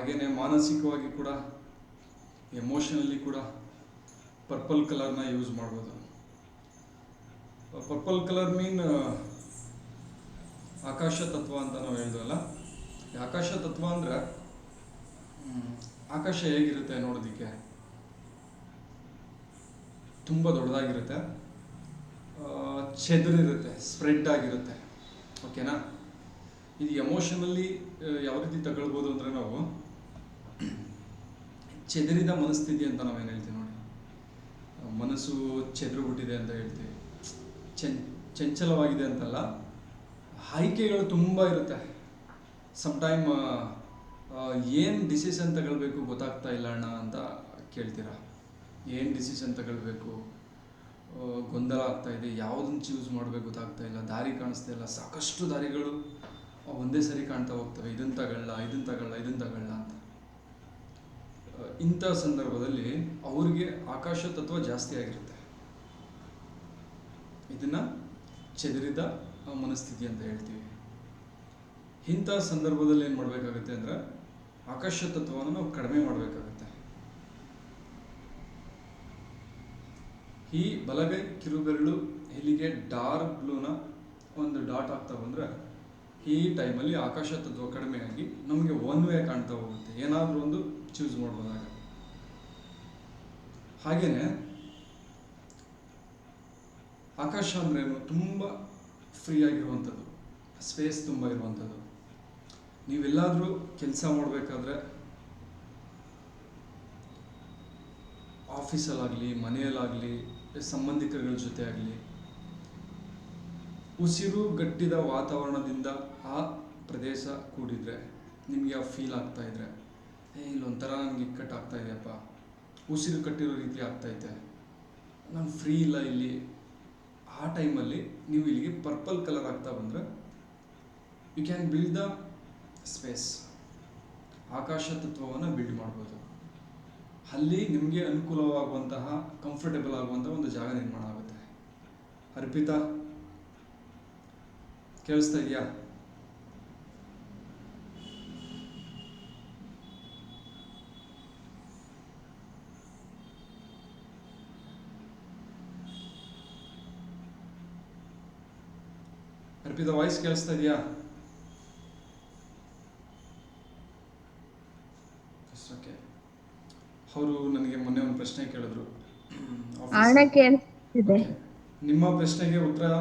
ಹಾಗೆಯೇ ಮಾನಸಿಕವಾಗಿ ಕೂಡ, ಎಮೋಷನಲಿ ಕೂಡ ಪರ್ಪಲ್ ಕಲರ್ನ ಯೂಸ್ ಮಾಡ್ಬೋದು. ಪರ್ಪಲ್ ಕಲರ್ ಮೀನ್ ಆಕಾಶ ತತ್ವ ಅಂತ ನಾವು ಹೇಳಿದ್ವಲ್ಲ. ಆಕಾಶ ತತ್ವ ಅಂದರೆ ಆಕಾಶ ಹೇಗಿರುತ್ತೆ ನೋಡೋದಕ್ಕೆ, ತುಂಬ ದೊಡ್ಡದಾಗಿರುತ್ತೆ, ಚೆದರಿರುತ್ತೆ, ಸ್ಪ್ರೆಡ್ ಆಗಿರುತ್ತೆ. ಓಕೆನಾ. ಇದು ಎಮೋಷನಲ್ಲಿ ಯಾವ ರೀತಿ ತಗೊಳ್ಬೋದು ಅಂದರೆ, ನಾವು ಚೆದರಿದ ಮನಸ್ಥಿತಿ ಅಂತ ನಾವೇನು ಹೇಳ್ತೀವಿ ನೋಡಿ, ಮನಸ್ಸು ಚೆದರಿಬಿಟ್ಟಿದೆ ಅಂತ ಹೇಳ್ತೀವಿ. ಚಂಚಲವಾಗಿದೆ ಅಂತಲ್ಲ, ಆಯ್ಕೆಗಳು ತುಂಬ ಇರುತ್ತೆ. ಸಮ್ಟೈಮ್ ಏನು ಡಿಸಿಷನ್ ತಗೊಳ್ಬೇಕು ಗೊತ್ತಾಗ್ತಾ ಇಲ್ಲ ಅಣ್ಣ ಅಂತ ಕೇಳ್ತೀರಾ. ಏನು ಡಿಸಿಷನ್ ತಗೊಳ್ಬೇಕು, ಗೊಂದಲ ಆಗ್ತಾ ಇದೆ, ಯಾವುದನ್ನು ಚೂಸ್ ಮಾಡಬೇಕು ಗೊತ್ತಾಗ್ತಾ ಇಲ್ಲ, ದಾರಿ ಕಾಣಿಸ್ತಾ ಇಲ್ಲ, ಸಾಕಷ್ಟು ದಾರಿಗಳು ಒಂದೇ ಸರಿ ಕಾಣ್ತಾ ಹೋಗ್ತವೆ, ಇದನ್ನು ತಗೊಳ್ಳ ಅಂತ. ಇಂಥ ಸಂದರ್ಭದಲ್ಲಿ ಅವ್ರಿಗೆ ಆಕಾಶ ತತ್ವ ಜಾಸ್ತಿ ಆಗಿರುತ್ತೆ. ಇದನ್ನು ಚೆದರಿದ ಮನಸ್ಥಿತಿ ಅಂತ ಹೇಳ್ತೀವಿ. ಇಂಥ ಸಂದರ್ಭದಲ್ಲಿ ಏನು ಮಾಡಬೇಕಾಗುತ್ತೆ ಅಂದರೆ, ಆಕಾಶ ತತ್ವವನ್ನು ನಾವು ಕಡಿಮೆ ಮಾಡಬೇಕಾಗುತ್ತೆ. ಈ ಬಲಗೈ ಕಿರುಬೆರಳು ಇಲ್ಲಿಗೆ ಡಾರ್ಕ್ ಬ್ಲೂನ ಒಂದು ಡಾಟ್ ಆಗ್ತಾ ಬಂದರೆ, ಈ ಟೈಮಲ್ಲಿ ಆಕಾಶ ತತ್ವ ಕಡಿಮೆ ಆಗಿ ನಮಗೆ ಒನ್ ವೇ ಕಾಣ್ತಾ ಹೋಗುತ್ತೆ, ಏನಾದರೂ ಒಂದು ಚೂಸ್ ಮಾಡ್ಬೋದಾಗ. ಹಾಗೆಯೇ ಆಕಾಶ ಅಂದ್ರೇನು, ತುಂಬ ಫ್ರೀ ಆಗಿರುವಂಥದ್ದು, ಸ್ಪೇಸ್ ತುಂಬ ಇರುವಂಥದ್ದು. ನೀವೆಲ್ಲಾದರೂ ಕೆಲಸ ಮಾಡಬೇಕಾದ್ರೆ, ಆಫೀಸಲ್ಲಾಗಲಿ, ಮನೆಯಲ್ಲಾಗಲಿ, ಸಂಬಂಧಿಕರುಗಳ ಜೊತೆ ಆಗಲಿ, ಉಸಿರು ಗಟ್ಟಿದ ವಾತಾವರಣದಿಂದ ಆ ಪ್ರದೇಶ ಕೂಡಿದರೆ, ನಿಮಗೆ ಆ ಫೀಲ್ ಆಗ್ತಾ ಇದ್ರೆ, ಇಲ್ಲೊಂಥರ ನನಗೆ ಇಕ್ಕಟ್ಟಾಗ್ತಾ ಇದೆಯಪ್ಪ, ಉಸಿರು ಕಟ್ಟಿರೋ ರೀತಿ ಆಗ್ತೈತೆ, ನಾನು ಫ್ರೀ ಇಲ್ಲ ಇಲ್ಲಿ, ಆ ಟೈಮಲ್ಲಿ ನೀವು ಇಲ್ಲಿಗೆ ಪರ್ಪಲ್ ಕಲರ್ ಆಗ್ತಾ ಬಂದರೆ, you can build the space. ಆಕಾಶ ತತ್ವವನ್ನು ಬಿಲ್ಡ್ ಮಾಡ್ಬೋದು. ಅಲ್ಲಿ ನಿಮಗೆ ಅನುಕೂಲವಾಗುವಂತಹ, ಕಂಫರ್ಟೇಬಲ್ ಆಗುವಂಥ ಒಂದು ಜಾಗ ನಿರ್ಮಾಣ ಆಗುತ್ತೆ. ಅರ್ಪಿತಾ, ಕೇಳಿಸ್ತಾ ಇದೆಯಾ? ಅರ್ಪಿತಾ, ವಾಯ್ಸ್ ಕೇಳಿಸ್ತಾ ಇದೆಯಾ? ಓಕೆ. ಅವರು ನನಗೆ ಮೊನ್ನೆ ಒಂದು ಪ್ರಶ್ನೆ ಕೇಳಿದ್ರು. ನಿಮ್ಮ ಪ್ರಶ್ನೆಗೆ ಉತ್ತರ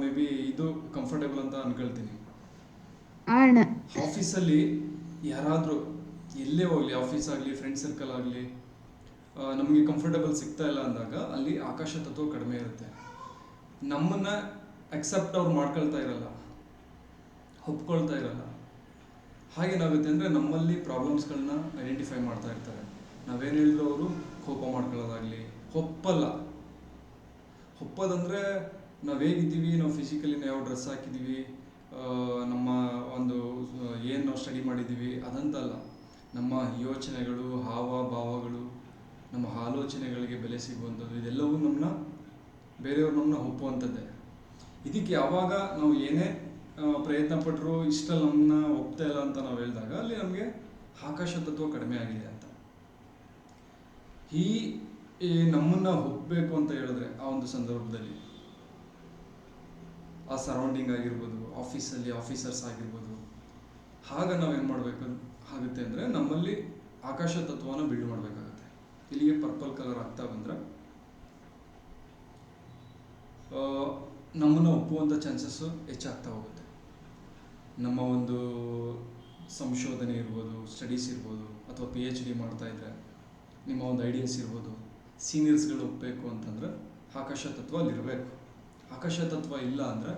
ಮೇ ಬಿ ಇದು ಕಂಫರ್ಟೇಬಲ್ ಅಂತ ಅನ್ಕೊಳ್ತೀನಿ. ಆಫೀಸಲ್ಲಿ ಯಾರಾದರೂ ಎಲ್ಲೇ ಹೋಗಲಿ, ಆಫೀಸ್ ಆಗಲಿ, ಫ್ರೆಂಡ್ ಸರ್ಕಲ್ ಆಗಲಿ, ನಮಗೆ ಕಂಫರ್ಟೇಬಲ್ ಸಿಗ್ತಾ ಇಲ್ಲ ಅಂದಾಗ ಅಲ್ಲಿ ಆಕಾಶ ತತ್ವ ಕಡಿಮೆ ಇರುತ್ತೆ. ನಮ್ಮನ್ನು ಅಕ್ಸೆಪ್ಟ್ ಅವ್ರು ಮಾಡ್ಕೊಳ್ತಾ ಇರಲ್ಲ, ಒಪ್ಕೊಳ್ತಾ ಇರಲ್ಲ. ಹಾಗೇನಾಗುತ್ತೆ ಅಂದರೆ, ನಮ್ಮಲ್ಲಿ ಪ್ರಾಬ್ಲಮ್ಸ್ಗಳನ್ನ ಐಡೆಂಟಿಫೈ ಮಾಡ್ತಾ ಇರ್ತಾರೆ. ನಾವೇನು ಹೇಳಿದ್ರು ಅವರು ಕೋಪ ಮಾಡ್ಕೊಳ್ಳೋದಾಗಲಿ, ಒಪ್ಪೋದಂದರೆ ನಾವು ಹೇಗಿದ್ದೀವಿ, ನಾವು ಫಿಸಿಕಲಿ ಯಾವ ಡ್ರೆಸ್ ಹಾಕಿದ್ದೀವಿ, ನಮ್ಮ ಒಂದು ಏನು ನಾವು ಸ್ಟಡಿ ಮಾಡಿದ್ದೀವಿ ಅದಂತಲ್ಲ, ನಮ್ಮ ಯೋಚನೆಗಳು, ಹಾವಭಾವಗಳು, ನಮ್ಮ ಆಲೋಚನೆಗಳಿಗೆ ಬೆಲೆ ಸಿಗುವಂಥದ್ದು, ಇದೆಲ್ಲವೂ ಬೇರೆಯವ್ರು ನಮ್ಮನ್ನ ಒಪ್ಪುವಂಥದ್ದೇ. ಇದಕ್ಕೆ ಯಾವಾಗ ನಾವು ಏನೇ ಪ್ರಯತ್ನ ಪಟ್ಟರು ಇಷ್ಟಲ್ಲಿ ನಮ್ಮನ್ನ ಒಪ್ತಾ ಇಲ್ಲ ಅಂತ ನಾವು ಹೇಳಿದಾಗ, ಅಲ್ಲಿ ನಮಗೆ ಆಕಾಶ ತತ್ವ ಕಡಿಮೆ ಆಗಿದೆ ಅಂತ. ಈ ನಮ್ಮನ್ನು ಒಪ್ಪಬೇಕು ಅಂತ ಹೇಳಿದ್ರೆ, ಆ ಒಂದು ಸಂದರ್ಭದಲ್ಲಿ ಆ ಸರೌಂಡಿಂಗ್ ಆಗಿರ್ಬೋದು, ಆಫೀಸಲ್ಲಿ ಆಫೀಸರ್ಸ್ ಆಗಿರ್ಬೋದು, ಆಗ ನಾವೇನು ಮಾಡಬೇಕು ಆಗುತ್ತೆ ಅಂದರೆ, ನಮ್ಮಲ್ಲಿ ಆಕಾಶ ತತ್ವನ ಬಿಲ್ಡ್ ಮಾಡಬೇಕಾಗುತ್ತೆ. ಇಲ್ಲಿಗೆ ಪರ್ಪಲ್ ಕಲರ್ ಆಗ್ತಾ ಬಂದರೆ ನಮ್ಮನ್ನು ಒಪ್ಪುವಂಥ ಚಾನ್ಸಸ್ಸು ಹೆಚ್ಚಾಗ್ತಾ ಹೋಗುತ್ತೆ. ನಮ್ಮ ಒಂದು ಸಂಶೋಧನೆ ಇರ್ಬೋದು, ಸ್ಟಡೀಸ್ ಇರ್ಬೋದು, ಅಥವಾ PhD ಮಾಡ್ತಾ ಇದ್ರೆ ನಿಮ್ಮ ಒಂದು ಐಡಿಯಾಸ್ ಇರ್ಬೋದು, ಸೀನಿಯರ್ಸ್ಗಳು ಒಪ್ಪಬೇಕು ಅಂತಂದರೆ ಆಕಾಶ ತತ್ವ ಅಲ್ಲಿರಬೇಕು. ಆಕಾಶ ತತ್ವ ಇಲ್ಲ ಅಂದರೆ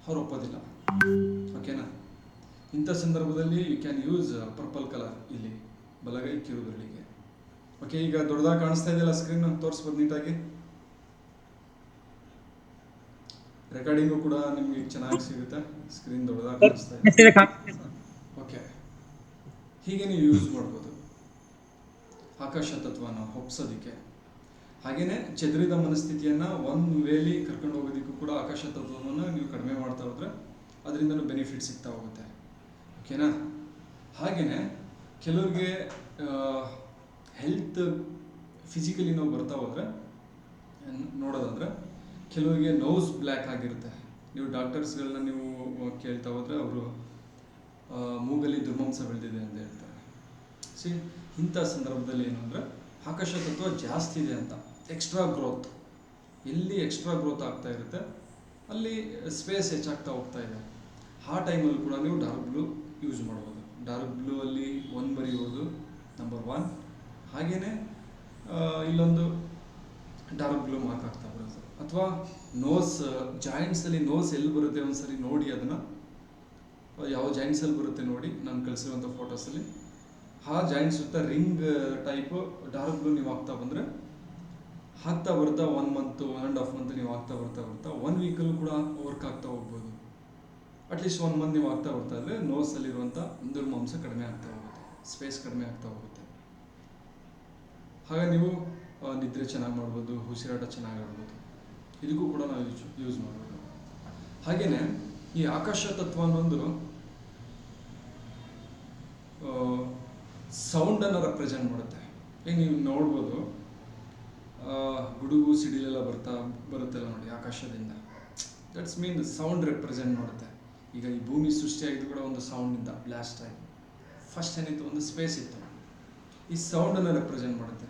ಅವ್ರು ಒಪ್ಪೋದಿಲ್ಲ. ಓಕೆನಾ. ಇಂಥ ಸಂದರ್ಭದಲ್ಲಿ you can use purple colour ಇಲ್ಲಿ ಬಲಗೈ ಕಿರುಬೆರಳಿಗೆ. ಓಕೆ, ಈಗ ದೊಡ್ಡದಾಗಿ ಕಾಣಿಸ್ತಾ ಇದೆಯಲ್ಲ ಸ್ಕ್ರೀನ್, ತೋರಿಸ್ಬೋದು ನೀಟಾಗಿ. ರೆಕಾರ್ಡಿಂಗು ಕೂಡ ನಿಮಗೆ ಚೆನ್ನಾಗಿ ಸಿಗುತ್ತೆ, ಸ್ಕ್ರೀನ್ ದೊಡ್ಡದಾಗಿ ಕಾಣಿಸ್ತಾ ಇದೆ. ಓಕೆ, ಹೀಗೆ ನೀವು ಯೂಸ್ ಮಾಡ್ಬೋದು ಆಕಾಶ ತತ್ವನ ಒಪ್ಸೋದಕ್ಕೆ. ಹಾಗೆಯೇ ಚೆದರಿದ ಮನಸ್ಥಿತಿಯನ್ನು ಒಂದು ವೇಲಿ ಕರ್ಕೊಂಡು ಹೋಗೋದಕ್ಕೂ ಕೂಡ ಆಕಾಶ ತತ್ವವನ್ನು ನೀವು ಕಡಿಮೆ ಮಾಡ್ತಾ ಹೋದರೆ ಅದರಿಂದನೂ ಬೆನಿಫಿಟ್ ಸಿಗ್ತಾ ಹೋಗುತ್ತೆ. ಓಕೆನಾ. ಹಾಗೆಯೇ ಕೆಲವ್ರಿಗೆ ಹೆಲ್ತ್ ಫಿಸಿಕಲಿ ನಾವು ಬರ್ತಾ ಹೋದರೆ ನೋಡೋದಾದ್ರೆ ಕೆಲವರಿಗೆ ನೋಸ್ ಬ್ಲ್ಯಾಕ್ ಆಗಿರುತ್ತೆ. ನೀವು ಡಾಕ್ಟರ್ಸ್ಗಳನ್ನ ನೀವು ಕೇಳ್ತಾ ಹೋದರೆ ಅವರು ಮೂಗಲ್ಲಿ ದುರ್ಮಾಂಸ ಬೆಳೆದಿದೆ ಅಂತ ಹೇಳ್ತಾರೆ. ಸಿ, ಇಂಥ ಸಂದರ್ಭದಲ್ಲಿ ಏನು ಅಂದರೆ ಆಕಾಶ ತತ್ವ ಜಾಸ್ತಿ ಇದೆ ಅಂತ, ಎಕ್ಸ್ಟ್ರಾ ಗ್ರೋತ್, ಎಲ್ಲಿ ಎಕ್ಸ್ಟ್ರಾ ಗ್ರೋತ್ ಆಗ್ತಾ ಇರುತ್ತೆ ಅಲ್ಲಿ ಸ್ಪೇಸ್ ಹೆಚ್ಚಾಗ್ತಾ ಹೋಗ್ತಾ ಇದೆ. ಆ ಟೈಮಲ್ಲಿ ಕೂಡ ನೀವು ಡಾರ್ಕ್ ಬ್ಲೂ ಯೂಸ್ ಮಾಡ್ಬೋದು. ಡಾರ್ಕ್ ಬ್ಲೂ ಅಲ್ಲಿ 1 ಬರೀಬೋದು, ನಂಬರ್ 1. ಹಾಗೆಯೇ ಇಲ್ಲೊಂದು ಡಾರ್ಕ್ ಬ್ಲೂ ಮಾರ್ಕ್ ಆಗ್ತಾ ಬರುತ್ತೆ. ಅಥವಾ ನೋಸ್ ಜಾಯಿಂಟ್ಸಲ್ಲಿ ನೋಸ್ ಎಲ್ಲಿ ಬರುತ್ತೆ ಒಂದ್ಸರಿ ನೋಡಿ, ಅದನ್ನು ಯಾವ ಜಾಯಿಂಟ್ಸಲ್ಲಿ ಬರುತ್ತೆ ನೋಡಿ ನಾನು ಕಳಿಸಿರುವಂಥ ಫೋಟೋಸಲ್ಲಿ. ಆ ಜಾಯಿಂಟ್ ಸುತ್ತ ರಿಂಗ್ ಟೈಪು ಡಾರ್ಕ್ ಬ್ಲೂ ನೀವು ಹಾಕ್ತಾ ಬಂದರೆ ಹಾಕ್ತಾ ಬರ್ತಾ 1 ಮಂತ್ 1.5 ಮಂತ್ ನೀವು ಹಾಕ್ತಾ ಬರ್ತಾ 1 ವೀಕಲ್ಲೂ ಕೂಡ ವರ್ಕ್ ಆಗ್ತಾ ಹೋಗ್ಬೋದು. ಅಟ್ಲೀಸ್ಟ್ 1 ಮಂತ್ ನೀವು ಆಗ್ತಾ ಬರ್ತಾ ಇದ್ರೆ ನೋಸಲ್ಲಿರುವಂಥ ದುರ್ಮಾಂಸ ಕಡಿಮೆ ಆಗ್ತಾ ಹೋಗುತ್ತೆ, ಸ್ಪೇಸ್ ಕಡಿಮೆ ಆಗ್ತಾ ಹೋಗುತ್ತೆ. ಹಾಗೆ ನೀವು ನಿದ್ರೆ ಚೆನ್ನಾಗಿ ಮಾಡ್ಬೋದು, ಉಸಿರಾಟ ಚೆನ್ನಾಗಿ ಆಡ್ಬೋದು, ಇದಕ್ಕೂ ಕೂಡ ನಾವು ಯೂಸ್ ಮಾಡ್ಬೋದು. ಹಾಗೆಯೇ ಈ ಆಕಾಶ ತತ್ವ ಅನ್ನೊಂದು ಸೌಂಡನ್ನು ರೆಪ್ರೆಸೆಂಟ್ ಮಾಡುತ್ತೆ. ಈಗ ನೀವು ನೋಡ್ಬೋದು ಗುಡುಗು ಸಿಡಿಲೆಲ್ಲ ಬರುತ್ತಲ್ಲ ನೋಡಿ ಆಕಾಶದಿಂದ, ದಟ್ಸ್ ಮೀನ್ ಸೌಂಡ್ ರೆಪ್ರೆಸೆಂಟ್ ಮಾಡುತ್ತೆ. ಈಗ ಈ ಭೂಮಿ ಸೃಷ್ಟಿಯಾಗಿದ್ದು ಕೂಡ ಒಂದು ಸೌಂಡಿಂದ ಬ್ಲಾಸ್ಟ್ ಆಗಿ. ಫಸ್ಟ್ ಏನಿತ್ತು, ಒಂದು ಸ್ಪೇಸ್ ಇತ್ತು, ಈ ಸೌಂಡನ್ನು ರೆಪ್ರೆಸೆಂಟ್ ಮಾಡುತ್ತೆ.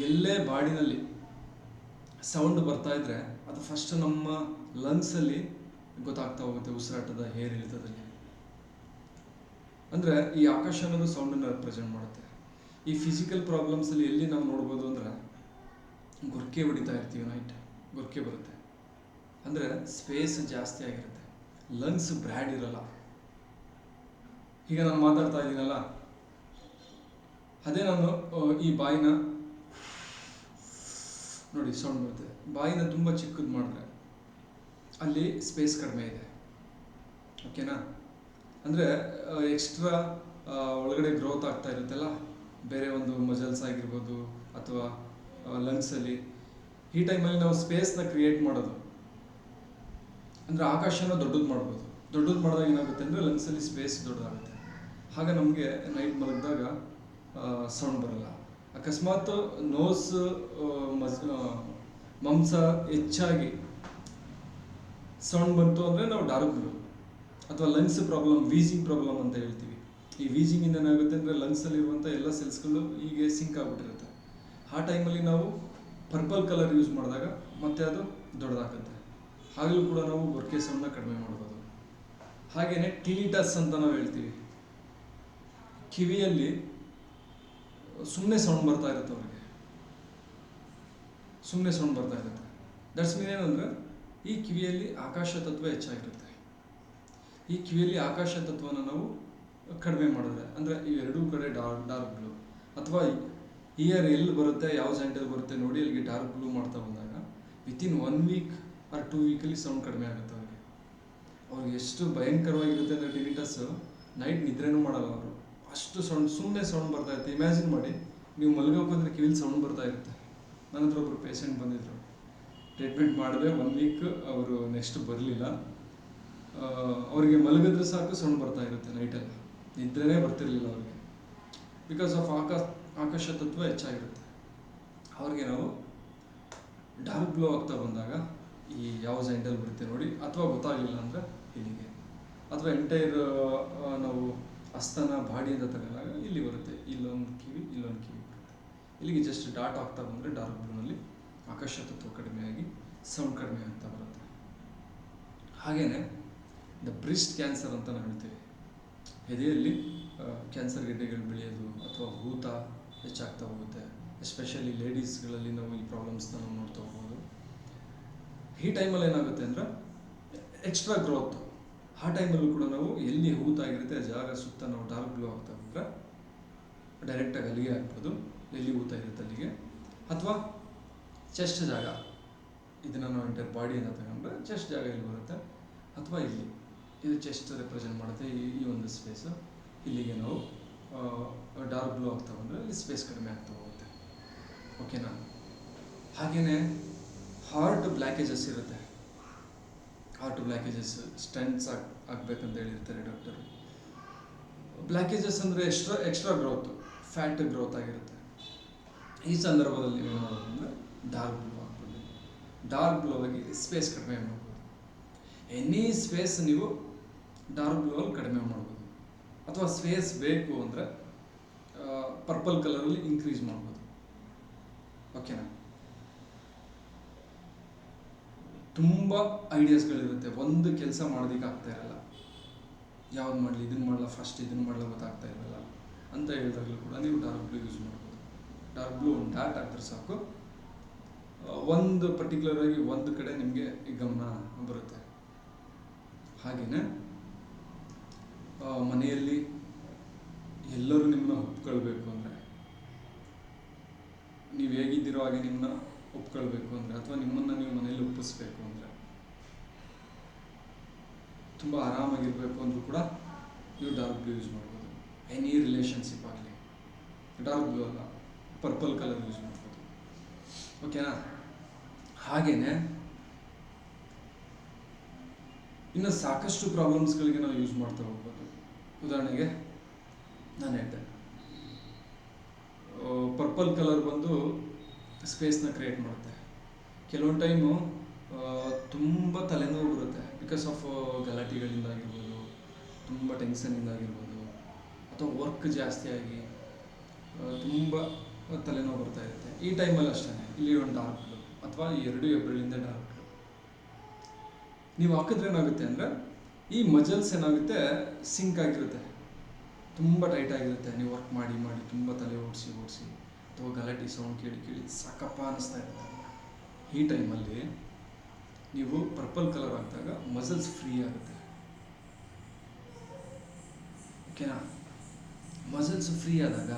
ಎಲ್ಲೇ ಬಾಡಿನಲ್ಲಿ ಸೌಂಡ್ ಬರ್ತಾ ಇದ್ರೆ ಅದು ಫಸ್ಟ್ ನಮ್ಮ ಲಂಗ್ಸಲ್ಲಿ ಗೊತ್ತಾಗ್ತಾ ಹೋಗುತ್ತೆ, ಉಸಿರಾಟದ ಏರಿಳಿತದಲ್ಲಿ. ಅಂದರೆ ಈ ಆಕಾಶ ಅನ್ನೋದು ಸೌಂಡನ್ನು ರೆಪ್ರೆಸೆಂಟ್ ಮಾಡುತ್ತೆ. ಈ ಫಿಸಿಕಲ್ ಪ್ರಾಬ್ಲಮ್ಸಲ್ಲಿ ಎಲ್ಲಿ ನಾವು ನೋಡ್ಬೋದು ಅಂದರೆ ಗೊರಕೆ ಹೊಡಿತಾ ಇರ್ತೀವಿ, ನೈಟ್ ಗೊರಕೆ ಬರುತ್ತೆ. ಅಂದರೆ ಸ್ಪೇಸ್ ಜಾಸ್ತಿ ಆಗಿರುತ್ತೆ, ಲಂಗ್ಸ್ ಬ್ರ್ಯಾಡ್ ಇರಲ್ಲ. ಈಗ ನಾನು ಮಾತಾಡ್ತಾ ಇದ್ದೀನಲ್ಲ, ಅದೇ ನಾನು ಈ ಬಾಯಿನ ನೋಡಿ ಸೌಂಡ್ ಬರುತ್ತೆ. ಬಾಯಿನ ತುಂಬ ಚಿಕ್ಕದು ಮಾಡಿದ್ರೆ ಅಲ್ಲಿ ಸ್ಪೇಸ್ ಕಡಿಮೆ ಇದೆ, ಓಕೆನಾ? ಅಂದರೆ ಎಕ್ಸ್ಟ್ರಾ ಒಳಗಡೆ ಗ್ರೋತ್ ಆಗ್ತಾ ಇರುತ್ತಲ್ಲ, ಬೇರೆ ಒಂದು ಮಜಲ್ಸ್ ಆಗಿರ್ಬೋದು ಅಥವಾ ಲಂಗ್ಸಲ್ಲಿ. ಈ ಟೈಮಲ್ಲಿ ನಾವು ಸ್ಪೇಸ್ನ ಕ್ರಿಯೇಟ್ ಮಾಡೋದು ಅಂದರೆ ಆಕಾಶನ ದೊಡ್ಡದು ಮಾಡ್ಬೋದು. ದೊಡ್ಡದು ಮಾಡಿದಾಗ ಏನಾಗುತ್ತೆ ಅಂದರೆ ಲಂಗ್ಸಲ್ಲಿ ಸ್ಪೇಸ್ ದೊಡ್ಡದಾಗುತ್ತೆ. ಆಗ ನಮಗೆ ನೈಟ್ ಮಲಗಿದಾಗ ಸೌಂಡ್ ಬರಲ್ಲ. ಅಕಸ್ಮಾತ್ ನೋಸ್ ಮಾಂಸ ಹೆಚ್ಚಾಗಿ ಸೌಂಡ್ ಬಂತು ಅಂದರೆ ನಾವು ಡಾರ್ಕ್ ಬ್ಲೂ. ಅಥವಾ ಲಂಗ್ಸ್ ಪ್ರಾಬ್ಲಮ್, ವೀಸಿಂಗ್ ಪ್ರಾಬ್ಲಮ್ ಅಂತ ಹೇಳ್ತೀವಿ. ಈ ವೀಸಿಂಗಿಂದ ಏನಾಗುತ್ತೆ ಅಂದರೆ ಲಂಗ್ಸಲ್ಲಿರುವಂಥ ಎಲ್ಲ ಸೆಲ್ಸ್ಗಳು ಹೀಗೆ ಸಿಂಕ್ ಆಗಿಬಿಟ್ಟಿರುತ್ತೆ. ಆ ಟೈಮಲ್ಲಿ ನಾವು ಪರ್ಪಲ್ ಕಲರ್ ಯೂಸ್ ಮಾಡಿದಾಗ ಮತ್ತೆ ಅದು ದೊಡ್ಡದಾಗುತ್ತೆ. ಆಗಲೂ ಕೂಡ ನಾವು ಗೊರಕೆ ಸೌಂಡನ್ನ ಕಡಿಮೆ ಮಾಡ್ಬೋದು. ಹಾಗೆಯೇ ಟಿನಿಟಸ್ ಅಂತ ನಾವು ಹೇಳ್ತೀವಿ. ಕಿವಿಯಲ್ಲಿ ಸುಮ್ಮನೆ ಸೌಂಡ್ ಬರ್ತಾ ಇರುತ್ತೆ, ಅವ್ರಿಗೆ ಸುಮ್ಮನೆ ಸೌಂಡ್ ಬರ್ತಾ ಇರುತ್ತೆ. ದಟ್ಸ್ ಮೀನ್ ಏನಂದರೆ ಈ ಕಿವಿಯಲ್ಲಿ ಆಕಾಶ ತತ್ವ ಹೆಚ್ಚಾಗಿರುತ್ತೆ. ಈ ಕಿವಿಯಲ್ಲಿ ಆಕಾಶ ತತ್ವನ ನಾವು ಕಡಿಮೆ ಮಾಡಿದ್ರೆ ಅಂದರೆ ಇವೆರಡೂ ಕಡೆ ಡಾರ್ಕ್ ಬ್ಲೂ. ಅಥವಾ ಇಯರ್ ಎಲ್ಲಿ ಬರುತ್ತೆ, ಯಾವ ಜಾಯಿಂಟಲ್ಲಿ ಬರುತ್ತೆ ನೋಡಿ, ಅಲ್ಲಿಗೆ ಡಾರ್ಕ್ ಬ್ಲೂ ಮಾಡ್ತಾ ಬಂದಾಗ ವಿತಿನ್ 1 ವೀಕ್ ಆರ್ 2 ವೀಕಲ್ಲಿ ಸೌಂಡ್ ಕಡಿಮೆ ಆಗುತ್ತೆ ಅವ್ರಿಗೆ ಎಷ್ಟು ಭಯಂಕರವಾಗಿರುತ್ತೆ ಅಂದರೆ ಟಿನಿಟಸ್, ನೈಟ್ ನಿದ್ರೆನೂ ಮಾಡಲ್ಲ ಅವರು, ಅಷ್ಟು ಸುಮ್ಮನೆ ಸೌಂಡ್ ಬರ್ತಾ ಇರುತ್ತೆ. ಇಮ್ಯಾಜಿನ್ ಮಾಡಿ, ನೀವು ಮಲಗೋಕೆ ಬಂದರೆ ಕಿವಿಲಿ ಸೌಂಡ್ ಬರ್ತಾ ಇರುತ್ತೆ. ನನ್ನ ಹತ್ರ ಒಬ್ಬರು ಪೇಷಂಟ್ ಬಂದಿದ್ದರು, ಟ್ರೀಟ್ಮೆಂಟ್ ಮಾಡಿದೆ 1 ವೀಕ್, ಅವರು ನೆಕ್ಸ್ಟ್ ಬರಲಿಲ್ಲ. ಅವರಿಗೆ ಮಲಗಿದ್ರೆ ಸಾಕು ಸೌಂಡ್ ಬರ್ತಾ ಇರುತ್ತೆ ನೈಟಲ್ಲಿ, ನಿದ್ರೆನೇ ಬರ್ತಿರ್ಲಿಲ್ಲ ಅವ್ರಿಗೆ, ಬಿಕಾಸ್ ಆಫ್ ಆಕಾಶ ತತ್ವ ಹೆಚ್ಚಾಗಿರುತ್ತೆ. ಅವ್ರಿಗೆ ನಾವು ಡಾರ್ಕ್ ಬ್ಲೂ ಆಗ್ತಾ ಬಂದಾಗ ಈ ಯಾವ ಜಾಯಿಂಟಲ್ಲಿ ಬರುತ್ತೆ ನೋಡಿ, ಅಥವಾ ಗೊತ್ತಾಗಲಿಲ್ಲ ಅಂದರೆ ಇಲ್ಲಿಗೆ, ಅಥವಾ ಎಂಟೈರ್ ನಾವು ಹಸ್ತನ ಬಾಡಿಯಿಂದ ತಗೊಂಡಾಗ ಇಲ್ಲಿ ಬರುತ್ತೆ, ಇಲ್ಲೊಂದು ಕಿವಿ ಬರುತ್ತೆ. ಇಲ್ಲಿಗೆ ಜಸ್ಟ್ ಡಾಟ್ ಆಗ್ತಾ ಬಂದರೆ ಡಾರ್ಕ್ ಬ್ಲೂನಲ್ಲಿ ಆಕಾಶ ತತ್ವ ಕಡಿಮೆಯಾಗಿ ಸೌಂಡ್ ಕಡಿಮೆ ಆಗ್ತಾ ಬರುತ್ತೆ. ಹಾಗೆಯೇ ದ ಬ್ರೆಸ್ಟ್ ಕ್ಯಾನ್ಸರ್ ಅಂತ ನಾವು ಹೇಳ್ತೀವಿ. ಎದೆಯಲ್ಲಿ ಕ್ಯಾನ್ಸರ್ ಗೆಡ್ಡೆಗಳು ಬೆಳೆಯೋದು ಅಥವಾ ಊತ ಹೆಚ್ಚಾಗ್ತಾ ಹೋಗುತ್ತೆ. ಎಸ್ಪೆಷಲಿ ಲೇಡೀಸ್ಗಳಲ್ಲಿ ನಾವು ಈ ಪ್ರಾಬ್ಲಮ್ಸ್ನ ನಾವು ನೋಡ್ತಾ ಹೋಗ್ಬೋದು. ಈ ಟೈಮಲ್ಲಿ ಏನಾಗುತ್ತೆ ಅಂದರೆ ಎಕ್ಸ್ಟ್ರಾ ಗ್ರೋತ್. ಆ ಟೈಮಲ್ಲೂ ಕೂಡ ನಾವು ಎಲ್ಲಿ ಊತ ಆಗಿರುತ್ತೆ ಆ ಜಾಗ ಸುತ್ತ ನಾವು ಡಾರ್ಕ್ ಬ್ಲೂ ಆಗ್ತಾ ಹೋದರೆ ಡೈರೆಕ್ಟಾಗಿ ಅಲ್ಲಿಗೆ ಹಾಕ್ಬೋದು, ಎಲ್ಲಿ ಊತ ಇರುತ್ತೆ ಅಲ್ಲಿಗೆ. ಅಥವಾ ಚೆಸ್ಟ್ ಜಾಗ, ಇದನ್ನು ನಾವು ಎಂಟರ್ ಬಾಡಿಯಿಂದ ತಗೊಂಡ್ರೆ ಚೆಸ್ಟ್ ಜಾಗ ಇಲ್ಲಿ ಬರುತ್ತೆ. ಅಥವಾ ಇಲ್ಲಿ, ಇದು ಚೆಸ್ಟ್ ರೆಪ್ರೆಸೆಂಟ್ ಮಾಡುತ್ತೆ, ಈ ಒಂದು ಸ್ಪೇಸು. ಇಲ್ಲಿಗೆ ನಾವು ಡಾರ್ಕ್ ಬ್ಲೂ ಆಗ್ತಾ ಬಂದರೆ ಇಲ್ಲಿ ಸ್ಪೇಸ್ ಕಡಿಮೆ ಆಗ್ತಾ ಹೋಗುತ್ತೆ, ಓಕೆನಾ? ಹಾಗೆಯೇ ಹಾರ್ಟ್ ಬ್ಲ್ಯಾಕೇಜಸ್ ಇರುತ್ತೆ. ಹಾರ್ಟ್ ಬ್ಲ್ಯಾಕೇಜಸ್ ಸ್ಟೆಂಟ್ಸ್ ಆಗಬೇಕಂತ ಹೇಳಿರ್ತಾರೆ ಡಾಕ್ಟರು. ಬ್ಲ್ಯಾಕೇಜಸ್ ಅಂದರೆ ಎಕ್ಸ್ಟ್ರಾ ಗ್ರೋತ್, ಫ್ಯಾಟ್ ಗ್ರೋತ್ ಆಗಿರುತ್ತೆ. ಈ ಸಂದರ್ಭದಲ್ಲಿ ನೀವೇನು ಮಾಡೋದು ಅಂದರೆ ಡಾರ್ಕ್ ಬ್ಲೂ ಹಾಕ್ಬೋದು. ಡಾರ್ಕ್ ಬ್ಲೂ ಆಗಿ ಸ್ಪೇಸ್ ಕಡಿಮೆ ಮಾಡ್ಬೋದು. ಎನಿ ಸ್ಪೇಸ್ ನೀವು ಡಾರ್ಕ್ ಬ್ಲೂ ಅಲ್ಲಿ ಕಡಿಮೆ ಮಾಡ್ಬೋದು. ಅಥವಾ ಸ್ಪೇಸ್ ಬೇಕು ಅಂದರೆ ಪರ್ಪಲ್ ಕಲರಲ್ಲಿ ಇನ್ಕ್ರೀಸ್ ಮಾಡ್ಬೋದು. ಓಕೆನಾ? ತುಂಬ ಐಡಿಯಾಸ್ಗಳಿರುತ್ತೆ, ಒಂದು ಕೆಲಸ ಮಾಡೋದಕ್ಕೆ ಆಗ್ತಾ ಇರಲ್ಲ. ಯಾವ್ದು ಮಾಡಲಿ, ಇದನ್ನು ಮಾಡಲ್ಲ, ಫಸ್ಟ್ ಇದನ್ನು ಮಾಡಲ್ಲ ಗೊತ್ತಾಗ್ತಾ ಇರಲ್ಲ ಅಂತ ಹೇಳಿದಾಗಲೂ ಕೂಡ ನೀವು ಡಾರ್ಕ್ ಬ್ಲೂ ಯೂಸ್ ಮಾಡ್ಬೋದು. ಡಾರ್ಕ್ ಬ್ಲೂ ಒಂದು ಡಾಟ್ ಹಾಕಿದ್ರೆ ಸಾಕು, ಒಂದು ಪರ್ಟಿಕ್ಯುಲರ್ ಆಗಿ ಒಂದು ಕಡೆ ನಿಮಗೆ ಈ ಗಮನ ಬರುತ್ತೆ. ಹಾಗೆಯೇ ಮನೆಯಲ್ಲಿ ಎಲ್ಲರೂ ನಿಮ್ಮನ್ನ ಒಪ್ಕೊಳ್ಬೇಕು ಅಂದರೆ, ನೀವು ಹೇಗಿದ್ದೀರೋ ಹಾಗೆ ನಿಮ್ಮನ್ನ ಒಪ್ಕೊಳ್ಬೇಕು ಅಂದರೆ, ಅಥವಾ ನಿಮ್ಮನ್ನು ನೀವು ಮನೆಯಲ್ಲಿ ಒಪ್ಪಿಸ್ಬೇಕು ಅಂದರೆ, ತುಂಬ ಆರಾಮಾಗಿರಬೇಕು ಅಂದರೂ ಕೂಡ ನೀವು ಡಾರ್ಕ್ ಬ್ಲೂ ಯೂಸ್ ಮಾಡ್ಬೋದು. ಎನಿ ರಿಲೇಷನ್ಶಿಪ್ ಆಗಲಿ ಡಾರ್ಕ್ ಬ್ಲೂ ಅಲ್ಲ, ಪರ್ಪಲ್ ಕಲರ್ ಯೂಸ್ ಮಾಡ್ಬೋದು. ಓಕೆನಾ? ಹಾಗೆಯೇ ಇನ್ನು ಸಾಕಷ್ಟು ಪ್ರಾಬ್ಲಮ್ಸ್ಗಳಿಗೆ ನಾವು ಯೂಸ್ ಮಾಡ್ತಾ ಹೋಗ್ಬೋದು. ಉದಾಹರಣೆಗೆ ನಾನು ಹೇಳ್ದೆ, ಪರ್ಪಲ್ ಕಲರ್ ಬಂದು ಸ್ಪೇಸ್ನ ಕ್ರಿಯೇಟ್ ಮಾಡುತ್ತೆ. ಕೆಲವೊಂದು ಟೈಮು ತುಂಬ ತಲೆನೋವು ಬರುತ್ತೆ, ಬಿಕಾಸ್ ಆಫ್ ಗಲಾಟೆಗಳಿಂದ ಆಗಿರ್ಬೋದು, ತುಂಬ ಟೆನ್ಷನಿಂದ ಆಗಿರ್ಬೋದು, ಅಥವಾ ವರ್ಕ್ ಜಾಸ್ತಿ ಆಗಿ ತುಂಬ ತಲೆನೋವು ಬರ್ತಾ ಇರುತ್ತೆ. ಈ ಟೈಮಲ್ಲಿ ಅಷ್ಟೇ ಇಲ್ಲಿ ಒಂದು ಡಾರ್ಕ್ ಬ್ಲೂ ಅಥವಾ 2 ಏಪ್ರಿಲಿಂದ ಡಾರ್ಕ್ ಬ್ಲೂ ನೀವು ಹಾಕಿದ್ರೆ ಏನಾಗುತ್ತೆ ಅಂದರೆ, ಈ ಮಜಲ್ಸ್ ಏನಾಗುತ್ತೆ, ಸಿಂಕ್ ಆಗಿರುತ್ತೆ, ತುಂಬ ಟೈಟ್ ಆಗಿರುತ್ತೆ. ನೀವು ವರ್ಕ್ ಮಾಡಿ ಮಾಡಿ ತುಂಬ ತಲೆ ಓಡಿಸಿ ಅಥವಾ ಗಲಾಟೆ ಸೌಂಡ್ ಕೇಳಿ ಸಾಕಪ್ಪ ಅನ್ನಿಸ್ತಾ ಇರುತ್ತೆ. ಈ ಟೈಮಲ್ಲಿ ನೀವು ಪರ್ಪಲ್ ಕಲರ್ ಹಾಕಿದಾಗ ಮಸಲ್ಸ್ ಫ್ರೀ ಆಗುತ್ತೆ. ಓಕೆನಾ? ಮಸಲ್ಸ್ ಫ್ರೀ ಆದಾಗ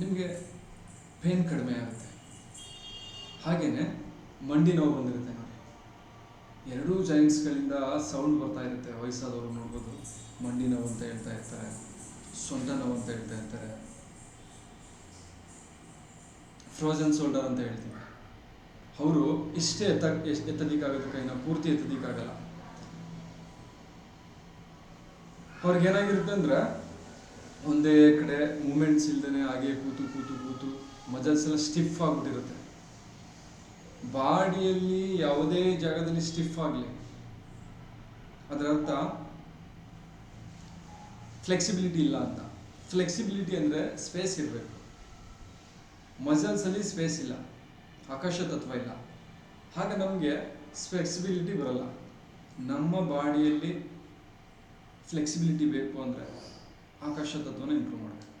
ನಿಮಗೆ ಪೇನ್ ಕಡಿಮೆ ಆಗುತ್ತೆ. ಹಾಗೆಯೇ ಮಂಡಿ ನೋವು ಬಂದಿರುತ್ತೆ ನೋಡಿ, ಎರಡೂ ಜಾಯಿಂಟ್ಸ್ಗಳಿಂದ ಸೌಂಡ್ ಬರ್ತಾ ಇರುತ್ತೆ. ವಯಸ್ಸಾದವರು ನೋಡ್ಬೋದು, ಮಂಡಿ ನೋವು ಅಂತ ಹೇಳ್ತಾ ಇರ್ತಾರೆ, ಸೊಂಟ ನೋವು ಅಂತ ಹೇಳ್ತಾ ಇರ್ತಾರೆ, ಫ್ರೋಜನ್ ಶೋಲ್ಡರ್ ಅಂತ ಹೇಳ್ತೀವಿ. ಅವರು ಇಷ್ಟೇ ಎತ್ತದಿಕ್ಕಾಗೋದು, ಕೈನ ಪೂರ್ತಿ ಎತ್ತದಿಕ್ಕಾಗಲ್ಲ. ಅವ್ರಿಗೇನಾಗಿರುತ್ತೆ ಅಂದರೆ, ಒಂದೇ ಕಡೆ ಮೂಮೆಂಟ್ಸ್ ಇಲ್ದೇ ಹಾಗೆ ಕೂತು ಮಜಲ್ಸ್ ಎಲ್ಲ ಸ್ಟಿಫ್ ಆಗಿಬಿಟ್ಟಿರುತ್ತೆ. ಬಾಡಿಯಲ್ಲಿ ಯಾವುದೇ ಜಾಗದಲ್ಲಿ ಸ್ಟಿಫ್ ಆಗಲಿ, ಅದರ ಅರ್ಥ ಫ್ಲೆಕ್ಸಿಬಿಲಿಟಿ ಇಲ್ಲ ಅಂತ. ಫ್ಲೆಕ್ಸಿಬಿಲಿಟಿ ಅಂದರೆ ಸ್ಪೇಸ್ ಇರಬೇಕು. ಮಸಲ್ಸಲ್ಲಿ ಸ್ಪೇಸ್ ಇಲ್ಲ, ಆಕಾಶ ತತ್ವ ಇಲ್ಲ. ಹಾಗೆ ನಮಗೆ ಫ್ಲೆಕ್ಸಿಬಿಲಿಟಿ ಬರಲ್ಲ. ನಮ್ಮ ಬಾಡಿಯಲ್ಲಿ ಫ್ಲೆಕ್ಸಿಬಿಲಿಟಿ ಬೇಕು ಅಂದರೆ ಆಕಾಶ ತತ್ವನ ಇಂಪ್ರೂವ್ ಮಾಡಬೇಕು.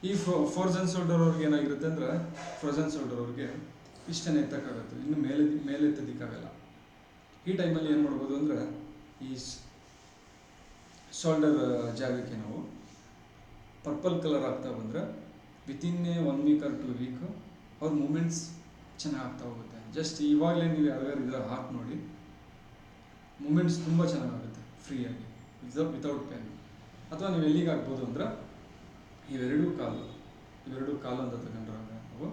ಈ ಫ್ರೋಜನ್ ಶೋಲ್ಡರ್ ಅವ್ರಿಗೆ ಏನಾಗಿರುತ್ತೆ ಅಂದರೆ, ಫ್ರೋಜನ್ ಶೋಲ್ಡರ್ ಅವ್ರಿಗೆ ಇಷ್ಟನೇ ಎತ್ತಕ್ಕಾಗುತ್ತೆ, ಇನ್ನು ಮೇಲೆ ಎತ್ತೋದಕ್ಕಾಗಲ್ಲ. ಈ ಟೈಮಲ್ಲಿ ಏನು ಮಾಡ್ಬೋದು ಅಂದರೆ, ಈ ಶೋಲ್ಡರ್ ಜಾಗಕ್ಕೆ ನಾವು ಪರ್ಪಲ್ ಕಲರ್ ಆಗ್ತಾ ಬಂದರೆ ವಿತಿನ್ 1 ವೀಕ್ ಆರ್ 2 ವೀಕ್ ಅವ್ರ ಮೂಮೆಂಟ್ಸ್ ಚೆನ್ನಾಗಿ ಆಗ್ತಾ ಹೋಗುತ್ತೆ. ಜಸ್ಟ್ ಇವಾಗಲೇ ನೀವು ಯಾರ್ಯಾರು ಇದ್ರೆ ಹಾಕಿ ನೋಡಿ, ಮೂಮೆಂಟ್ಸ್ ತುಂಬ ಚೆನ್ನಾಗಾಗುತ್ತೆ ಫ್ರೀಯಾಗಿ, ವಿತೌಟ್ ಪೇನ್. ಅಥವಾ ನೀವು ಎಲ್ಲಿಗೆ ಹಾಕ್ಬೋದು ಅಂದರೆ, ಇವೆರಡೂ ಕಾಲು ಅಂತ ತಗೊಂಡ್ರೆ ನಾವು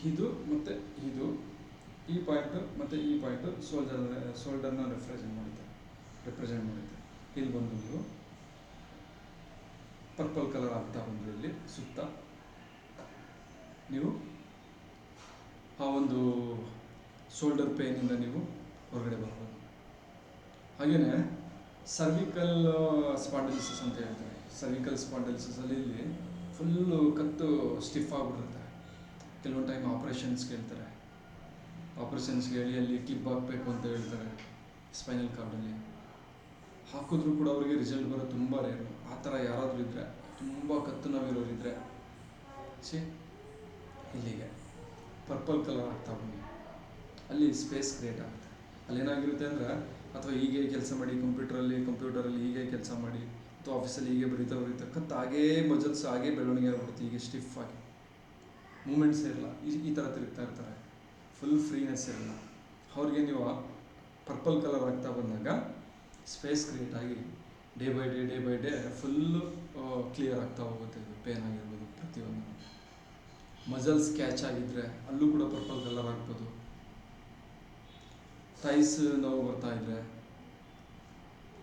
ಇದು ಮತ್ತು ಈ ಪಾಯಿಂಟು ಮತ್ತು ಈ ಪಾಯಿಂಟು ಶೋಲ್ಡರ್ನ ರೆಪ್ರೆಸೆಂಟ್ ಮಾಡುತ್ತೆ. ಇಲ್ಲಿ ಬಂದು ನೀವು ಪರ್ಪಲ್ ಕಲರ್ ಆಗ್ತಾ ಬಂದು ಇಲ್ಲಿ ಸುತ್ತ ನೀವು ಆ ಒಂದು ಶೋಲ್ಡರ್ ಪೇನಿಂದ ನೀವು ಹೊರಗಡೆ ಬರ್ಬೋದು. ಹಾಗೆಯೇ ಸರ್ವಿಕಲ್ ಸ್ಪಾಂಡಿಲಿಸಿಸ್ ಅಂತ ಹೇಳ್ತಾರೆ. ಸರ್ವಿಕಲ್ ಸ್ಪಾಂಡಿಲಿಸಿಸಲ್ಲಿ ಇಲ್ಲಿ ಫುಲ್ಲು ಕತ್ತು ಸ್ಟಿಫ್ ಆಗಿಬಿಡುತ್ತೆ. ಕೆಲವೊಂದು ಟೈಮ್ ಆಪ್ರೇಷನ್ಸ್ಗೆ ಹೇಳ್ತಾರೆ, ಆಪ್ರೇಷನ್ಸ್ಗೆ ಹೇಳಿ ಅಲ್ಲಿ ಕ್ಲಿಪ್ ಹಾಕಬೇಕು ಅಂತ ಹೇಳ್ತಾರೆ. ಸ್ಪೈನಲ್ ಕಾರ್ಡಲ್ಲಿ ಹಾಕಿದ್ರೂ ಕೂಡ ಅವರಿಗೆ ರಿಸಲ್ಟ್ ಬರೋದು ತುಂಬ ರೇರು. ಆ ಥರ ಯಾರಾದರೂ ಇದ್ದರೆ, ತುಂಬ ಕತ್ತು ನೋವಿರೋರಿದ್ದರೆ ಇಲ್ಲಿಗೆ ಪರ್ಪಲ್ ಕಲರ್ ಆಗ್ತಾ ಬನ್ನಿ, ಅಲ್ಲಿ ಸ್ಪೇಸ್ ಕ್ರಿಯೇಟ್ ಆಗುತ್ತೆ. ಅಲ್ಲೇನಾಗಿರುತ್ತೆ ಅಂದರೆ, ಅಥವಾ ಹೀಗೆ ಕೆಲಸ ಮಾಡಿ ಕಂಪ್ಯೂಟರಲ್ಲಿ ಹೀಗೆ ಕೆಲಸ ಮಾಡಿ, ಅಥವಾ ಆಫೀಸಲ್ಲಿ ಹೀಗೆ ಬರೀತಾ ಕತ್ತು ಹಾಗೇ ಮಜಲ್ಸ್ ಹಾಗೇ ಬೆಳವಣಿಗೆ ಆಗ್ಬಿಡುತ್ತೆ, ಹೀಗೆ ಸ್ಟಿಫ್ ಆಗಿ ಮೂಮೆಂಟ್ಸ್ ಇರಲ್ಲ. ಈ ಥರ ತಿರುಗ್ತಾ ಇರ್ತಾರೆ, ಫುಲ್ ಫ್ರೀನೆಸ್ ಇರಲ್ಲ. ಅವ್ರಿಗೆ ನೀವು ಪರ್ಪಲ್ ಕಲರ್ ಆಗ್ತಾ ಬಂದಾಗ ಸ್ಪೇಸ್ ಕ್ರಿಯೇಟ್ ಆಗಿ day by day full clear ಆಗ್ತಾ ಹೋಗುತ್ತೆ. ಇದು ಪೇನ್ ಆಗಿರ್ಬೋದು, ಪ್ರತಿಯೊಂದು ಮಜಲ್ಸ್ ಕ್ಯಾಚ್ ಆಗಿದ್ದರೆ ಅಲ್ಲೂ ಕೂಡ ಪರ್ಪಲ್ ಕಲರ್ ಆಗ್ಬೋದು. ಥೈಸ್ ನೋವು ಬರ್ತಾ ಇದ್ರೆ,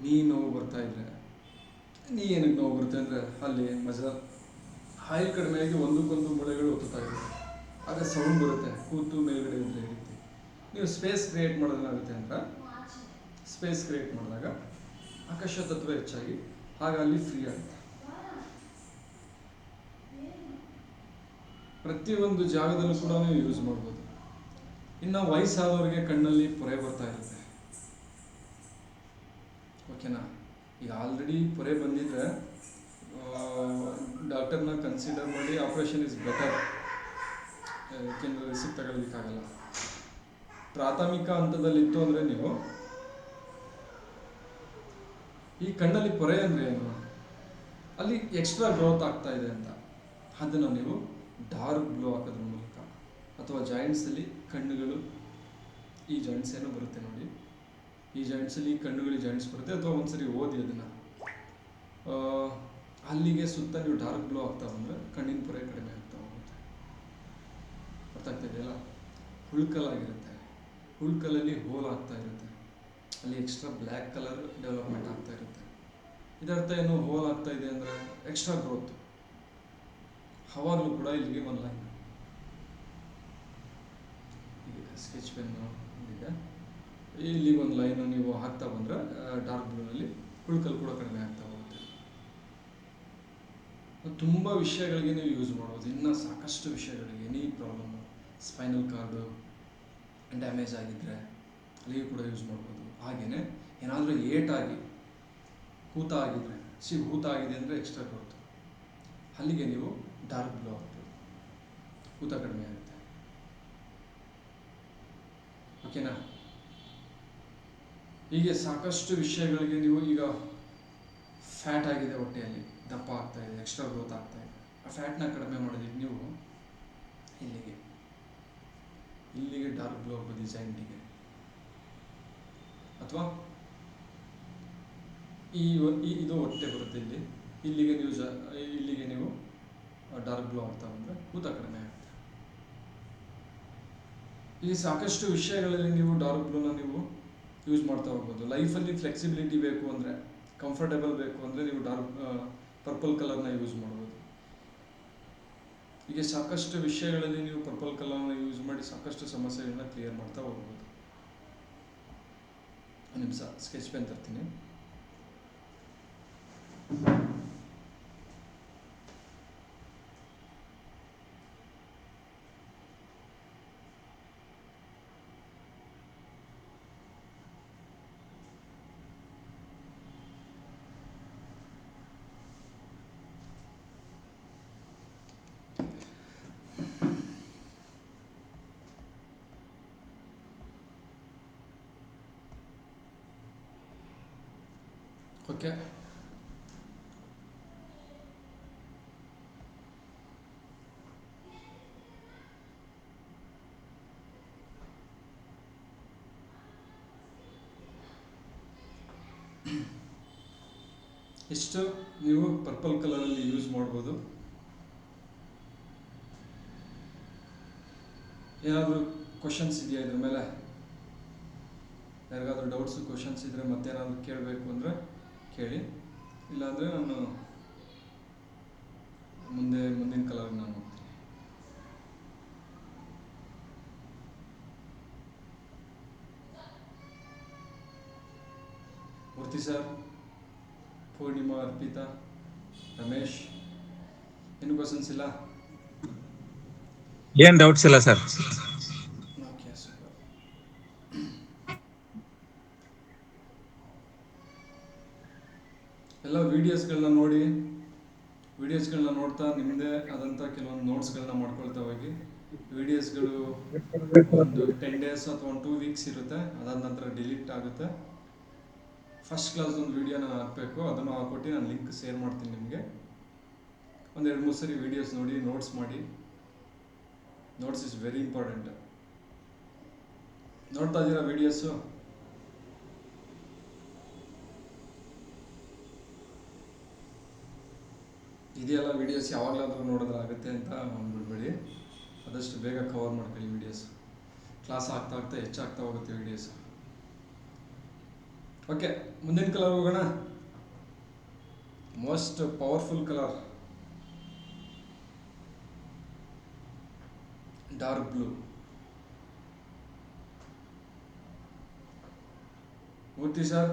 ನೀ ನೋವು ಬರ್ತಾ ಇದ್ರೆ, ನೀ ಏನಕ್ಕೆ ನೋವು ಬರುತ್ತೆ ಅಂದರೆ ಅಲ್ಲಿ ಮಜಾ ಆಯಿಲ್ ಕಡಿಮೆಯಾಗಿ ಒಂದಕ್ಕೊಂದು ಮೂಳೆಗಳು ಒತ್ತುತ್ತಾ ಇರುತ್ತೆ, ಆಗ ಸೌಂಡ್ ಬರುತ್ತೆ, ಕೂತು ಮೇಲ್ಗಡೆ ಇದ್ರೆ ಈ ರೀತಿ. ನೀವು ಸ್ಪೇಸ್ ಕ್ರಿಯೇಟ್ ಮಾಡೋದೇನಾಗುತ್ತೆ ಅಂದ್ರೆ, ಸ್ಪೇಸ್ ಕ್ರಿಯೇಟ್ ಮಾಡಿದಾಗ ಆಕಾಶ ತತ್ವ ಹೆಚ್ಚಾಗಿ ಆಗ ಅಲ್ಲಿ ಫ್ರೀ ಆಗುತ್ತೆ. ಪ್ರತಿಯೊಂದು ಜಾಗದಲ್ಲೂ ಕೂಡ ನೀವು ಯೂಸ್ ಮಾಡ್ಬೋದು. ಇನ್ನು ವಯಸ್ಸಾದವರಿಗೆ ಕಣ್ಣಲ್ಲಿ ಪೊರೆ ಬರ್ತಾ ಇರುತ್ತೆ, ಓಕೆನಾ. ಈಗ ಆಲ್ರೆಡಿ ಪೊರೆ ಬಂದಿದ್ರೆ ಡಾಕ್ಟರ್ನ ಕನ್ಸಿಡರ್ ಮಾಡಿ ಆಪ್ರೇಷನ್ ಇಸ್ ಬೆಟರ್, ಏಕೆಂದರೆ ರಿಸಿಪ್ಟ್ ತಗೊಳ್ಲಿಕ್ಕಾಗಲ್ಲ. ಪ್ರಾಥಮಿಕ ಹಂತದಲ್ಲಿತ್ತು ಅಂದರೆ ನೀವು ಈ ಕಣ್ಣಲ್ಲಿ ಪೊರೆ ಅಂದರೆ ಏನು, ಅಲ್ಲಿ ಎಕ್ಸ್ಟ್ರಾ ಗ್ರೋತ್ ಆಗ್ತಾ ಇದೆ ಅಂತ, ಅದನ್ನು ನೀವು ಡಾರ್ಕ್ ಬ್ಲೂ ಹಾಕೋದ್ರ ಮೂಲಕ ಅಥವಾ ಜಾಯಿಂಟ್ಸಲ್ಲಿ ಕಣ್ಣುಗಳು, ಈ ಜಾಯಿಂಟ್ಸ್ ಏನೋ ಬರುತ್ತೆ ನೋಡಿ, ಈ ಜಾಯಿಂಟ್ಸಲ್ಲಿ ಕಣ್ಣುಗಳಿಗೆ ಜಾಯಿಂಟ್ಸ್ ಬರುತ್ತೆ, ಅಥವಾ ಒಂದ್ಸರಿ ಓದಿ ಅದನ್ನು, ಅಲ್ಲಿಗೆ ಸುತ್ತ ನೀವು ಡಾರ್ಕ್ ಬ್ಲೂ ಆಗ್ತಾ ಬಂದರೆ ಕಣ್ಣಿನ ಪೊರೆ ಕಡಿಮೆ ಆಗ್ತಾ ಹೋಗುತ್ತೆ. ಅರ್ಥ ಆಗ್ತಾ ಇದೆಯಲ್ಲ. ಹುಳ್ಕಲ್ಲಾಗಿರುತ್ತೆ, ಹುಳ್ಕಲ್ಲಲ್ಲಿ ಹೋಲ್ ಆಗ್ತಾ ಇರುತ್ತೆ, ಅಲ್ಲಿ ಎಕ್ಸ್ಟ್ರಾ ಬ್ಲ್ಯಾಕ್ ಕಲರ್ ಡೆವಲಪ್ಮೆಂಟ್ ಆಗ್ತಾ ಇರುತ್ತೆ. ಇದರ್ಥ ಏನು, ಹೋಲ್ ಆಗ್ತಾ ಇದೆ ಅಂದರೆ ಎಕ್ಸ್ಟ್ರಾ ಗ್ರೋತ್. ಅವಾಗಲೂ ಕೂಡ ಇಲ್ಲಿಗೆ ಒಂದು ಲೈನ್, ಈಗ ಸ್ಕೆಚ್ ಪೆನ್ನು ಇದೆ, ಇಲ್ಲಿಗೆ ಒಂದು ಲೈನು ನೀವು ಹಾಕ್ತಾ ಬಂದರೆ ಡಾರ್ಕ್ ಬ್ಲೂನಲ್ಲಿ ಹುಳ್ಕಲ್ ಕೂಡ ಕಡಿಮೆ ಆಗ್ತಾ ಹೋಗುತ್ತೆ. ತುಂಬ ವಿಷಯಗಳಿಗೆ ನೀವು ಯೂಸ್ ಮಾಡ್ಬೋದು, ಇನ್ನೂ ಸಾಕಷ್ಟು ವಿಷಯಗಳಿಗೆ. Any problem, spinal card damage ಆಗಿದ್ದರೆ ಅಲ್ಲಿಗೂ ಕೂಡ ಯೂಸ್ ಮಾಡ್ಬೋದು. ಹಾಗೆಯೇ ಏನಾದರೂ ಏಟಾಗಿ ಹೂತ ಆಗಿದ್ರೆ, ಹೂತ ಆಗಿದೆ ಅಂದರೆ ಎಕ್ಸ್ಟ್ರಾ ಗ್ರೋತ್, ಅಲ್ಲಿಗೆ ನೀವು ಡಾರ್ಕ್ ಬ್ಲೂ ಆಗ್ಬೋದು, ಹೂತ ಕಡಿಮೆ ಆಗುತ್ತೆ, ಓಕೆನಾ. ಹೀಗೆ ಸಾಕಷ್ಟು ವಿಷಯಗಳಿಗೆ ನೀವು, ಈಗ ಫ್ಯಾಟ್ ಆಗಿದೆ ಹೊಟ್ಟೆಯಲ್ಲಿ, ದಪ್ಪ ಆಗ್ತಾ ಇದೆ, ಎಕ್ಸ್ಟ್ರಾ ಗ್ರೋತ್ ಆಗ್ತಾ ಇದೆ, ಆ ಫ್ಯಾಟ್ನ ಕಡಿಮೆ ಮಾಡೋದಕ್ಕೆ ನೀವು ಇಲ್ಲಿಗೆ ಡಾರ್ಕ್ ಬ್ಲೂ ಆಗ್ಬೋದು, ಜಾಯಿಂಟಿಗೆ. ಅಥವಾ ಇದು ಹೊಟ್ಟೆ ಬರುತ್ತೆ ಇಲ್ಲಿ, ಇಲ್ಲಿಗೆ ನೀವು ಡಾರ್ಕ್ ಬ್ಲೂ ಆಗ್ತಾ ಬಂದರೆ ಊತ ಕಡಿಮೆ ಆಗುತ್ತೆ. ಈ ಸಾಕಷ್ಟು ವಿಷಯಗಳಲ್ಲಿ ನೀವು ಡಾರ್ಕ್ ಬ್ಲೂನ ನೀವು ಯೂಸ್ ಮಾಡ್ತಾ ಹೋಗ್ಬೋದು. ಲೈಫಲ್ಲಿ ಫ್ಲೆಕ್ಸಿಬಿಲಿಟಿ ಬೇಕು ಅಂದರೆ, ಕಂಫರ್ಟೇಬಲ್ ಬೇಕು ಅಂದರೆ ನೀವು ಪರ್ಪಲ್ ಕಲರ್ನ ಯೂಸ್ ಮಾಡ್ಬೋದು. ಹೀಗೆ ಸಾಕಷ್ಟು ವಿಷಯಗಳಲ್ಲಿ ನೀವು ಪರ್ಪಲ್ ಕಲರ್ನ ಯೂಸ್ ಮಾಡಿ ಸಾಕಷ್ಟು ಸಮಸ್ಯೆಗಳನ್ನ ಕ್ಲಿಯರ್ ಮಾಡ್ತಾ ಹೋಗ್ಬೋದು. ಒಂದು ನಿಮಿಷ ಸ್ಕೆಚ್ ಪೆನ್ ತರ್ತೀನಿ. ಓಕೆ, ಇಷ್ಟು ನೀವು ಪರ್ಪಲ್ ಕಲರಲ್ಲಿ ಯೂಸ್ ಮಾಡ್ಬೋದು. ಏನಾದರೂ ಕ್ವಶನ್ಸ್ ಇದೆಯಾ ಇದ್ರ ಮೇಲೆ? ಯಾರಿಗಾದ್ರೂ ಡೌಟ್ಸು, ಕ್ವಶನ್ಸ್ ಇದ್ದರೆ ಮತ್ತೇನಾದರೂ ಕೇಳಬೇಕು ಅಂದರೆ ಕೇಳಿ, ಇಲ್ಲಾಂದರೆ ನಾನು ಮುಂದಿನ ಕಲರ್ ನಾನು ಹೋಗ್ತೀನಿ. ಮೂರ್ತಿ ಸರ್, ಪೂರ್ಣಿಮಾ, ಅರ್ಪಿತಾ, ರಮೇಶ್, ಏನು ಕ್ವಶನ್ಸ್ ಇಲ್ಲ? ಏನ್ ಡೌಟ್ಸ್ ಇಲ್ಲ ಸರ್. Okay, super. ಎಲ್ಲ ವಿಡಿಯೋಸ್ಗಳನ್ನ ನೋಡ್ತಾ ನಿಮ್ಮದೇ ಆದಂಥ ಕೆಲವೊಂದು ನೋಟ್ಸ್ಗಳನ್ನ ಮಾಡ್ಕೊಳ್ತಾ ಹೋಗಿ. ವಿಡಿಯೋಸ್ಗಳು ಒಂದು 10 days ಅಥವಾ ಒಂದು 2 weeks ಇರುತ್ತೆ, ಅದಾದ ನಂತರ ಡಿಲೀಟ್ ಆಗುತ್ತೆ. ಫಸ್ಟ್ ಕ್ಲಾಸ್ ಒಂದು ವಿಡಿಯೋನ ಹಾಕಬೇಕು, ಅದನ್ನು ಹಾಕ್ಕೊಟ್ಟು ನಾನು ಲಿಂಕ್ ಶೇರ್ ಮಾಡ್ತೀನಿ ನಿಮಗೆ. ಒಂದು 2-3 ಸರಿ ವಿಡಿಯೋಸ್ ನೋಡಿ, ನೋಟ್ಸ್ ಮಾಡಿ. Notes is very important. ನೋಡ್ತಾ ಇದ್ದೀರಾ ವಿಡಿಯೋಸು? ಇದೆಯಲ್ಲ ವಿಡಿಯೋಸ್, ಯಾವಾಗಲಾದರೂ ನೋಡೋದಾಗುತ್ತೆ ಅಂತ ಅಂದ್ಬಿಡ್ಬೇಡಿ. ಆದಷ್ಟು ಬೇಗ ಕವರ್ ಮಾಡ್ಕೊಳ್ಳಿ ವಿಡಿಯೋಸ್. ಕ್ಲಾಸ್ ಆಗ್ತಾ ಹೆಚ್ಚಾಗ್ತಾ ಹೋಗುತ್ತೆ ವಿಡಿಯೋಸ್. ಓಕೆ, ಮುಂದಿನ ಕಲರ್ ಹೋಗೋಣ. Most powerful colour dark blue. Murthy sir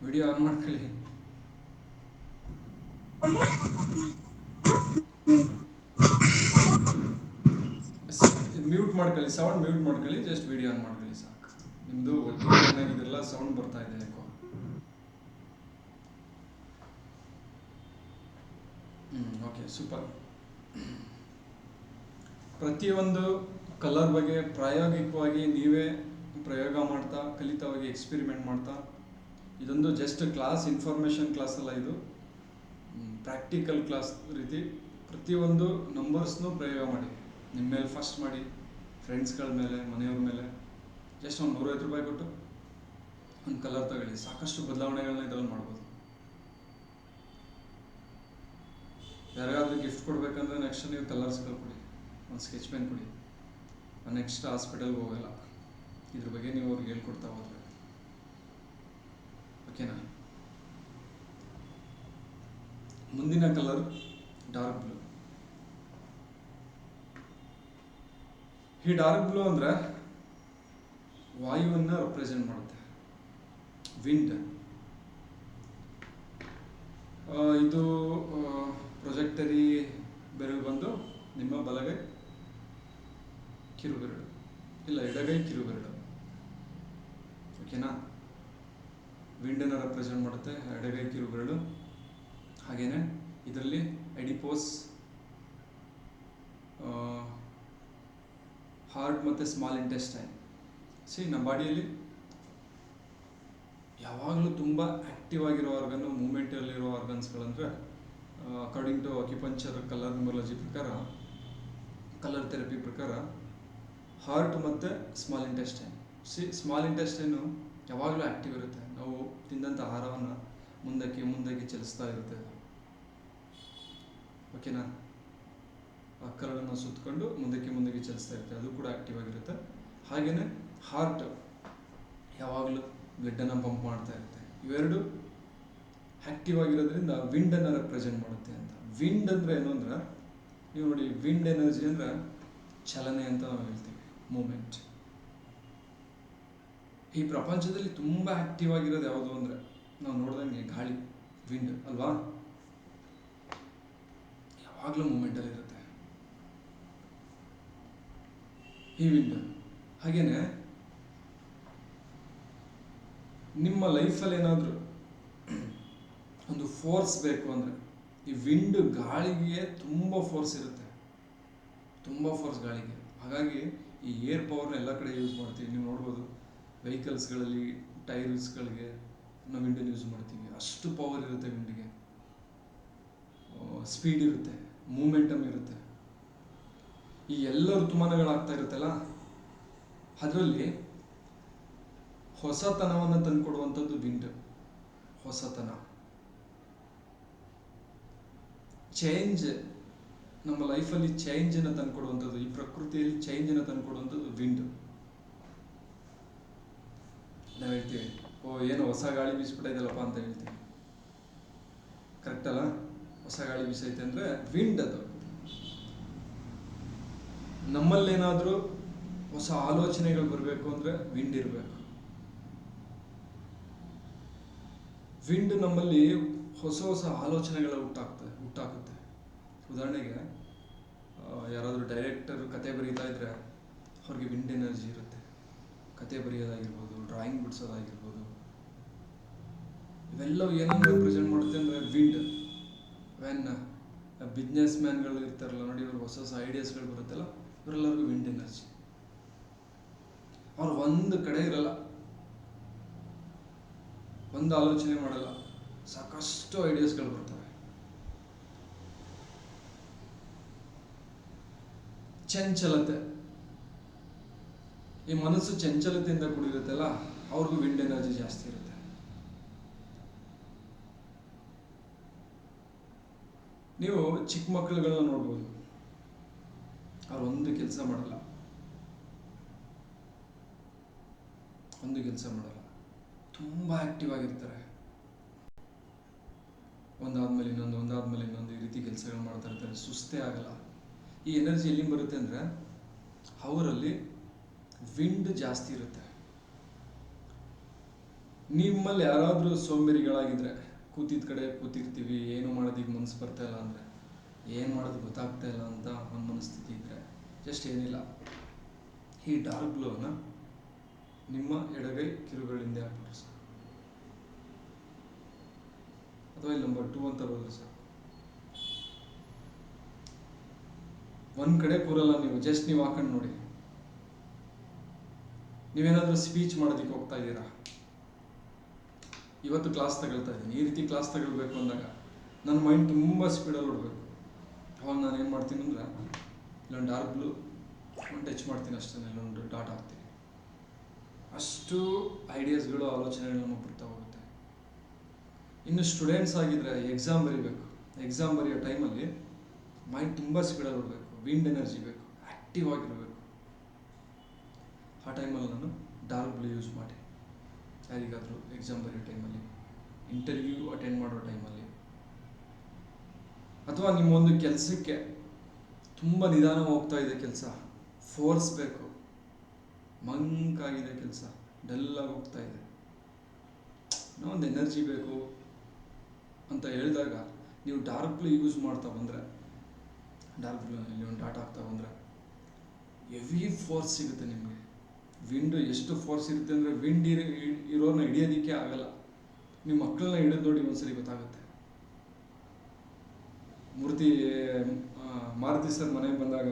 video on ಮಾಡ್ಕೊಳ್ಳಿ. ಮ್ಯೂಟ್ ಮಾಡ್ಕೊಳ್ಳಿ, ಸೌಂಡ್ ಮ್ಯೂಟ್ ಮಾಡ್ಕೊಳ್ಳಿ, ಜಸ್ಟ್ ವಿಡಿಯೋ ಆನ್ ಮಾಡ್ಕೊಳ್ಳಿ ಸಾಕು. ನಿಮ್ಮದು ಏನಾಗಿದ್ರಲ್ಲ ಸೌಂಡ್ ಬರ್ತಾ ಇದೆ ಯಾಕೋ. Okay super. ಪ್ರತಿಯೊಂದು ಕಲರ್ ಬಗ್ಗೆ ಪ್ರಾಯೋಗಿಕವಾಗಿ ನೀವೇ ಪ್ರಯೋಗ ಮಾಡ್ತಾ ಕಲಿತಾ ಹೋಗಿ ಎಕ್ಸ್ಪೆರಿಮೆಂಟ್ ಮಾಡ್ತಾ, ಇದೊಂದು ಜಸ್ಟ್ ಕ್ಲಾಸ್ ಇನ್ಫಾರ್ಮೇಷನ್ ಕ್ಲಾಸ್ ಅಲ್ಲ, ಇದು ಪ್ರಾಕ್ಟಿಕಲ್ ಕ್ಲಾಸ್ ರೀತಿ. ಪ್ರತಿಯೊಂದು ನಂಬರ್ಸ್ನೂ ಪ್ರಯೋಗ ಮಾಡಿ, ನಿಮ್ಮ ಮೇಲೆ ಫಸ್ಟ್ ಮಾಡಿ, ಫ್ರೆಂಡ್ಸ್ಗಳ ಮೇಲೆ, ಮನೆಯವ್ರ ಮೇಲೆ. ಜಸ್ಟ್ ಒಂದು 150 ರೂಪಾಯಿ ಕೊಟ್ಟು ಒಂದು ಕಲರ್ ತಗೊಳ್ಳಿ, ಸಾಕಷ್ಟು ಬದಲಾವಣೆಗಳನ್ನ ಇದರಲ್ಲಿ ಮಾಡ್ಬೋದು. ಯಾರಿಗಾದ್ರೂ ಗಿಫ್ಟ್ ಕೊಡ್ಬೇಕಂದ್ರೆ ನೆಕ್ಸ್ಟ್ ನೀವು ಕಲರ್ಸ್ಗಳು ಕೊಡಿ, ಒಂದು ಸ್ಕೆಚ್ ಪೆನ್ ಕೊಡಿ. ನೆಕ್ಸ್ಟ್ ಹಾಸ್ಪಿಟಲ್ಗೆ ಹೋಗಲ್ಲ, ಇದ್ರ ಬಗ್ಗೆ ನೀವು ಅವ್ರಿಗೆ ಹೇಳ್ಕೊಡ್ತಾ ಹೋದ್ರೆ ಓಕೆನಾ. ಮುಂದಿನ ಕಲರ್ ಡಾರ್ಕ್ ಬ್ಲೂ. ಈ ಡಾರ್ಕ್ ಬ್ಲೂ ಅಂದರೆ ವಾಯುವನ್ನು ರೆಪ್ರೆಸೆಂಟ್ ಮಾಡುತ್ತೆ, ವಿಂಡ್. ಇದು ಪ್ರೊಜೆಕ್ಟರಿ ಬೆರಳು ಬಂದು ನಿಮ್ಮ ಬಲಗೈ ಕಿರುಬೆರಳು, ಇಲ್ಲ ಎಡಗೈ ಕಿರುಬೆರಳು, ಓಕೆನಾ. ವಿಂಡನ್ನು ರೆಪ್ರೆಸೆಂಟ್ ಮಾಡುತ್ತೆ ಎಡಗೈ ಕಿರುಬೆರಳು. ಹಾಗೇನೆ ಇದರಲ್ಲಿ ಎಡಿಪೋಸ್, ಹಾರ್ಟ್ ಮತ್ತು ಸ್ಮಾಲ್ ಇಂಟೆಸ್ಟೈನ್. ನಮ್ಮ ಬಾಡಿಯಲ್ಲಿ ಯಾವಾಗಲೂ ತುಂಬ ಆ್ಯಕ್ಟಿವ್ ಆಗಿರೋ ಆರ್ಗನ್, ಮೂಮೆಂಟಲ್ಲಿರೋ ಆರ್ಗನ್ಸ್ಗಳಂದರೆ according to acupuncture colour numerology ಪ್ರಕಾರ, ಕಲರ್ ಥೆರಪಿ ಪ್ರಕಾರ ಹಾರ್ಟ್ ಮತ್ತು ಸ್ಮಾಲ್ ಇಂಟೆಸ್ಟೈನ್. ಸ್ಮಾಲ್ ಇಂಟೆಸ್ಟೈನು ಯಾವಾಗಲೂ ಆ್ಯಕ್ಟಿವ್ ಇರುತ್ತೆ. ನಾವು ತಿಂದಂಥ ಆಹಾರವನ್ನು ಮುಂದಕ್ಕೆ ಚಲಿಸ್ತಾ ಇರುತ್ತೆ, ಓಕೆನಾ. ಆ ಕರಳನ್ನು ಸುತ್ತಕೊಂಡು ಮುಂದಕ್ಕೆ ಚಲಿಸ್ತಾ ಇರುತ್ತೆ, ಅದು ಕೂಡ ಆ್ಯಕ್ಟಿವ್ ಆಗಿರುತ್ತೆ. ಹಾಗೆಯೇ ಹಾರ್ಟ್ ಯಾವಾಗಲೂ ಬ್ಲಡ್ಡನ್ನು ಪಂಪ್ ಮಾಡ್ತಾ ಇರುತ್ತೆ. ಇವೆರಡು ಆ್ಯಕ್ಟಿವ್ ಆಗಿರೋದ್ರಿಂದ ವಿಂಡನ್ನು ರೆಪ್ರೆಸೆಂಟ್ ಮಾಡುತ್ತೆ ಅಂತ. ವಿಂಡ್ ಅಂದರೆ ಏನು ಅಂದರೆ, ನೀವು ನೋಡಿ, ವಿಂಡ್ ಎನರ್ಜಿ ಅಂದರೆ ಚಲನೆ ಅಂತ ನಾವು ಹೇಳ್ತೀವಿ, ಮೂಮೆಂಟ್. ಈ ಪ್ರಪಂಚದಲ್ಲಿ ತುಂಬ ಆ್ಯಕ್ಟಿವ್ ಆಗಿರೋದು ಯಾವುದು ಅಂದರೆ ನಾವು ನೋಡ್ದಂಗೆ ಗಾಳಿ, ವಿಂಡ್ ಅಲ್ವಾ. ಯಾವಾಗಲೂ ಮೂಮೆಂಟಲ್ಲಿರುತ್ತೆ ಈ ವಿಂಡ್. ಹಾಗೇನೆ ನಿಮ್ಮ ಲೈಫಲ್ಲಿ ಏನಾದರೂ ಒಂದು ಫೋರ್ಸ್ ಬೇಕು ಅಂದರೆ, ಈ ವಿಂಡ್ ಗಾಳಿಗೆ ತುಂಬ ಫೋರ್ಸ್ ಇರುತ್ತೆ, ತುಂಬ ಫೋರ್ಸ್ ಗಾಳಿಗೆ. ಹಾಗಾಗಿ ಈ ಏರ್ ಪವರ್ನ ಎಲ್ಲ ಕಡೆ ಯೂಸ್ ಮಾಡ್ತೀವಿ. ನೀವು ನೋಡ್ಬೋದು ವೆಹಿಕಲ್ಸ್ಗಳಲ್ಲಿ ಟೈರ್ಸ್ಗಳಿಗೆ ನಾವು ವಿಂಡನ್ನು ಯೂಸ್ ಮಾಡ್ತೀವಿ. ಅಷ್ಟು ಪವರ್ ಇರುತ್ತೆ ವಿಂಡಿಗೆ, ಸ್ಪೀಡ್ ಇರುತ್ತೆ, ಮೂಮೆಂಟಮ್ ಇರುತ್ತೆ. ಈ ಎಲ್ಲ ಋತುಮಾನಗಳಾಗ್ತಾ ಇರುತ್ತಲ್ಲ, ಅದರಲ್ಲಿ ಹೊಸತನವನ್ನು ತಂದುಕೊಡುವಂಥದ್ದು ವಿಂಡ್. ಹೊಸತನ, ಚೇಂಜ್, ನಮ್ಮ ಲೈಫಲ್ಲಿ ಚೇಂಜನ್ನು ತಂದುಕೊಡುವಂಥದ್ದು, ಈ ಪ್ರಕೃತಿಯಲ್ಲಿ ಚೇಂಜನ್ನು ತಂದುಕೊಡುವಂಥದ್ದು ವಿಂಡ್. ನಾವು ಹೇಳ್ತೀವಿ, ಏನೋ ಹೊಸ ಗಾಳಿ ಬೀಸ್ಬಿಟ್ಟೈತಲ್ಲಪ್ಪ ಅಂತ ಹೇಳ್ತೀವಿ, ಕರೆಕ್ಟ್ ಅಲ್ಲ. ಹೊಸ ಗಾಳಿ ಬೀಸೈತೆ ಅಂದರೆ ವಿಂಡ್. ಅದು ನಮ್ಮಲ್ಲೇನಾದರೂ ಹೊಸ ಆಲೋಚನೆಗಳು ಬರಬೇಕು ಅಂದರೆ ವಿಂಡ್ ಇರಬೇಕು. ವಿಂಡ್ ನಮ್ಮಲ್ಲಿ ಹೊಸ ಆಲೋಚನೆಗಳ ಹುಟ್ಟಾಕುತ್ತೆ. ಉದಾಹರಣೆಗೆ ಯಾರಾದರೂ ಡೈರೆಕ್ಟರ್ ಕತೆ ಬರೀತಾ ಇದ್ರೆ ಅವ್ರಿಗೆ ವಿಂಡ್ ಎನರ್ಜಿ ಇರುತ್ತೆ. ಕತೆ ಬರೆಯೋದಾಗಿರ್ಬೋದು, ಡ್ರಾಯಿಂಗ್ ಬಿಡಿಸೋದಾಗಿರ್ಬೋದು, ಇವೆಲ್ಲವೂ ಏನನ್ನು ರೆಪ್ರೆಸೆಂಟ್ ಮಾಡುತ್ತೆ ಅಂದರೆ ವಿಂಡ್. ವೆನ್ ಬಿಸ್ನೆಸ್ ಮ್ಯಾನ್ಗಳು ಇರ್ತಾರಲ್ಲ ನೋಡಿ, ಅವ್ರಿಗೆ ಹೊಸ ಐಡಿಯಾಸ್ಗಳು ಬರುತ್ತಲ್ಲ, ಇವರೆಲ್ಲರಿಗೂ ವಿಂಡ್ ಎನರ್ಜಿ. ಅವ್ರು ಒಂದು ಕಡೆ ಇರಲ್ಲ, ಒಂದು ಆಲೋಚನೆ ಮಾಡಲ್ಲ, ಸಾಕಷ್ಟು ಐಡಿಯಾಸ್ಗಳು ಬರ್ತವೆ. ಚಂಚಲತೆ, ಈ ಮನಸ್ಸು ಚಂಚಲತೆಯಿಂದ ಕೂಡಿರುತ್ತಲ್ಲ, ಅವ್ರಿಗೂ ವಿಂಡ್ ಎನರ್ಜಿ ಜಾಸ್ತಿ ಇರುತ್ತೆ. ನೀವು ಚಿಕ್ಕ ಮಕ್ಕಳುಗಳನ್ನ ನೋಡ್ಬೋದು, ಅವ್ರು ಒಂದು ಕೆಲಸ ಮಾಡಲ್ಲ, ತುಂಬ ಆಕ್ಟಿವ್ ಆಗಿರ್ತಾರೆ. ಒಂದಾದ್ಮೇಲೆ ಇನ್ನೊಂದು ಒಂದಾದ್ಮೇಲೆ ಇನ್ನೊಂದು ಈ ರೀತಿ ಕೆಲಸಗಳು ಮಾಡ್ತಾ ಇರ್ತಾರೆ, ಸುಸ್ತೇ ಆಗಲ್ಲ. ಈ ಎನರ್ಜಿ ಎಲ್ಲಿಂದ ಬರುತ್ತೆ ಅಂದರೆ ಅವರಲ್ಲಿ ವಿಂಡ್ ಜಾಸ್ತಿ ಇರುತ್ತೆ. ನಿಮ್ಮಲ್ಲಿ ಯಾರಾದರೂ ಸೋಂಬೇರಿಗಳಾಗಿದ್ರೆ, ಕೂತಿದ್ದ ಕಡೆ ಕೂತಿರ್ತೀವಿ, ಏನು ಮಾಡೋದಕ್ಕೆ ಮನಸ್ಸು ಬರ್ತಾ ಇಲ್ಲ ಅಂದರೆ, ಏನು ಮಾಡೋದು ಗೊತ್ತಾಗ್ತಾ ಇಲ್ಲ ಅಂತ ಒಂದು ಮನಸ್ಥಿತಿ ಇದ್ದರೆ, ಜಸ್ಟ್ ಏನಿಲ್ಲ, ಈ ಡಾರ್ಕ್ ಬ್ಲೂನ ನಿಮ್ಮ ಎಡಗೈ ಕಿರುಗಳಿಂದ ಹಾಕ್ಬಿಟ್ರೆ ಸಾಕು, ಅಥವಾ ಇಲ್ಲಿ ನಂಬರ್ 2 ಅಂತ ಬರೋದು ಸಾಕು. ಒಂದು ಕಡೆ ಕೂರಲ್ಲ ನೀವು, ಜಸ್ಟ್ ನೀವು ಹಾಕೊಂಡು ನೋಡಿ. ನೀವೇನಾದರೂ ಸ್ಪೀಚ್ ಮಾಡೋದಕ್ಕೆ ಹೋಗ್ತಾ ಇದ್ದೀರಾ, ಇವತ್ತು ಕ್ಲಾಸ್ ತಗೊಳ್ತಾ ಇದ್ದೀನಿ, ಈ ರೀತಿ ಕ್ಲಾಸ್ ತಗೊಳ್ಬೇಕು ಅಂದಾಗ ನನ್ನ ಮೈಂಡ್ ತುಂಬ ಸ್ಪೀಡಲ್ಲಿ ಓಡಬೇಕು. ಅವಾಗ ನಾನು ಏನು ಮಾಡ್ತೀನಿ ಅಂದರೆ, ಇಲ್ಲೊಂದು ಡಾರ್ಕ್ ಬ್ಲೂ ಒಂದು ಟಚ್ ಮಾಡ್ತೀನಿ ಅಷ್ಟೇ, ಇಲ್ಲೊಂದು ಡಾಟ್ ಹಾಕ್ತೀನಿ. ಅಷ್ಟು ಐಡಿಯಾಸ್ಗಳು, ಆಲೋಚನೆಗಳು ನಮಗೆ ಬರ್ತಾ ಹೋಗುತ್ತೆ. ಇನ್ನು ಸ್ಟೂಡೆಂಟ್ಸ್ ಆಗಿದ್ದರೆ ಎಕ್ಸಾಮ್ ಬರೀಬೇಕು, ಎಕ್ಸಾಮ್ ಬರೆಯೋ ಟೈಮಲ್ಲಿ ಮೈಂಡ್ ತುಂಬ ಸ್ಪೀಡಲ್ಲಿ ಓಡಬೇಕು, ವಿಂಡ್ ಎನರ್ಜಿ ಬೇಕು, ಆ್ಯಕ್ಟಿವ್ ಆಗಿರಬೇಕು. ಆ ಟೈಮಲ್ಲಿ ನಾನು ಡಾರ್ಕ್ ಬ್ಲೂ ಯೂಸ್ ಮಾಡಿ, ಯಾರಿಗಾದರೂ ಎಕ್ಸಾಮ್ ಬರೆಯೋ ಟೈಮಲ್ಲಿ, ಇಂಟರ್ವ್ಯೂ ಅಟೆಂಡ್ ಮಾಡೋ ಟೈಮಲ್ಲಿ, ಅಥವಾ ನಿಮ್ಮೊಂದು ಕೆಲಸಕ್ಕೆ ತುಂಬ ನಿಧಾನ ಹೋಗ್ತಾ ಇದೆ ಕೆಲಸ, ಫೋರ್ಸ್ ಬೇಕು, ಮಂಕಾಗಿದೆ ಕೆಲಸ, ಡಲ್ಲಾಗಿ ಹೋಗ್ತಾ ಇದೆ, ಒಂದು ಎನರ್ಜಿ ಬೇಕು ಅಂತ ಹೇಳಿದಾಗ ನೀವು ಡಾರ್ಕ್ ಬ್ಲೂ ಯೂಸ್ ಮಾಡ್ತಾ ಬಂದರೆ, ಡಾರ್ಕ್ ಬ್ಲೂನಲ್ಲಿ ಒಂದು ಡಾಟ್ ಹಾಕ್ತಾ ಬಂದರೆ ಹೆವಿ ಫೋರ್ಸ್ ಸಿಗುತ್ತೆ ನಿಮಗೆ. ವಿಂಡ್ ಎಷ್ಟು ಫೋರ್ಸ್ ಇರುತ್ತೆ ಅಂದರೆ, ವಿಂಡ್ ಇರೋರನ್ನ ಹಿಡಿಯೋದಕ್ಕೆ ಆಗಲ್ಲ. ನಿಮ್ಮ ಮಕ್ಕಳನ್ನ ಹಿಡಿದು ನೋಡಿ ಒಂದ್ಸರಿ ಗೊತ್ತಾಗುತ್ತೆ. ಮಾರುತಿ ಸರ್ ಮನೆಗೆ ಬಂದಾಗ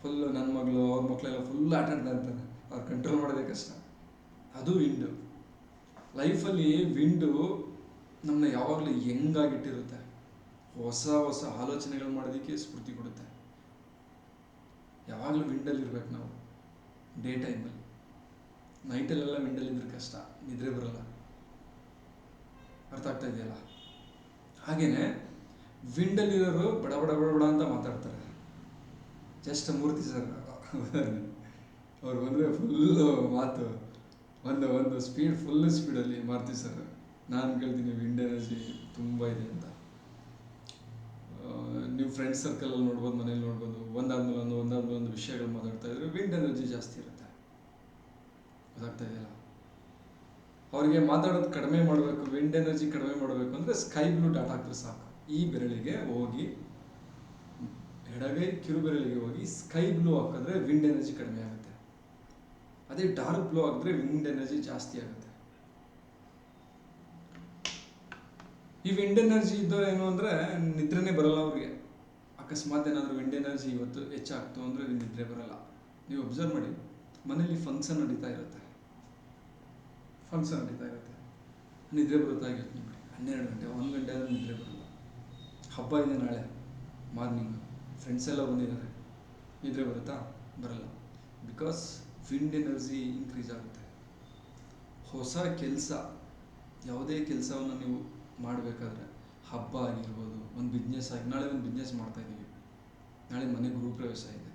ಫುಲ್ಲು ನನ್ನ ಮಗಳು ಅವ್ರ ಮಕ್ಕಳೆಲ್ಲ ಫುಲ್ ಆಟ ಆಡ್ತಾ ಇರ್ತಾರೆ, ಅವ್ರು ಕಂಟ್ರೋಲ್ ಮಾಡೋದೇ ಕಷ್ಟ. ಅದು ವಿಂಡು. ಲೈಫಲ್ಲಿ ವಿಂಡು ನಮ್ಮನ್ನ ಯಾವಾಗಲೂ ಹೆಂಗಾಗಿಟ್ಟಿರುತ್ತೆ, ಹೊಸ ಹೊಸ ಆಲೋಚನೆಗಳು ಮಾಡೋದಕ್ಕೆ ಸ್ಫೂರ್ತಿ ಕೊಡುತ್ತೆ. ಯಾವಾಗಲೂ ವಿಂಡಲ್ಲಿ ಇರ್ಬೇಕು ನಾವು. ಡೇ ಟೈಮಲ್ಲಿ, ನೈಟಲ್ಲೆಲ್ಲ ವಿಂಡಲ್ಲಿದ್ರೆ ಕಷ್ಟ, ನಿದ್ರೆ ಬರಲ್ಲ. ಅರ್ಥ ಆಗ್ತಾ ಇದೆಯಲ್ಲ? ಹಾಗೇನೆ ವಿಂಡಲ್ಲಿರೋರು ಬಡ ಬಡ ಬಡ ಬಡ ಅಂತ ಮಾತಾಡ್ತಾರೆ. ಜಸ್ಟ್ ಮೂರ್ತಿ ಸರ್ ಅವ್ರು ಬಂದರೆ ಫುಲ್ಲು ಮಾತು, ಒಂದು ಸ್ಪೀಡ್, ಫುಲ್ಲು ಸ್ಪೀಡಲ್ಲಿ ಮಾರುತಿ ಸರ್. ನಾನು ಕೇಳ್ತೀನಿ ವಿಂಡ್ ಎನರ್ಜಿ ತುಂಬ ಇದೆ ಅಂತ. ನೀವು ಫ್ರೆಂಡ್ಸ್ ಸರ್ಕಲಲ್ಲಿ ನೋಡ್ಬೋದು, ಮನೇಲಿ ನೋಡ್ಬೋದು, ಒಂದಾದ್ಮೇಲೆ ಒಂದು ವಿಷಯಗಳು ಮಾತಾಡ್ತಾ ಇದ್ರೆ ವಿಂಡ್ ಎನರ್ಜಿ ಜಾಸ್ತಿ ಇರುತ್ತೆ. ಗೊತ್ತಾಗ್ತಾ ಇದೆಯಲ್ಲ? ಅವರಿಗೆ ಮಾತಾಡೋದು ಕಡಿಮೆ ಮಾಡಬೇಕು, ವಿಂಡ್ ಎನರ್ಜಿ ಕಡಿಮೆ ಮಾಡಬೇಕು ಅಂದರೆ ಸ್ಕೈ ಬ್ಲೂ ಡಾಟ್ ಹಾಕಿದ್ರೆ ಸಾಕು. ಈ ಬೆರಳಿಗೆ ಹೋಗಿ, ಎಡಗೈ ಕಿರು ಬೆರಳಿಗೆ ಹೋಗಿ ಸ್ಕೈ ಬ್ಲೂ ಹಾಕಿದ್ರೆ ವಿಂಡ್ ಎನರ್ಜಿ ಕಡಿಮೆ ಆಗುತ್ತೆ. ಅದೇ ಡಾರ್ಕ್ ಬ್ಲೂ ಹಾಕಿದ್ರೆ ವಿಂಡ್ ಎನರ್ಜಿ ಜಾಸ್ತಿ ಆಗುತ್ತೆ. ಈ ವಿಂಡ್ ಎನರ್ಜಿ ಇದ್ದವ್ರು ಏನು ಅಂದರೆ ನಿದ್ರೆನೇ ಬರಲ್ಲ ಅವ್ರಿಗೆ. ಅಕಸ್ಮಾತ್ ಏನಾದರೂ ವಿಂಡ್ ಎನರ್ಜಿ ಇವತ್ತು ಹೆಚ್ಚಾಗ್ತು ಅಂದರೆ ನಿದ್ರೆ ಬರಲ್ಲ. ನೀವು ಅಬ್ಸರ್ವ್ ಮಾಡಿ, ಮನೇಲಿ ಫಂಕ್ಷನ್ ನಡೀತಾ ಇರುತ್ತೆ, ನಿದ್ರೆ ಬರುತ್ತಾ ಇರುತ್ತೆ ನಿಮಗೆ 12 ಗಂಟೆ 1 ಗಂಟೆ ಆದರೆ ನಿದ್ರೆ ಬರಲ್ಲ. ಹಬ್ಬ ಇದೆ ನಾಳೆ ಮಾರ್ನಿಂಗು, ಫ್ರೆಂಡ್ಸ್ ಎಲ್ಲ ಬಂದಿದ್ದಾರೆ, ನಿದ್ರೆ ಬರುತ್ತಾ? ಬರಲ್ಲ. ಬಿಕಾಸ್ ವಿಂಡ್ ಎನರ್ಜಿ ಇನ್ಕ್ರೀಸ್ ಆಗುತ್ತೆ. ಹೊಸ ಕೆಲಸ, ಯಾವುದೇ ಕೆಲಸವನ್ನು ನೀವು ಮಾಡಬೇಕಾದ್ರೆ, ಹಬ್ಬ ಆಗಿರ್ಬೋದು, ಒಂದು ಬಿಸ್ನೆಸ್ ಆಗಿ, ನಾಳೆ ಒಂದು ಬಿಸ್ನೆಸ್ ಮಾಡ್ತಾಯಿದ್ದೀವಿ, ನಾಳೆ ಮನೆ ಗೃಹಪ್ರವೇಶ ಇದೆ,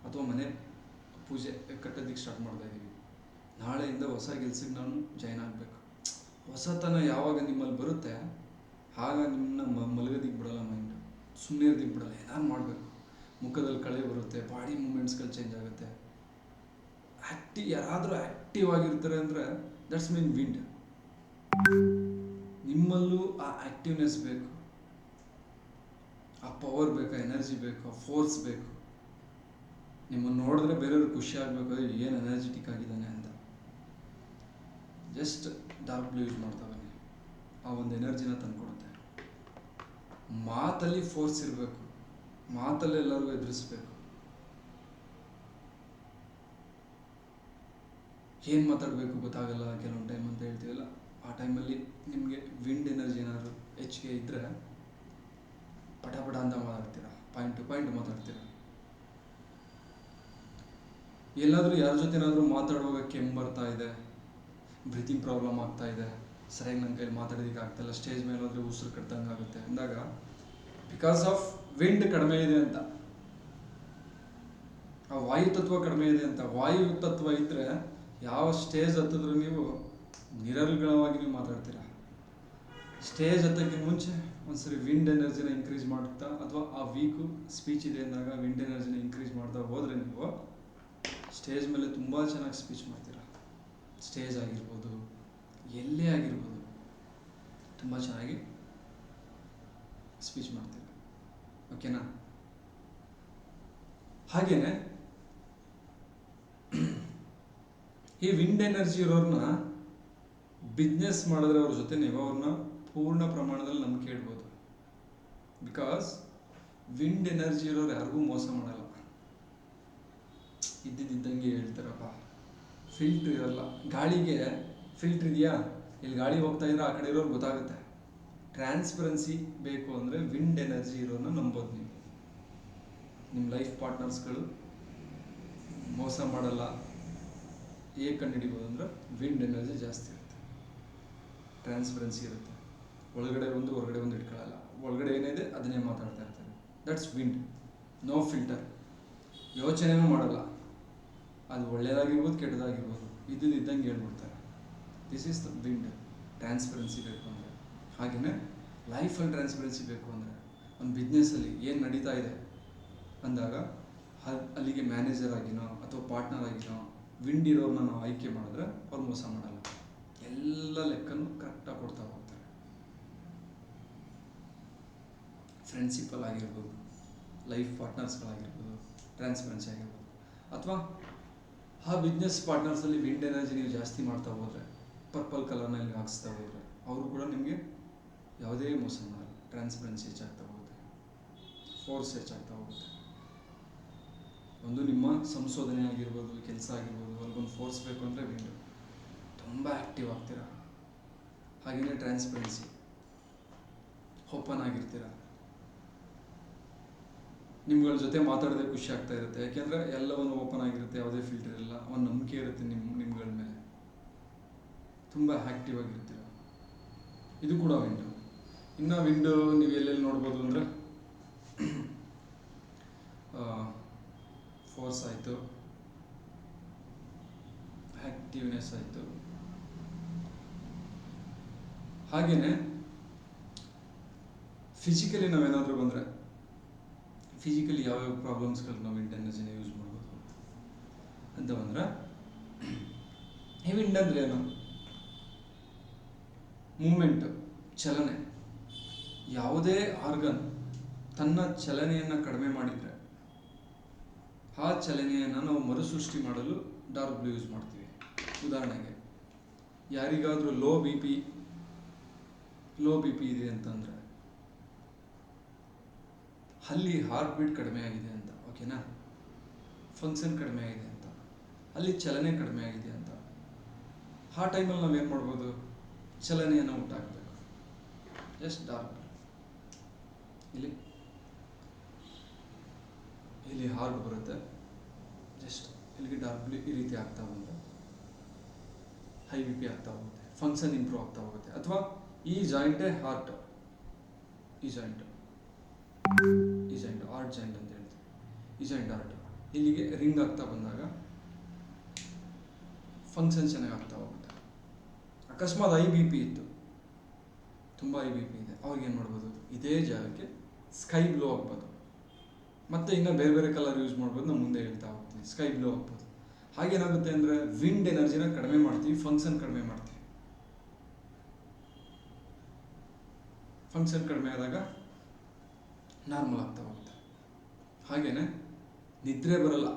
ಅಥವಾ ಮನೆ ಪೂಜೆ ಕಟ್ಟೋದಕ್ಕೆ ಸ್ಟಾರ್ಟ್ ಮಾಡ್ತಾಯಿದ್ದೀವಿ, ನಾಳೆಯಿಂದ ಹೊಸ ಕೆಲಸಕ್ಕೆ ನಾನು ಜಾಯ್ನ್ ಆಗಬೇಕು. ಹೊಸತನ ಯಾವಾಗ ನಿಮ್ಮಲ್ಲಿ ಬರುತ್ತೆ ಆಗ ನಿಮ್ಮನ್ನ ಮಲಗೋದಿಕ್ಕೆ ಬಿಡಲ್ಲ, ಮೈಂಡು ಸುಮ್ಮನೆ ಇರೋದಕ್ಕೆ ಬಿಡಲ್ಲ, ಏನಾದ್ರು ಮಾಡಬೇಕು. ಮುಖದಲ್ಲಿ ಕಳೆ ಬರುತ್ತೆ, ಬಾಡಿ ಮೂಮೆಂಟ್ಸ್ಗಳು ಚೇಂಜ್ ಆಗುತ್ತೆ. ಯಾರಾದರೂ ಆ್ಯಕ್ಟಿವ್ ಆಗಿರ್ತಾರೆ ಅಂದರೆ ದಟ್ಸ್ ಮೀನ್ ವಿಂಡ್. ನಿಮ್ಮಲ್ಲೂ ಆ ಆ್ಯಕ್ಟಿವ್ನೆಸ್ ಬೇಕು, ಆ ಪವರ್ ಬೇಕು, ಎನರ್ಜಿ ಬೇಕು, ಆ ಫೋರ್ಸ್ ಬೇಕು. ನಿಮ್ಮನ್ನು ನೋಡಿದ್ರೆ ಬೇರೆಯವ್ರಿಗೆ ಖುಷಿ ಆಗಬೇಕು, ಏನು ಎನರ್ಜೆಟಿಕ್ ಆಗಿದ್ದಾನೆ ಅಂತ. ಜಸ್ಟ್ ಡಾರ್ಕ್ ಬ್ಲೂ ಯೂಸ್ ಮಾಡ್ತಾ ಬನ್ನಿ, ಆ ಒಂದು ಎನರ್ಜಿನ ತಂದುಕೊಡುತ್ತೆ. ಮಾತಲ್ಲಿ ಫೋರ್ಸ್ ಇರಬೇಕು, ಮಾತಲ್ಲಿ ಎಲ್ಲರಿಗೂ ಎದುರಿಸ್ಬೇಕು. ಏನು ಮಾತಾಡಬೇಕು ಗೊತ್ತಾಗಲ್ಲ ಕೆಲವೊಂದು ಟೈಮ್ ಅಂತ ಹೇಳ್ತೀವಲ್ಲ, ಆ ಟೈಮಲ್ಲಿ ನಿಮಗೆ ವಿಂಡ್ ಎನರ್ಜಿ ಏನಾದ್ರು ಹೆಚ್ಚಿಗೆ ಇದ್ದರೆ ಪಟ ಪಟ ಅಂತ ಮಾತಾಡ್ತೀರಾ, ಪಾಯಿಂಟ್ ಟು ಪಾಯಿಂಟ್ ಮಾತಾಡ್ತೀರಾ. ಎಲ್ಲಾದರೂ ಯಾರ ಜೊತೆ ಏನಾದರೂ ಮಾತಾಡುವಾಗ ಕೆಮ್ಮು ಬರ್ತಾ ಇದೆ, ಬ್ರೀತಿಂಗ್ ಪ್ರಾಬ್ಲಮ್ ಆಗ್ತಾ ಇದೆ, ಸರಿಯಾಗಿ ನನ್ನ ಕೈಲಿ ಮಾತಾಡೋದಕ್ಕೆ ಆಗ್ತಾಯಿಲ್ಲ, ಸ್ಟೇಜ್ ಮೇಲೆ ಹೋದರೆ ಉಸಿರು ಕಟ್ಟಂಗೆ ಆಗುತ್ತೆ ಅಂದಾಗ ಬಿಕಾಸ್ ಆಫ್ ವಿಂಡ್ ಕಡಿಮೆ ಇದೆ ಅಂತ, ಆ ವಾಯು ತತ್ವ ಕಡಿಮೆ ಇದೆ ಅಂತ. ವಾಯು ತತ್ವ ಇದ್ದರೆ ಯಾವ ಸ್ಟೇಜ್ ಹತ್ತಿದ್ರು ನೀವು ನಿರರ್ಗಳವಾಗಿ ನೀವು ಮಾತಾಡ್ತೀರಾ. ಸ್ಟೇಜ್ ಹತ್ತಕ್ಕಿಂತ ಮುಂಚೆ ಒಂದ್ಸರಿ ವಿಂಡ್ ಎನರ್ಜಿನ ಇನ್ಕ್ರೀಸ್ ಮಾಡ್ತಾ, ಅಥವಾ ಆ ವೀಕು ಸ್ಪೀಚ್ ಇದೆ ಅಂದಾಗ ವಿಂಡ್ ಎನರ್ಜಿನ ಇನ್ಕ್ರೀಸ್ ಮಾಡ್ತಾ ಹೋದರೆ ನೀವು ಸ್ಟೇಜ್ ಮೇಲೆ ತುಂಬ ಚೆನ್ನಾಗಿ ಸ್ಪೀಚ್ ಮಾಡ್ತೀರಾ. ಸ್ಟೇಜ್ ಆಗಿರ್ಬೋದು, ಎಲ್ಲೇ ಆಗಿರ್ಬೋದು, ತುಂಬ ಚೆನ್ನಾಗಿ ಸ್ಪೀಚ್ ಮಾಡ್ತೀರಾ. ಓಕೆನಾ? ಹಾಗೇನೆ ಈ ವಿಂಡ್ ಎನರ್ಜಿ ಇರೋರನ್ನ ಬಿಸ್ನೆಸ್ ಮಾಡಿದ್ರೆ ಅವ್ರ ಜೊತೆ ನೀವು ಅವ್ರನ್ನ ಪೂರ್ಣ ಪ್ರಮಾಣದಲ್ಲಿ ನಂಬಿಕೆ ಇಡ್ಬೋದು. ಬಿಕಾಸ್ ವಿಂಡ್ ಎನರ್ಜಿ ಇರೋರು ಯಾರಿಗೂ ಮೋಸ ಮಾಡಲ್ಲ. ಇದ್ದಿದ್ದಂಗೆ ಹೇಳ್ತಾರಪ್ಪ, ಫಿಲ್ಟ್ರ್ ಇರಲ್ಲ. ಗಾಳಿಗೆ ಫಿಲ್ಟ್ರ್ ಇದೆಯಾ, ಇಲ್ಲಿ ಗಾಳಿ ಹೋಗ್ತಾ ಇದ್ರೆ ಆ ಕಡೆ ಇರೋರು ಗೊತ್ತಾಗುತ್ತೆ. ಟ್ರಾನ್ಸ್ಪರೆನ್ಸಿ ಬೇಕು ಅಂದರೆ ವಿಂಡ್ ಎನರ್ಜಿ ಇರೋರನ್ನ ನಂಬೋದು ನೀವು. ನಿಮ್ಮ ಲೈಫ್ ಪಾರ್ಟ್ನರ್ಸ್ಗಳು ಮೋಸ ಮಾಡಲ್ಲ. ಹೇಗೆ ಕಂಡುಹಿಡಿಬೋದು ಅಂದರೆ ವಿಂಡ್ ಎನರ್ಜಿ ಜಾಸ್ತಿ ಇರುತ್ತೆ, ಟ್ರಾನ್ಸ್ಪರೆನ್ಸಿ ಇರುತ್ತೆ. ಒಳಗಡೆ ಒಂದು ಹೊರಗಡೆ ಒಂದು ಇಟ್ಕೊಳ್ಳಲ್ಲ. ಒಳಗಡೆ ಏನಿದೆ ಅದನ್ನೇ ಮಾತಾಡ್ತಾ ಇರ್ತಾರೆ. That's wind. No filter. ಯೋಚನೆನೂ ಮಾಡಲ್ಲ. ಅದು ಒಳ್ಳೆಯದಾಗಿರ್ಬೋದು, ಕೆಟ್ಟದಾಗಿರ್ಬೋದು, ಇದ್ದಂಗೆ ಹೇಳ್ಬಿಡ್ತಾರೆ. This is the wind. Transparency ಬೇಕು ಅಂದರೆ. ಹಾಗೆಯೇ ಲೈಫಲ್ಲಿ ಟ್ರಾನ್ಸ್ಪರೆನ್ಸಿ ಬೇಕು ಅಂದರೆ ಒಂದು ಬಿಸ್ನೆಸ್ಸಲ್ಲಿ ಏನು ನಡೀತಾ ಇದೆ ಅಂದಾಗ ಅಲ್ಲಿಗೆ ಮ್ಯಾನೇಜರ್ ಆಗಿನೋ ಅಥವಾ ಪಾರ್ಟ್ನರ್ ಆಗಿನೋ ವಿಂಡ್ ಇರೋರನ್ನ ನಾವು ಆಯ್ಕೆ ಮಾಡಿದ್ರೆ ಅವ್ರು ಮೋಸ ಮಾಡಲ್ಲ. ಎಲ್ಲ ಲೆಕ್ಕನೂ ಕರೆಕ್ಟಾಗಿ ಕೊಡ್ತಾ ಹೋಗ್ತಾರೆ. ಫ್ರೆಂಡ್ಶಿಪ್ಪಲ್ಲಿ ಆಗಿರ್ಬೋದು, ಲೈಫ್ ಪಾರ್ಟ್ನರ್ಸ್ಗಳಾಗಿರ್ಬೋದು, ಟ್ರಾನ್ಸ್ಪರೆನ್ಸಿ ಆಗಿರ್ಬೋದು, ಅಥವಾ ಆ ಬಿಸ್ನೆಸ್ ಪಾರ್ಟ್ನರ್ಸಲ್ಲಿ ವಿಂಡ್ ಎನರ್ಜಿ ನೀವು ಜಾಸ್ತಿ ಮಾಡ್ತಾ ಹೋದರೆ, ಪರ್ಪಲ್ ಕಲರ್ನಲ್ಲಿ ಹಾಕ್ಸ್ತಾ ಹೋದರೆ ಅವರು ಕೂಡ ನಿಮಗೆ ಯಾವುದೇ ಮೋಸ ಮಾಡಲ್ಲ. ಟ್ರಾನ್ಸ್ಪರೆನ್ಸಿ ಹೆಚ್ಚಾಗ್ತಾ ಹೋಗುತ್ತೆ, ಫೋರ್ಸ್ ಹೆಚ್ಚಾಗ್ತಾ ಹೋಗುತ್ತೆ. ಒಂದು ನಿಮ್ಮ ಸಂಶೋಧನೆ ಆಗಿರ್ಬೋದು, ಕೆಲಸ ಆಗಿರ್ಬೋದು, ಅಲ್ಲಿಗೊಂದು ಫೋರ್ಸ್ ಬೇಕು ಅಂದರೆ ವಿಂಡು ತುಂಬ ಆ್ಯಕ್ಟಿವ್ ಆಗ್ತೀರಾ. ಹಾಗೆಯೇ ಟ್ರಾನ್ಸ್ಪರೆನ್ಸಿ, ಓಪನ್ ಆಗಿರ್ತೀರ. ನಿಮ್ಗಳ ಜೊತೆ ಮಾತಾಡೋದೇ ಖುಷಿ ಆಗ್ತಾ ಇರುತ್ತೆ. ಯಾಕೆಂದರೆ ಎಲ್ಲವನ್ನು ಓಪನ್ ಆಗಿರುತ್ತೆ, ಯಾವುದೇ ಫಿಲ್ಟರ್ ಇಲ್ಲ. ಒಂದು ನಂಬಿಕೆ ಇರುತ್ತೆ ನಿಮ್ಗಳ ಮೇಲೆ. ತುಂಬ ಆ್ಯಕ್ಟಿವ್ ಆಗಿರ್ತೀರ. ಇದು ಕೂಡ ವಿಂಡು. ಇನ್ನು ವಿಂಡು ನೀವು ಎಲ್ಲೆಲ್ಲಿ ನೋಡ್ಬೋದು ಅಂದರೆ ಫೋರ್ಸ್ ಆಯಿತು, ಆ್ಯಕ್ಟಿವ್ನೆಸ್ ಆಯಿತು. ಹಾಗೆಯೇ ಫಿಸಿಕಲಿ ನಾವೇನಾದರೂ ಬಂದರೆ, ಫಿಸಿಕಲಿ ಯಾವ್ಯಾವ ಪ್ರಾಬ್ಲಮ್ಸ್ಗಳು ನಾವು ವಿಂಡ್ ಎನರ್ಜಿನ ಯೂಸ್ ಮಾಡ್ಬೋದು ಅಂತ ಬಂದರೆ, ಈ ವಿಂಡ್ ಅಂದರೆ ಏನು? ಮೂಮೆಂಟು, ಚಲನೆ. ಯಾವುದೇ ಆರ್ಗನ್ ತನ್ನ ಚಲನೆಯನ್ನು ಕಡಿಮೆ ಮಾಡಿದರೆ ಆ ಚಲನೆಯನ್ನು ನಾವು ಮರುಸೃಷ್ಟಿ ಮಾಡಲು ಡಾರ್ಕ್ ಬ್ಲೂ ಯೂಸ್ ಮಾಡ್ತೀವಿ. ಉದಾಹರಣೆಗೆ ಯಾರಿಗಾದರೂ ಲೋ ಬಿ ಪಿ ಇದೆ ಅಂತಂದರೆ ಅಲ್ಲಿ ಹಾರ್ಟ್ ಬೀಟ್ ಕಡಿಮೆ ಆಗಿದೆ ಅಂತ, ಓಕೆನಾ? ಫಂಕ್ಷನ್ ಕಡಿಮೆ ಆಗಿದೆ ಅಂತ, ಅಲ್ಲಿ ಚಲನೆ ಕಡಿಮೆ ಆಗಿದೆ ಅಂತ. ಆ ಟೈಮಲ್ಲಿ ನಾವೇನು ಮಾಡ್ಬೋದು? ಚಲನೆಯನ್ನು ಉಂಟಾಗಬೇಕು. ಜಸ್ಟ್ ಡಾರ್ಕ್ ಇಲ್ಲಿ ಹಾರ್ಟ್ ಬರುತ್ತೆ, ಜಸ್ಟ್ ಇಲ್ಲಿಗೆ ಡಾರ್ಕ್ ಬ್ಲೂ ಈ ರೀತಿ ಆಗ್ತಾ ಬಂದರೆ ಹೈ ಬಿ ಪಿ ಆಗ್ತಾ ಹೋಗುತ್ತೆ, ಫಂಕ್ಷನ್ ಇಂಪ್ರೂವ್ ಆಗ್ತಾ ಹೋಗುತ್ತೆ. ಅಥವಾ ಈ ಜಾಯಿಂಟೇ ಹಾರ್ಟ್, ಈ ಜಾಯಿಂಟ್ ಹಾರ್ಟ್ ಜಾಯಿಂಟ್ ಅಂತ ಹೇಳ್ತೀವಿ. ಈ ಜಾಯಿಂಟ್ ಹಾರ್ಟ್ ಇಲ್ಲಿಗೆ ರಿಂಗ್ ಆಗ್ತಾ ಬಂದಾಗ ಫಂಕ್ಷನ್ ಚೆನ್ನಾಗಿ ಆಗ್ತಾ ಹೋಗುತ್ತೆ. ಅಕಸ್ಮಾತ್ ಐ ಬಿ ಪಿ ಇತ್ತು, ತುಂಬ ಐ ಬಿ ಪಿ ಇದೆ, ಅವಾಗ ಏನು ಮಾಡ್ಬೋದು? ಇದೇ ಜಾಗಕ್ಕೆ ಸ್ಕೈ ಬ್ಲೂ ಆಗ್ಬೋದು. ಮತ್ತು ಇನ್ನು ಬೇರೆ ಬೇರೆ ಕಲರ್ ಯೂಸ್ ಮಾಡ್ಬೋದು. ನಾವು ಮುಂದೆ ಹೇಳ್ತಾ ಹೋಗ್ತೀವಿ. ಸ್ಕೈ ಬ್ಲೂ ಆಗ್ಬೋದು. ಹಾಗೇನಾಗುತ್ತೆ ಅಂದರೆ ವಿಂಡ್ ಎನರ್ಜಿನ ಕಡಿಮೆ ಮಾಡ್ತೀವಿ, ಫಂಕ್ಷನ್ ಕಡಿಮೆ ಮಾಡ್ತೀವಿ. ಫಂಕ್ಷನ್ ಕಡಿಮೆ ಆದಾಗ ನಾರ್ಮಲ್ ಆಗ್ತಾ ಹೋಗುತ್ತೆ. ಹಾಗೆಯೇ ನಿದ್ರೆ ಬರಲ್ಲ,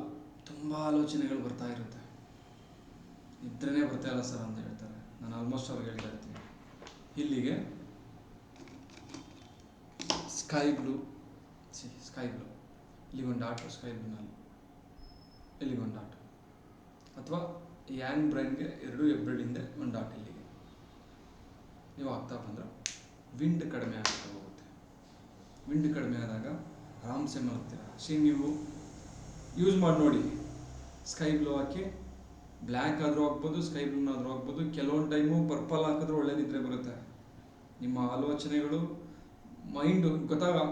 ತುಂಬ ಆಲೋಚನೆಗಳು ಬರ್ತಾ ಇರುತ್ತೆ. ನಿದ್ರೆನೇ ಬರ್ತಾ ಇಲ್ಲ ಸರ್ ಅಂತ ಹೇಳ್ತಾರೆ. ನಾನು ಆಲ್ಮೋಸ್ಟ್ ಅವ್ರಿಗೆ ಹೇಳ್ತಾ ಇರ್ತೀನಿ. ಇಲ್ಲಿಗೆ ಸ್ಕೈ ಬ್ಲೂ, ಇಲ್ಲಿಗೊಂದು ಡಾಟ್, ಸ್ಕೈ ಬ್ಲೂನಲ್ಲಿ ಇಲ್ಲಿಗೊಂದು ಡಾಟ್, ಅಥವಾ ಯಾಂಗ್ ಬ್ರೈನ್ಗೆ 2 ಹೆಬ್ಬೆರಳಿಂದ ಒಂದು ಡಾಟ್ ಇಲ್ಲಿಗೆ ನೀವು ಆಗ್ತಾ ಬಂದರೆ ವಿಂಡ್ ಕಡಿಮೆ ಆಗ್ತಾ ಹೋಗುತ್ತೆ. ವಿಂಡ್ ಕಡಿಮೆ ಆದಾಗ ಆರಾಮ್ಸೆ ಮಲಗ್ತೀರ. ನೀವು ಯೂಸ್ ಮಾಡಿ ನೋಡಿ. ಸ್ಕೈ ಬ್ಲೂ ಹಾಕಿ ಬ್ಲ್ಯಾಕ್ ಆದರೂ ಹಾಕ್ಬೋದು, ಸ್ಕೈ ಬ್ಲೂನಾದರೂ ಹಾಕ್ಬೋದು. ಕೆಲವೊಂದು ಟೈಮು ಪರ್ಪಲ್ ಹಾಕಿದ್ರೂ ಒಳ್ಳೆ ನಿದ್ರೆ ಬರುತ್ತೆ. ನಿಮ್ಮ ಆಲೋಚನೆಗಳು, ಮೈಂಡು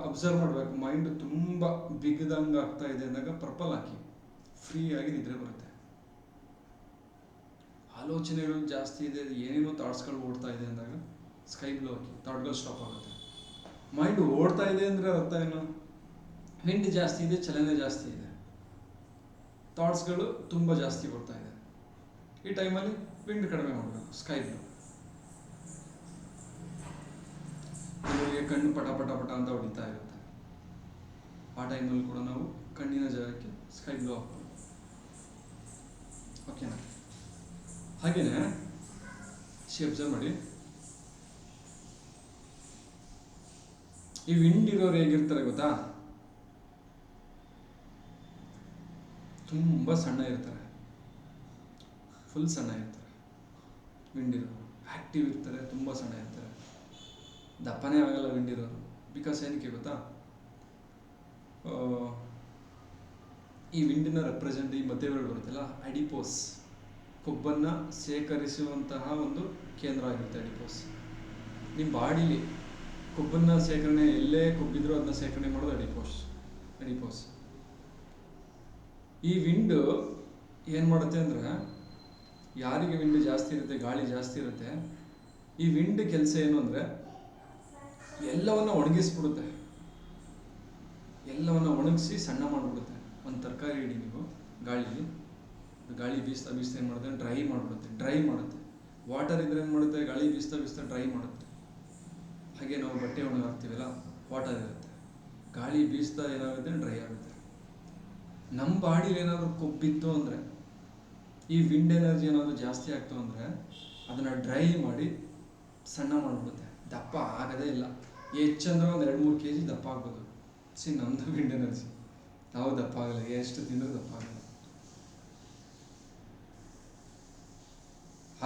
ಅಬ್ಸರ್ವ್ ಮಾಡಬೇಕು. ಮೈಂಡು ತುಂಬ ಬಿಗದಂಗೆ ಆಗ್ತಾ ಇದೆ ಅಂದಾಗ ಪರ್ಪಲ್ ಹಾಕಿ, ಫ್ರೀಯಾಗಿ ನಿದ್ರೆ ಬರುತ್ತೆ. ಆಲೋಚನೆಗಳು ಜಾಸ್ತಿ ಇದೆ, ಏನೇನೋ ಥಾಟ್ಸ್ಗಳು ಓಡ್ತಾ ಇದೆ ಅಂದಾಗ ಸ್ಕೈ ಬ್ಲೂ ಹಾಕಿ, ಥಾಟ್ಗಳು ಸ್ಟಾಪ್ ಆಗುತ್ತೆ. ಮೈಂಡ್ ಓಡ್ತಾ ಇದೆ ಅಂದರೆ ಅರ್ಥ ಏನು? ವಿಂಡ್ ಜಾಸ್ತಿ ಇದೆ, ಚಲನೆ ಜಾಸ್ತಿ ಇದೆ, ಥಾಟ್ಸ್ಗಳು ತುಂಬ ಜಾಸ್ತಿ ಬರ್ತಾ ಇದೆ. ಈ ಟೈಮಲ್ಲಿ ವಿಂಡ್ ಕಡಿಮೆ ಮಾಡಬೇಕು, ಸ್ಕೈ ಬ್ಲೂ. ಇವರಿಗೆ ಕಣ್ಣು ಪಟ ಪಟ ಪಟ ಅಂತ ಹೊಡಿತಾ ಇರುತ್ತೆ. ಆ ಟೈಮಲ್ಲಿ ಕೂಡ ನಾವು ಕಣ್ಣಿನ ಜಾಗಕ್ಕೆ ಸ್ಕೈ ಬ್ಲೂ ಹಾಕ್ಬೋದು. ಓಕೆನಾ? ಹಾಗೇನೆ ಅಬ್ಸರ್ವ್ ಮಾಡಿ, ಈ ವಿಂಡ್ ಇರೋರು ಹೇಗಿರ್ತಾರೆ ಗೊತ್ತಾ? ತುಂಬ ಸಣ್ಣ ಇರ್ತಾರೆ, ಫುಲ್ ಸಣ್ಣ ಇರ್ತಾರೆ. ವಿಂಡ್ ಇರೋರು ಆಕ್ಟಿವ್ ಇರ್ತಾರೆ, ತುಂಬ ಸಣ್ಣ ಇರ್ತಾರೆ, ದಪ್ಪನೇ ಆಗಲ್ಲ ವಿಂಡ್ ಇರೋರು. ಬಿಕಾಸ್ ಏನಕ್ಕೆ ಗೊತ್ತಾ? ಈ ವಿಂಡಿನ ರೆಪ್ರೆಸೆಂಟ್ ಈ ಮಧ್ಯಗಳು ಬರುತ್ತಲ್ಲ, ಅಡಿಪೋಸ್, ಕೊಬ್ಬನ್ನು ಶೇಖರಿಸುವಂತಹ ಒಂದು ಕೇಂದ್ರ ಆಗಿರುತ್ತೆ ಅಡಿಪೋಸ್. ನಿಮ್ಮ ಬಾಡಿಲಿ ಕೊಬ್ಬನ್ನು ಶೇಖರಣೆ, ಎಲ್ಲೇ ಕೊಬ್ಬಿದ್ರೂ ಅದನ್ನ ಶೇಖರಣೆ ಮಾಡೋದು ಅಡಿಪೋಸ್. ಈ ವಿಂಡು ಏನು ಮಾಡುತ್ತೆ ಅಂದರೆ, ಯಾರಿಗೆ ವಿಂಡ್ ಜಾಸ್ತಿ ಇರುತ್ತೆ, ಗಾಳಿ ಜಾಸ್ತಿ ಇರುತ್ತೆ, ಈ ವಿಂಡ್ ಕೆಲಸ ಏನು ಅಂದರೆ ಎಲ್ಲವನ್ನ ಒಣಗಿಸ್ಬಿಡುತ್ತೆ, ಎಲ್ಲವನ್ನ ಒಣಗಿಸಿ ಸಣ್ಣ ಮಾಡಿಬಿಡುತ್ತೆ. ಒಂದು ತರಕಾರಿ ಇಡಿ ನೀವು ಗಾಳಿ ಬೀಸ್ತಾ ಏನು ಮಾಡುತ್ತೆ? ಡ್ರೈ ಮಾಡುತ್ತೆ. ವಾಟರ್ ಇದ್ರೆ ಏನು ಮಾಡುತ್ತೆ? ಗಾಳಿ ಬೀಸ್ತಾ ಡ್ರೈ ಮಾಡುತ್ತೆ. ಹಾಗೆ ನಾವು ಬಟ್ಟೆ ಒಣಗಾಕ್ತೀವಲ್ಲ, ವಾಟರ್ ಇರುತ್ತೆ, ಗಾಳಿ ಬೀಸ್ತಾ ಏನಾಗುತ್ತೆ? ಡ್ರೈ ಆಗುತ್ತೆ. ನಮ್ಮ ಬಾಡಿಲಿ ಏನಾದರೂ ಕೊಬ್ಬಿತ್ತು ಅಂದರೆ, ಈ ವಿಂಡ್ ಎನರ್ಜಿ ಏನಾದರೂ ಜಾಸ್ತಿ ಆಗ್ತು ಅಂದರೆ ಅದನ್ನು ಡ್ರೈ ಮಾಡಿ ಸಣ್ಣ ಮಾಡಿಬಿಡುತ್ತೆ, ದಪ್ಪ ಆಗೋದೇ ಇಲ್ಲ. ಹೆಚ್ಚಂದ್ರೆ ಒಂದು 2-3 kg ದಪ್ಪ ಆಗ್ಬೋದು. ನಮ್ಮದು ವಿಂಡ್ ಎನರ್ಜಿ, ನಾವು ದಪ್ಪ ಆಗಲ್ಲ, ಎಷ್ಟು ತಿಂದರೂ ದಪ್ಪ ಆಗಲ್ಲ.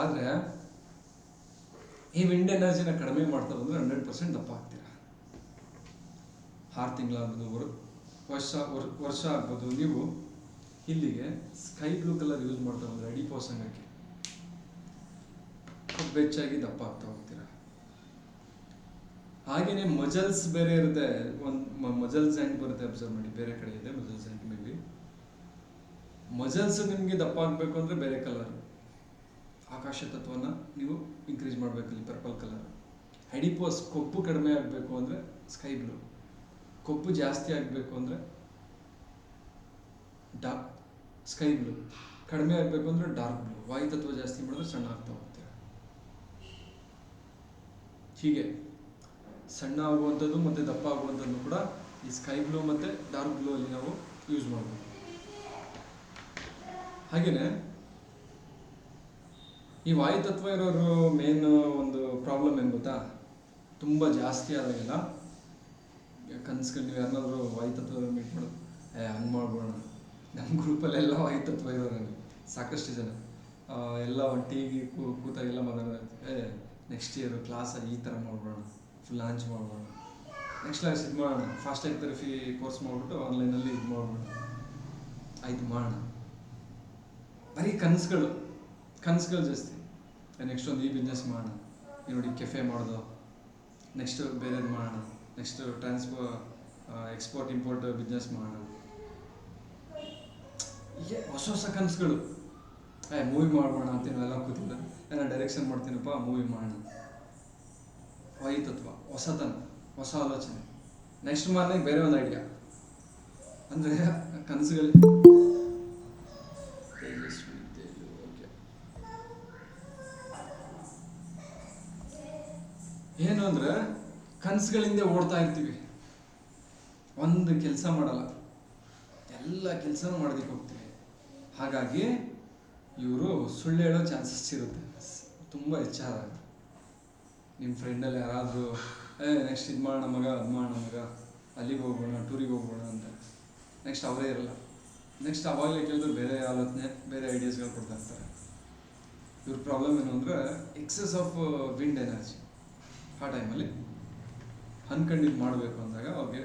ಆದರೆ ಈ ವಿಂಡ್ ಎನರ್ಜಿನ ಕಡಿಮೆ ಮಾಡ್ತಾ ಬಂದರೆ 100% ದಪ್ಪ ಆಗ್ತೀರ. 6 ತಿಂಗಳಾಗ್ಬೋದು, ವರ್ಷ ಆಗ್ಬೋದು. ನೀವು ಇಲ್ಲಿಗೆ ಸ್ಕೈ ಬ್ಲೂ ಕಲರ್ ಯೂಸ್ ಮಾಡ್ತಾ ಬಂದರೆ ಅಡಿಪೋಸ್ ಅಂಗಕ್ಕೆ ಹೆಚ್ಚಾಗಿ ದಪ್ಪ ಆಗ್ತಾ ಹೋಗ್ತೀರಾ. ಹಾಗೆಯೇ ಮಜಲ್ಸ್ ಬೇರೆ ಇರುತ್ತೆ, ಒಂದು ಮಜಲ್ಸ್ ಆ್ಯಂಡ್ ಬರುತ್ತೆ, ಅಬ್ಸರ್ವ್ ಮಾಡಿ. ಬೇರೆ ಕಡೆ ಇದೆ ಮಜಲ್ಸ್ ಆ್ಯಂಡ್. ಮೇಬಿ ಮಜಲ್ಸ್ ನಿಮಗೆ ದಪ್ಪ ಆಗಬೇಕು ಅಂದರೆ ಬೇರೆ ಕಲರ್, ಆಕಾಶ ತತ್ವನ ನೀವು ಇನ್ಕ್ರೀಸ್ ಮಾಡಬೇಕು, ಇಲ್ಲಿ ಪರ್ಪಲ್ ಕಲರ್. ಅಡಿಪೋಸ್ ಕೊಬ್ಬು ಕಡಿಮೆ ಆಗಬೇಕು ಅಂದರೆ ಸ್ಕೈ ಬ್ಲೂ, ಕೊಬ್ಬು ಜಾಸ್ತಿ ಆಗಬೇಕು ಅಂದರೆ ಸ್ಕೈ ಬ್ಲೂ, ಕಡಿಮೆ ಆಗಬೇಕು ಅಂದರೆ ಡಾರ್ಕ್ ಬ್ಲೂ. ವಾಯುತತ್ವ ಜಾಸ್ತಿ ಮಾಡಿದ್ರೆ ಸಣ್ಣ ಆಗ್ತಾ ಹೋಗ್ತೀರ. ಹೀಗೆ ಸಣ್ಣ ಆಗುವಂಥದ್ದು ಮತ್ತು ದಪ್ಪ ಆಗುವಂಥದ್ದು ಕೂಡ ಈ ಸ್ಕೈ ಬ್ಲೂ ಮತ್ತು ಡಾರ್ಕ್ ಬ್ಲೂ ಅಲ್ಲಿ ನಾವು ಯೂಸ್ ಮಾಡ್ಬೋದು. ಹಾಗೆಯೇ ಈ ವಾಯುತತ್ವ ಇರೋರು ಮೇನ್ ಒಂದು ಪ್ರಾಬ್ಲಮ್ ಏನು ಗೊತ್ತಾ? ತುಂಬ ಜಾಸ್ತಿ ಆದಾಗೆಲ್ಲ ಕನ್ಸ್ಕೊಂಡು ನೀವು ಯಾರನ್ನಾದ್ರೂ ವಾಯುತತ್ವ ಮೀಟ್ ಮಾಡೋದು, ಹಂಗೆ ಮಾಡ್ಬೋಣ. ನಮ್ಮ ಗ್ರೂಪಲ್ಲೆಲ್ಲ ವಾಯುತತ್ವ ಇರೋರು ಸಾಕಷ್ಟು ಜನ, ಎಲ್ಲ ಒಂದು ಟೀಗೆ ಕೂತಾಗೆಲ್ಲ ಮಾತಾಡೋದು, ನೆಕ್ಸ್ಟ್ ಇಯರ್ ಕ್ಲಾಸಲ್ಲಿ ಈ ಥರ ಮಾಡ್ಬೋಣ, ಫುಲ್ ಲಾಂಚ್ ಮಾಡ್ಬೋಣ, ನೆಕ್ಸ್ಟ್ ಕ್ಲಾಸ್ ಇದು ಮಾಡೋಣ, ಫಾಸ್ಟಾಗಿ ಥೆರಪಿ ಕೋರ್ಸ್ ಮಾಡಿಬಿಟ್ಟು ಆನ್ಲೈನಲ್ಲಿ ಇದು ಮಾಡ್ಬೋಣ, ಆಯ್ತು ಮಾಡೋಣ. ಬರೀ ಕನಸುಗಳು ಜಾಸ್ತಿ. ನೆಕ್ಸ್ಟ್ ಒಂದು ಈ ಬಿಸ್ನೆಸ್ ಮಾಡೋಣ, ಈ ನೋಡಿ ಕೆಫೆ ಮಾಡೋದು, ನೆಕ್ಸ್ಟ್ ಬೇರೆದು ಮಾಡೋಣ, ನೆಕ್ಸ್ಟ್ ಎಕ್ಸ್ಪೋರ್ಟ್ ಇಂಪೋರ್ಟ್ ಬಿಸ್ನೆಸ್ ಮಾಡೋಣ. ಹೀಗೆ ಹೊಸ ಕನಸುಗಳು. ಮೂವಿ ಮಾಡೋಣ ಅಂತ ನಾವೆಲ್ಲ ಕೂತಿಲ್ಲ, ಏನೋ ಡೈರೆಕ್ಷನ್ ಮಾಡ್ತೀನಪ್ಪ, ಮೂವಿ ಮಾಡೋಣ. ವಾಯುತತ್ವ, ಹೊಸತನ, ಹೊಸ ಆಲೋಚನೆ. ನೆಕ್ಸ್ಟ್ ಮಾರ್ನಿಂಗ್ ಬೇರೆ ಒಂದು ಐಡಿಯಾ. ಅಂದರೆ ಕನಸುಗಳು ಏನು ಅಂದರೆ ಕನಸುಗಳಿಂದ ಓಡ್ತಾ ಇರ್ತೀವಿ, ಒಂದು ಕೆಲಸ ಮಾಡಲ್ಲ, ಎಲ್ಲ ಕೆಲಸನೂ ಮಾಡೋದಕ್ಕೆ ಹೋಗ್ತೀವಿ. ಹಾಗಾಗಿ ಇವರು ಸುಳ್ಳು ಹೇಳೋ ಚಾನ್ಸಸ್ ಇರುತ್ತೆ ತುಂಬ ಹೆಚ್ಚಾದಾಗ. ನಿಮ್ಮ ಫ್ರೆಂಡಲ್ಲಿ ಯಾರಾದರೂ ನೆಕ್ಸ್ಟ್ ಇದು ಮಾಡೋಣ ಮಗ, ಅದು ಮಾಡೋಣ ಮಗ, ಅಲ್ಲಿಗೆ ಹೋಗೋಣ, ಟೂರಿಗೆ ಹೋಗೋಣ ಅಂತ, ನೆಕ್ಸ್ಟ್ ಅವರೇ ಇರಲ್ಲ. ನೆಕ್ಸ್ಟ್ ಅವಾಗಲೇ ಕೇಳಿದ್ರು ಬೇರೆ ಆಲೋಚನೆ, ಬೇರೆ ಐಡಿಯಾಸ್ಗಳು ಕೊಡ್ತಾ ಇರ್ತಾರೆ. ಇವ್ರ ಪ್ರಾಬ್ಲಮ್ ಏನು ಅಂದರೆ ಎಕ್ಸೆಸ್ ಆಫ್ ವಿಂಡ್ ಎನರ್ಜಿ. ಆ ಟೈಮಲ್ಲಿ ಅನ್ಕಂಡಿದ್ದು ಮಾಡಬೇಕು ಅಂದಾಗ ಅವ್ರಿಗೆ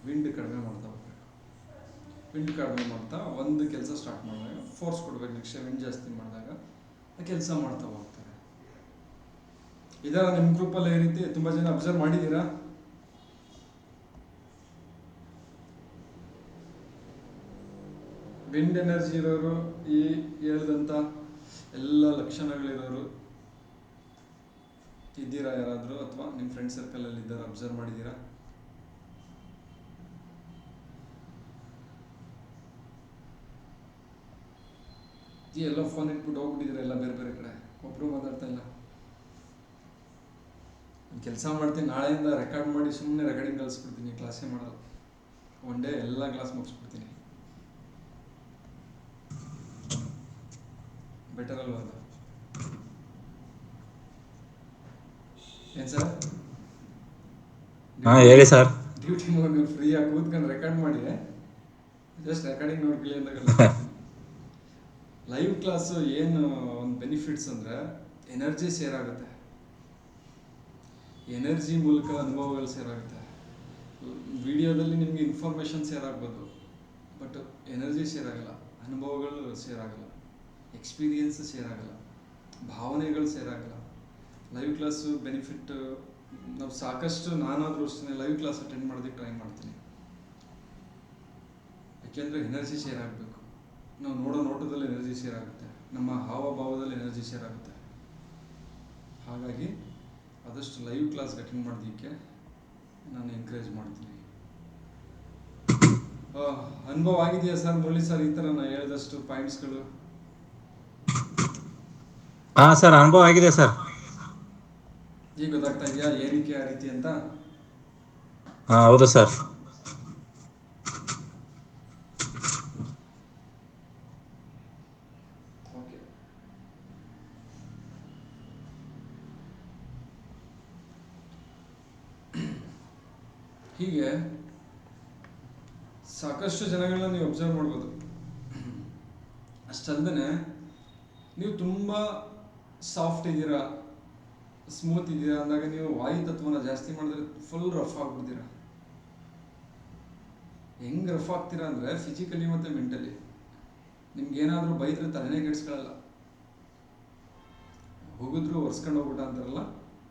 ವಿಂಡ್ ಕಡಿಮೆ ಮಾಡ್ತಾ ಹೋಗ್ಬೇಕು. ವಿಂಡ್ ಕಡಿಮೆ ಮಾಡ್ತಾ ಒಂದು ಕೆಲಸ ಸ್ಟಾರ್ಟ್ ಮಾಡಿದಾಗ ಫೋರ್ಸ್ ಕೊಡ್ಬೇಕು. ನೆಕ್ಸ್ಟ್ ವಿಂಡ್ ಜಾಸ್ತಿ ಮಾಡಿದಾಗ ಆ ಕೆಲಸ ಮಾಡ್ತಾ ಹೋಗ್ತಾರೆ. ಇದರ ನಿಮ್ಮ ಗ್ರೂಪಲ್ಲಿ ಈ ರೀತಿ ತುಂಬ ಜನ ಅಬ್ಸರ್ವ್ ಮಾಡಿದ್ದೀರಾ? ವಿಂಡ್ ಎನರ್ಜಿ ಇರೋರು, ಈ ಹೇಳಿದಂಥ ಎಲ್ಲ ಲಕ್ಷಣಗಳಿರೋರು ಇದ್ದೀರಾ ಯಾರಾದರೂ, ಅಥವಾ ನಿಮ್ಮ ಫ್ರೆಂಡ್ ಸರ್ಕಲಲ್ಲಿ ಇದ್ದಾರಾ, ಅಬ್ಸರ್ವ್ ಮಾಡಿದ್ದೀರಾ? ಎಲ್ಲ ಫೋನ್ ಇಟ್ಬಿಟ್ಟು ಹೋಗ್ಬಿಟ್ಟಿದ್ದೀರಾ ಎಲ್ಲ ಬೇರೆ ಬೇರೆ ಕಡೆ, ಒಬ್ಬರು ಮಾತಾಡ್ತಾ ಇಲ್ಲ. ಕೆಲಸ ಮಾಡ್ತೀನಿ, ನಾಳೆಯಿಂದ ರೆಕಾರ್ಡ್ ಮಾಡಿ ಸುಮ್ಮನೆ ರೆಕಾರ್ಡಿಂಗ್ ಕಳಿಸ್ಬಿಡ್ತೀನಿ, ಕ್ಲಾಸೇ ಮಾಡಲ್ಲ. ಒನ್ ಡೇ ಎಲ್ಲ ಕ್ಲಾಸ್ ಮುಗಿಸ್ಬಿಡ್ತೀನಿ. ಬೆಟರ್ ಅಲ್ವಾ ಅದು? ಏನು ಸರ್? ಹೇಳಿ ಸರ್. ಡ್ಯೂಟಿ ಮುಗಿದ ನೀವು ಫ್ರೀಯಾಗಿ ಕೂತ್ಕೊಂಡು ರೆಕಾರ್ಡ್ ಮಾಡಿ, ಜಸ್ಟ್ ರೆಕಾರ್ಡಿಂಗ್ ನೋಡ್ಕೊಳ್ಳಿ ಅಂತ ಕಳಿಸ್ತೀನಿ. ಲೈವ್ ಕ್ಲಾಸು ಏನು ಒಂದು ಬೆನಿಫಿಟ್ಸ್ ಅಂದರೆ ಎನರ್ಜಿ ಶೇರ್ ಆಗುತ್ತೆ, ಎನರ್ಜಿ ಮೂಲಕ ಅನುಭವಗಳು ಶೇರ್ ಆಗುತ್ತೆ. ವಿಡಿಯೋದಲ್ಲಿ ನಿಮಗೆ ಇನ್ಫಾರ್ಮೇಷನ್ ಶೇರ್ ಆಗ್ಬೋದು, ಬಟ್ ಎನರ್ಜಿ ಶೇರ್ ಆಗಲ್ಲ, ಅನುಭವಗಳು ಶೇರ್ ಆಗಲ್ಲ, ಎಕ್ಸ್ಪೀರಿಯನ್ಸ್ ಶೇರ್ ಆಗಲ್ಲ, ಭಾವನೆಗಳು ಶೇರ್ ಆಗಲ್ಲ. ಲೈವ್ ಕ್ಲಾಸು ಬೆನಿಫಿಟ್ ನಾವು ಸಾಕಷ್ಟು, ನಾನಾದರೂ ಅಷ್ಟೇ ಲೈವ್ ಕ್ಲಾಸ್ ಅಟೆಂಡ್ ಮಾಡೋದಕ್ಕೆ ಟ್ರೈ ಮಾಡ್ತೀನಿ. ಯಾಕೆಂದರೆ ಎನರ್ಜಿ ಶೇರ್ ಆಗಬೇಕು. ನಾವು ನೋಡೋ ನೋಟದಲ್ಲಿ ಎನರ್ಜಿ ಶೇರ್ ಆಗುತ್ತೆ, ನಮ್ಮ ಹಾವಭಾವದಲ್ಲಿ ಎನರ್ಜಿ ಶೇರ್ ಆಗುತ್ತೆ. ಹಾಗಾಗಿ ಆದಷ್ಟು ಲೈವ್ ಕ್ಲಾಸ್ಗೆ ಅಟೆಂಡ್ ಮಾಡೋದಕ್ಕೆ ನಾನು ಎಂಕರೇಜ್ ಮಾಡ್ತೀನಿ. ಅನುಭವ ಆಗಿದೆಯಾ ಸರ್ ಮುರಳಿ ಸರ್, ಈ ಥರ ನಾನು ಹೇಳಿದಷ್ಟು ಪಾಯಿಂಟ್ಸ್ಗಳು? ಹಾಂ ಸರ್, ಅನುಭವ ಆಗಿದೆ ಸರ್. ಈಗ ಗೊತ್ತಾಗ್ತಾ ಇದೆಯಾ ಏನಕ್ಕೆ ಆ ರೀತಿ ಅಂತ? ಹಾಂ, ಹೌದು ಸರ್. ಓಕೆ. ಹೀಗೆ ಸಾಕಷ್ಟು ಜನಗಳನ್ನ ನೀವು ಅಬ್ಸರ್ವ್ ಮಾಡ್ಬೋದು. ಅಷ್ಟಲ್ಲದೆ ನೀವು ತುಂಬ ಸಾಫ್ಟ್ ಇದ್ದೀರಾ, ಸ್ಮೂತ್ ಇದ್ದೀರಾ ಅಂದಾಗ ನೀವು ವಾಯು ತತ್ವನ ಜಾಸ್ತಿ ಮಾಡಿದ್ರೆ ಫುಲ್ ರಫ್ ಆಗ್ಬಿಡ್ತೀರಾ. ಹೆಂಗೆ ರಫ್ ಆಗ್ತೀರಾ ಅಂದರೆ ಫಿಸಿಕಲಿ ಮತ್ತು ಮೆಂಟಲಿ. ನಿಮ್ಗೇನಾದರೂ ಬೈದ್ರೆ ತಲೆನೇ ಕೆಡಿಸ್ಕೊಳ್ಳಲ್ಲ, ಹೋಗಿದ್ರು ಒರೆಸ್ಕೊಂಡು ಹೋಗ್ಬಿಟ್ಟ ಅಂತಾರಲ್ಲ,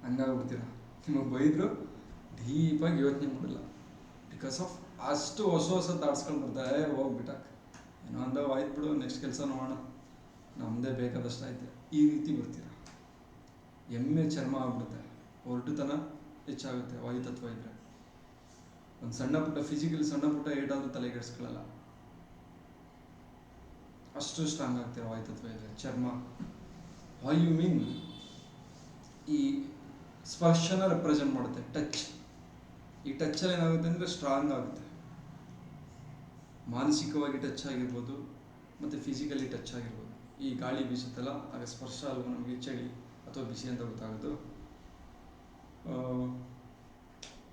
ಹಂಗಾಗ್ಬಿಡ್ತೀರ. ನಿಮಗೆ ಬೈದ್ರು ಡೀಪಾಗಿ ಯೋಚನೆ ಮಾಡಲ್ಲ, ಬಿಕಾಸ್ ಆಫ್ ಅಷ್ಟು ಹೊಸ ಹೊಸ ತಾಡ್ಸ್ಕೊಂಡು ಬರ್ತಾರೆ. ಹೋಗ್ಬಿಟ್ಟಾಕ ಏನೋ ಅಂದವು ಆಯ್ತು ಬಿಡು, ನೆಕ್ಸ್ಟ್ ಕೆಲಸ ನೋಡೋಣ, ನಮ್ಮದೇ ಬೇಕಾದಷ್ಟು ಆಯ್ತು, ಈ ರೀತಿ ಬರ್ತೀರ. ಎಮ್ಮೆ ಚರ್ಮ ಆಗ್ಬಿಡುತ್ತೆ, ಹೊರಟುತನ ಹೆಚ್ಚಾಗುತ್ತೆ ವಾಯುತತ್ವ ಇದ್ದರೆ. ಒಂದು ಸಣ್ಣ ಪುಟ್ಟ ಫಿಸಿಕಲಿ ಸಣ್ಣ ಪುಟ್ಟ ಏಟಾದರೂ ತಲೆ ಕೆಡಿಸ್ಕೊಳ್ಳಲ್ಲ, ಅಷ್ಟು ಸ್ಟ್ರಾಂಗ್ ಆಗ್ತೀರ ವಾಯುತತ್ವ ಇದ್ದರೆ. ಚರ್ಮ ವಾಯು ಮೀನ್ ಈ ಸ್ಪರ್ಶನ ರೆಪ್ರೆಸೆಂಟ್ ಮಾಡುತ್ತೆ, ಟಚ್. ಈ ಟಚ್ಚಲ್ಲಿ ಏನಾಗುತ್ತೆ ಅಂದರೆ ಸ್ಟ್ರಾಂಗ್ ಆಗುತ್ತೆ. ಮಾನಸಿಕವಾಗಿ ಟಚ್ ಆಗಿರ್ಬೋದು ಮತ್ತು ಫಿಸಿಕಲಿ ಟಚ್ ಆಗಿರ್ಬೋದು. ಈ ಗಾಳಿ ಬೀಸುತ್ತಲ್ಲ, ಆಗ ಸ್ಪರ್ಶ ಅಲ್ವ ನಮಗೆ ಚಳಿ ಅಥವಾ ಬಿಸಿ ಅಂತ ಗೊತ್ತಾಗೋದು.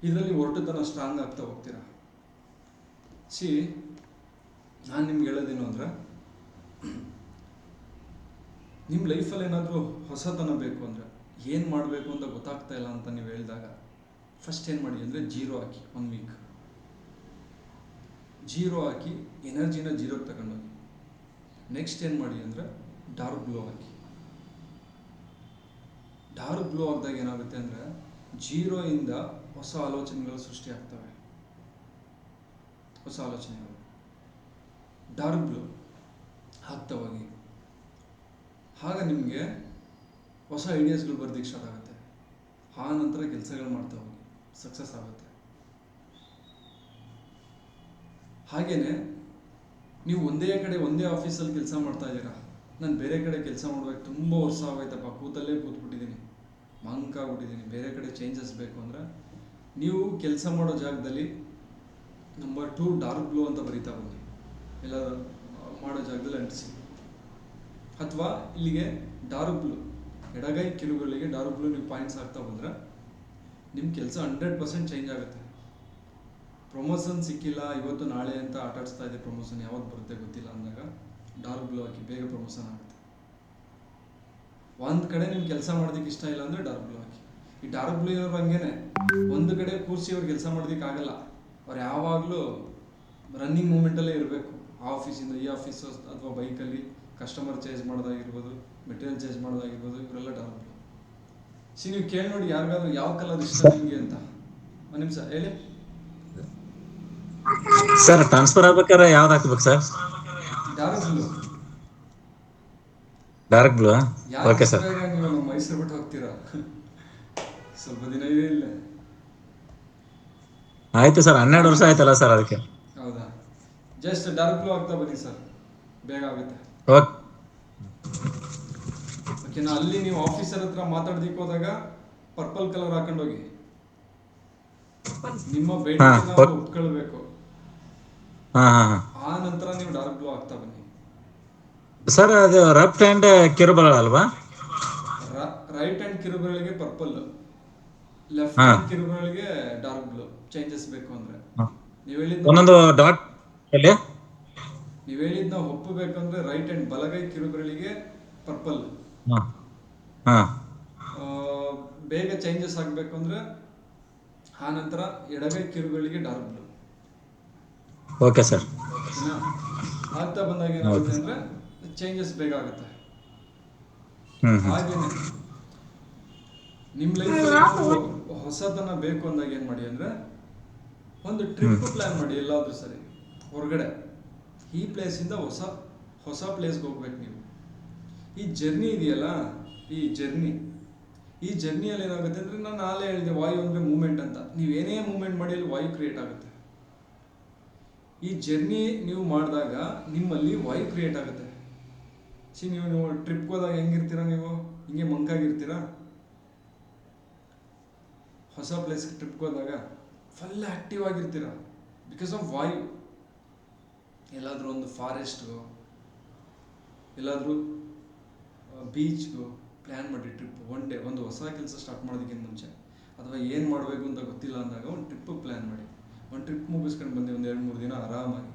ಇದರಲ್ಲಿ ಹೊರಟುತನ ಸ್ಟ್ರಾಂಗ್ ಆಗ್ತಾ ಹೋಗ್ತೀರ. ನಾನು ನಿಮ್ಗೆ ಹೇಳೋದೇನು ಅಂದರೆ, ನಿಮ್ಮ ಲೈಫಲ್ಲಿ ಏನಾದರೂ ಹೊಸತನ ಬೇಕು ಅಂದರೆ, ಏನು ಮಾಡಬೇಕು ಅಂತ ಗೊತ್ತಾಗ್ತಾ ಇಲ್ಲ ಅಂತ ನೀವು ಹೇಳಿದಾಗ ಫಸ್ಟ್ ಏನು ಮಾಡಿ ಅಂದರೆ ಜೀರೋ ಹಾಕಿ. 1 ವೀಕ್ ಜೀರೋ ಹಾಕಿ ಎನರ್ಜಿನ ಜೀರೋಗೆ ತಗೊಂಡೋಗಿ. ನೆಕ್ಸ್ಟ್ ಏನು ಮಾಡಿ ಅಂದರೆ ಡಾರ್ಕ್ ಬ್ಲೂ ಹಾಕಿ. ಡಾರ್ಕ್ ಬ್ಲೂ ಆಗಿದಾಗ ಏನಾಗುತ್ತೆ ಅಂದರೆ ಜೀರೋಯಿಂದ ಹೊಸ ಆಲೋಚನೆಗಳು ಸೃಷ್ಟಿ ಆಗ್ತವೆ, ಹೊಸ ಆಲೋಚನೆಗಳು. ಡಾರ್ಕ್ ಬ್ಲೂ ಆಗ್ತಾ ಹೋಗಿ, ಆಗ ನಿಮಗೆ ಹೊಸ ಐಡಿಯಾಸ್ಗಳು ಬರ್ದಿಕ್ಕೆ ಸ್ಟಾರ್ಟ್ ಆಗುತ್ತೆ. ಆ ನಂತರ ಕೆಲಸಗಳು ಮಾಡ್ತಾ ಹೋಗಿ ಸಕ್ಸಸ್ ಆಗುತ್ತೆ. ಹಾಗೆಯೇ ನೀವು ಒಂದೇ ಕಡೆ ಒಂದೇ ಆಫೀಸಲ್ಲಿ ಕೆಲಸ ಮಾಡ್ತಾ ಇದ್ದೀರಾ, ನಾನು ಬೇರೆ ಕಡೆ ಕೆಲಸ ಮಾಡ್ಬೇಕು, ತುಂಬ ವರ್ಷ ಆಗೋಯ್ತಪ್ಪ, ಕೂತಲ್ಲೇ ಕೂತ್ಬಿಟ್ಟಿದ್ದೀನಿ, ಮಂಕಾಗ್ಬಿಟ್ಟಿದ್ದೀನಿ, ಬೇರೆ ಕಡೆ ಚೇಂಜಸ್ ಬೇಕು ಅಂದರೆ ನೀವು ಕೆಲಸ ಮಾಡೋ ಜಾಗದಲ್ಲಿ ನಂಬರ್ 2 ಡಾರ್ಕ್ ಬ್ಲೂ ಅಂತ ಬರೀತಾ ಬನ್ನಿ, ಎಲ್ಲ ಮಾಡೋ ಜಾಗದಲ್ಲಿ ಅಂಟಿಸಿ. ಅಥವಾ ಇಲ್ಲಿಗೆ ಡಾರ್ಕ್ ಬ್ಲೂ, ಎಡಗೈ ಕಿರುಗಳಿಗೆ ಡಾರ್ಕ್ ಬ್ಲೂ ನೀವು ಪಾಯಿಂಟ್ಸ್ ಆಗ್ತಾ ಬಂದರೆ ನಿಮ್ಮ ಕೆಲಸ 100% ಚೇಂಜ್ ಆಗುತ್ತೆ. ಪ್ರಮೋಷನ್ ಸಿಕ್ಕಿಲ್ಲ ಇವತ್ತು ನಾಳೆ ಅಂತ ಆಟಾಡಿಸ್ತಾ ಇದೆ, ಪ್ರಮೋಷನ್ ಯಾವತ್ತು ಬರುತ್ತೆ ಗೊತ್ತಿಲ್ಲ ಅಂದಾಗ ಡಾರ್ಕ್ ಬ್ಲೂ ಹಾಕಿ, ಬೇಗ ಪ್ರಮೋಷನ್ ಆಗುತ್ತೆ. ಒಂದು ಕಡೆ ನಿಮ್ಮ ಕೆಲಸ ಮಾಡೋದಕ್ಕೆ ಇಷ್ಟ ಇಲ್ಲ ಅಂದರೆ ಡಾರ್ಕ್ ಬ್ಲೂ ಹಾಕಿ. ಈ ಡಾರ್ಕ್ ಬ್ಲೂ ಇರೋರು ಹಂಗೇನೆ, ಒಂದು ಕಡೆ ಕೂರಿಸಿ ಅವ್ರು ಕೆಲಸ ಮಾಡೋದಕ್ಕೆ ಆಗಲ್ಲ. ಅವ್ರು ಯಾವಾಗಲೂ ರನ್ನಿಂಗ್ ಮೂಮೆಂಟಲ್ಲೇ ಇರಬೇಕು, ಆ ಆಫೀಸಿಂದ ಈ ಆಫೀಸು, ಅಥವಾ ಬೈಕಲ್ಲಿ ಕಸ್ಟಮರ್ ಚೇಂಜ್ ಮಾಡೋದಾಗಿರ್ಬೋದು, ಮೆಟೀರಿಯಲ್ ಚೇಂಜ್ ಮಾಡೋದಾಗಿರ್ಬೋದು, ಇವರೆಲ್ಲ ಡಾರ್ಕ್ ಬ್ಲೂ. ನೀವು ಕೇಳಿ ನೋಡಿ ಯಾರಿಗಾದ್ರೂ ಯಾವ ಕಲರ್ ಇಷ್ಟ ನಿಮಗೆ ಅಂತ. ಒಂದು ನಿಮಿಷ ಹೇಳಿ ಸರ್. ಟ್ರಾನ್ಸ್ಫರ್ ಆಗ್ಬೇಕಾದ್ರೆ ಯಾವ್ದು ಹಾಕ್ಬೇಕು sir? Dark blue. Dark blue. ಯಾಕೆ ಓಕೆ ಇಷ್ಟ ಸರ್. ನೀವು ನಮ್ಮ ಮೈಸೂರು ಬಿಟ್ಟು ಹೋಗ್ತೀರಾ? ಸ್ವಲ್ಪ ದಿನ ಇದೆ ಇಲ್ಲ. ಆಯ್ತು ಸರ್, 12 ವರ್ಷ ಆಯ್ತಲ್ಲ ಸರ್ ಅದಕ್ಕೆ. ಹೌದಾ, ಜಸ್ಟ್ ಡಾರ್ಕ್ ಬ್ಲೂ ಆಗ್ತಾ ಬನ್ನಿ ಸರ್, ಬೇಗ ಆಗುತ್ತೆ. ಓಕೆ. ಓಕೆನಾ, ಅಲ್ಲಿ ನೀವು ಆಫೀಸರ್ ಹತ್ರ ಮಾತಾಡ್ದಿಕ್ಕೆ ಹೋದಾಗ ಪರ್ಪಲ್ ಕಲರ್ ಹಾಕೊಂಡೋಗಿ, ನಿಮ್ಮ ಹಾ ಬೇಡಿಕೆನ ಅವ್ರು ಒಪ್ಕೊಳ್ಬೇಕು. ಹಾ ಹಾ ಹಾ ಆ ನಂತರ ನೀವು ಡಾರ್ಕ್ ಬ್ಲೂ ಆಗ್ತಾ ಬನ್ನಿ. ಸರ್, ಅದು ಲೆಫ್ಟ್ ಹ್ಯಾಂಡ್ ಕಿರುಬೆರಳು ಅಲ್ವಾ? ರೈಟ್ ಹ್ಯಾಂಡ್ ಕಿರುಬೆರಳಿಗೆ ಪರ್ಪಲ್, ಲೆಫ್ಟ್ ಹಾ ಹ್ಯಾಂಡ್ ಕಿರುಬೆರಳಿಗೆ ಡಾರ್ಕ್ ಬ್ಲೂ ಚೇಂಜಸ್ ಬೇಕು ಅಂದ್ರೆ. ಹಾ. ನೀವು ಹೇಳಿದ್ನ ಒಂದೊಂದು ಡಾಟ್ ಅಲ್ಲಿ. ನೀವು ಹೇಳಿದ್ನ ಒಪ್ಪಬೇಕಂದ್ರೆ ರೈಟ್ ಹ್ಯಾಂಡ್ ಬಲಗೈ ಕಿರುಬೆರಳಿಗೆ ಪರ್ಪಲ್, ಹಾ ಹಾ ಬೇಗ ಚೇಂಜಸ್ ಆಗಬೇಕು ಅಂದ್ರೆ ಆ ನಂತರ ಎಡಗೈ ಕಿರುಬೆರಳಿಗೆ ಡಾರ್ಕ್ ಬ್ಲೂ. Okay sir. ಓಕೆನಾ, ಆಗ್ತಾ ಬಂದಾಗ ಓಕೆ ಏನಾಗುತ್ತೆ ಸರ್. ಅಂದ್ರೆ ಚೇಂಜಸ್ ಬೇಗ ಆಗುತ್ತೆ. ಹ್ಮ್ ಹ್ಮ್ ಹಾಗೇನೆ ನಿಮ್ಮ ಲೈಫಲ್ಲಿ ಹೊಸತನ ಬೇಕು ಅಂದಾಗ ಏನು ಮಾಡಿ ಅಂದರೆ, ಒಂದು ಹ್ಮ್ ಟ್ರಿಪ್ ಪ್ಲ್ಯಾನ್ ಮಾಡಿ ಎಲ್ಲಾದರೂ ಸರಿ ಹೊರಗಡೆ. ಈ ಪ್ಲೇಸಿಂದ ಹೊಸ ಹೊಸ ಪ್ಲೇಸ್ಗೆ ಹೋಗ್ಬೇಕು ನೀವು. ಈ ಜರ್ನಿ ಇದೆಯಲ್ಲ, ಈ ಜರ್ನಿಯಲ್ಲಿ ಏನಾಗುತ್ತೆ ಅಂದರೆ, ನಾನು ನಾಳೆ ಹೇಳಿದೆ ವಾಯು ಅಂದರೆ ಮೂಮೆಂಟ್ ಅಂತ. ನೀವೇನೇ ಮೂಮೆಂಟ್ ಮಾಡಿ ಅಲ್ಲಿ ವಾಯು ಕ್ರಿಯೇಟ್ ಆಗುತ್ತೆ. ಈ ಜರ್ನಿ ನೀವು ಮಾಡಿದಾಗ ನಿಮ್ಮಲ್ಲಿ ವಾಯು ಕ್ರಿಯೇಟ್ ಆಗುತ್ತೆ. ನೀವು ಟ್ರಿಪ್ಗೆ ಹೋದಾಗ ಹೆಂಗಿರ್ತೀರಾ, ನೀವು ಹಿಂಗೆ ಮಂಕಾಗಿರ್ತೀರಾ. ಹೊಸ ಪ್ಲೇಸ್ಗೆ ಟ್ರಿಪ್ಗೆ ಹೋದಾಗ ಫುಲ್ ಆ್ಯಕ್ಟಿವ್ ಆಗಿರ್ತೀರ, ಬಿಕಾಸ್ ಆಫ್ ವಾಯು. ಎಲ್ಲಾದರೂ ಒಂದು ಫಾರೆಸ್ಟ್ಗೋ, ಎಲ್ಲಾದರೂ ಬೀಚ್ಗೋ ಪ್ಲ್ಯಾನ್ ಮಾಡಿ ಟ್ರಿಪ್. ಒನ್ ಡೇ ಒಂದು ಹೊಸ ಕೆಲಸ ಸ್ಟಾರ್ಟ್ ಮಾಡೋದಕ್ಕಿಂತ ಮುಂಚೆ, ಅಥವಾ ಏನು ಮಾಡಬೇಕು ಅಂತ ಗೊತ್ತಿಲ್ಲ ಅಂದಾಗ ಒಂದು ಟ್ರಿಪ್ಪಿಗೆ ಪ್ಲ್ಯಾನ್ ಮಾಡಿ. ಒಂದು ಟ್ರಿಪ್ ಮುಗಿಸ್ಕೊಂಡು ಬಂದು ಒಂದು 2-3 ದಿನ ಆರಾಮಾಗಿ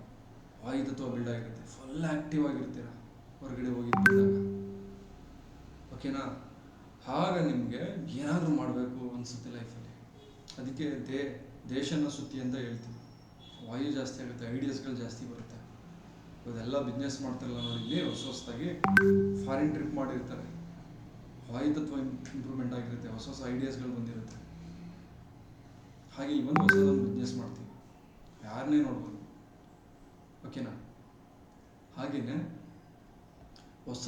ವಾಯು ತತ್ವ ಬಿಲ್ಡ್ ಆಗಿರುತ್ತೆ, ಫುಲ್ ಆ್ಯಕ್ಟಿವ್ ಆಗಿರ್ತೀರ ಹೊರಗಡೆ ಹೋಗಿ ಬಂದಾಗ. ಓಕೆನಾ, ಆಗ ನಿಮಗೆ ಏನಾದರೂ ಮಾಡಬೇಕು ಅನಿಸುತ್ತೆ ಲೈಫಲ್ಲಿ. ಅದಕ್ಕೆ ದೇಶನ ಸುತ್ತಿ ಅಂತ ಹೇಳ್ತೀವಿ. ವಾಯು ಜಾಸ್ತಿ ಆಗುತ್ತೆ, ಐಡಿಯಾಸ್ಗಳು ಜಾಸ್ತಿ ಬರುತ್ತೆ. ಇವದೆಲ್ಲ ಬಿಸ್ನೆಸ್ ಮಾಡ್ತಾರಲ್ಲ ನೋಡಿ, ಹೊಸದಾಗಿ ಫಾರಿನ್ ಟ್ರಿಪ್ ಮಾಡಿರ್ತಾರೆ, ವಾಯು ತತ್ವ ಇಂಪ್ರೂವ್ಮೆಂಟ್ ಆಗಿರುತ್ತೆ, ಹೊಸ ಹೊಸ ಐಡಿಯಾಸ್ಗಳು ಬಂದಿರುತ್ತೆ. ಹಾಗೆ ಇಲ್ಲಿ ಬಂದು ಹೊಸದೊಂದು ಬಿಸ್ನೆಸ್ ಮಾಡ್ತೀವಿ, ಯಾರನ್ನೇ ನೋಡ್ಬೋದು. ಓಕೆನಾ, ಹಾಗೆಯೇ ಹೊಸ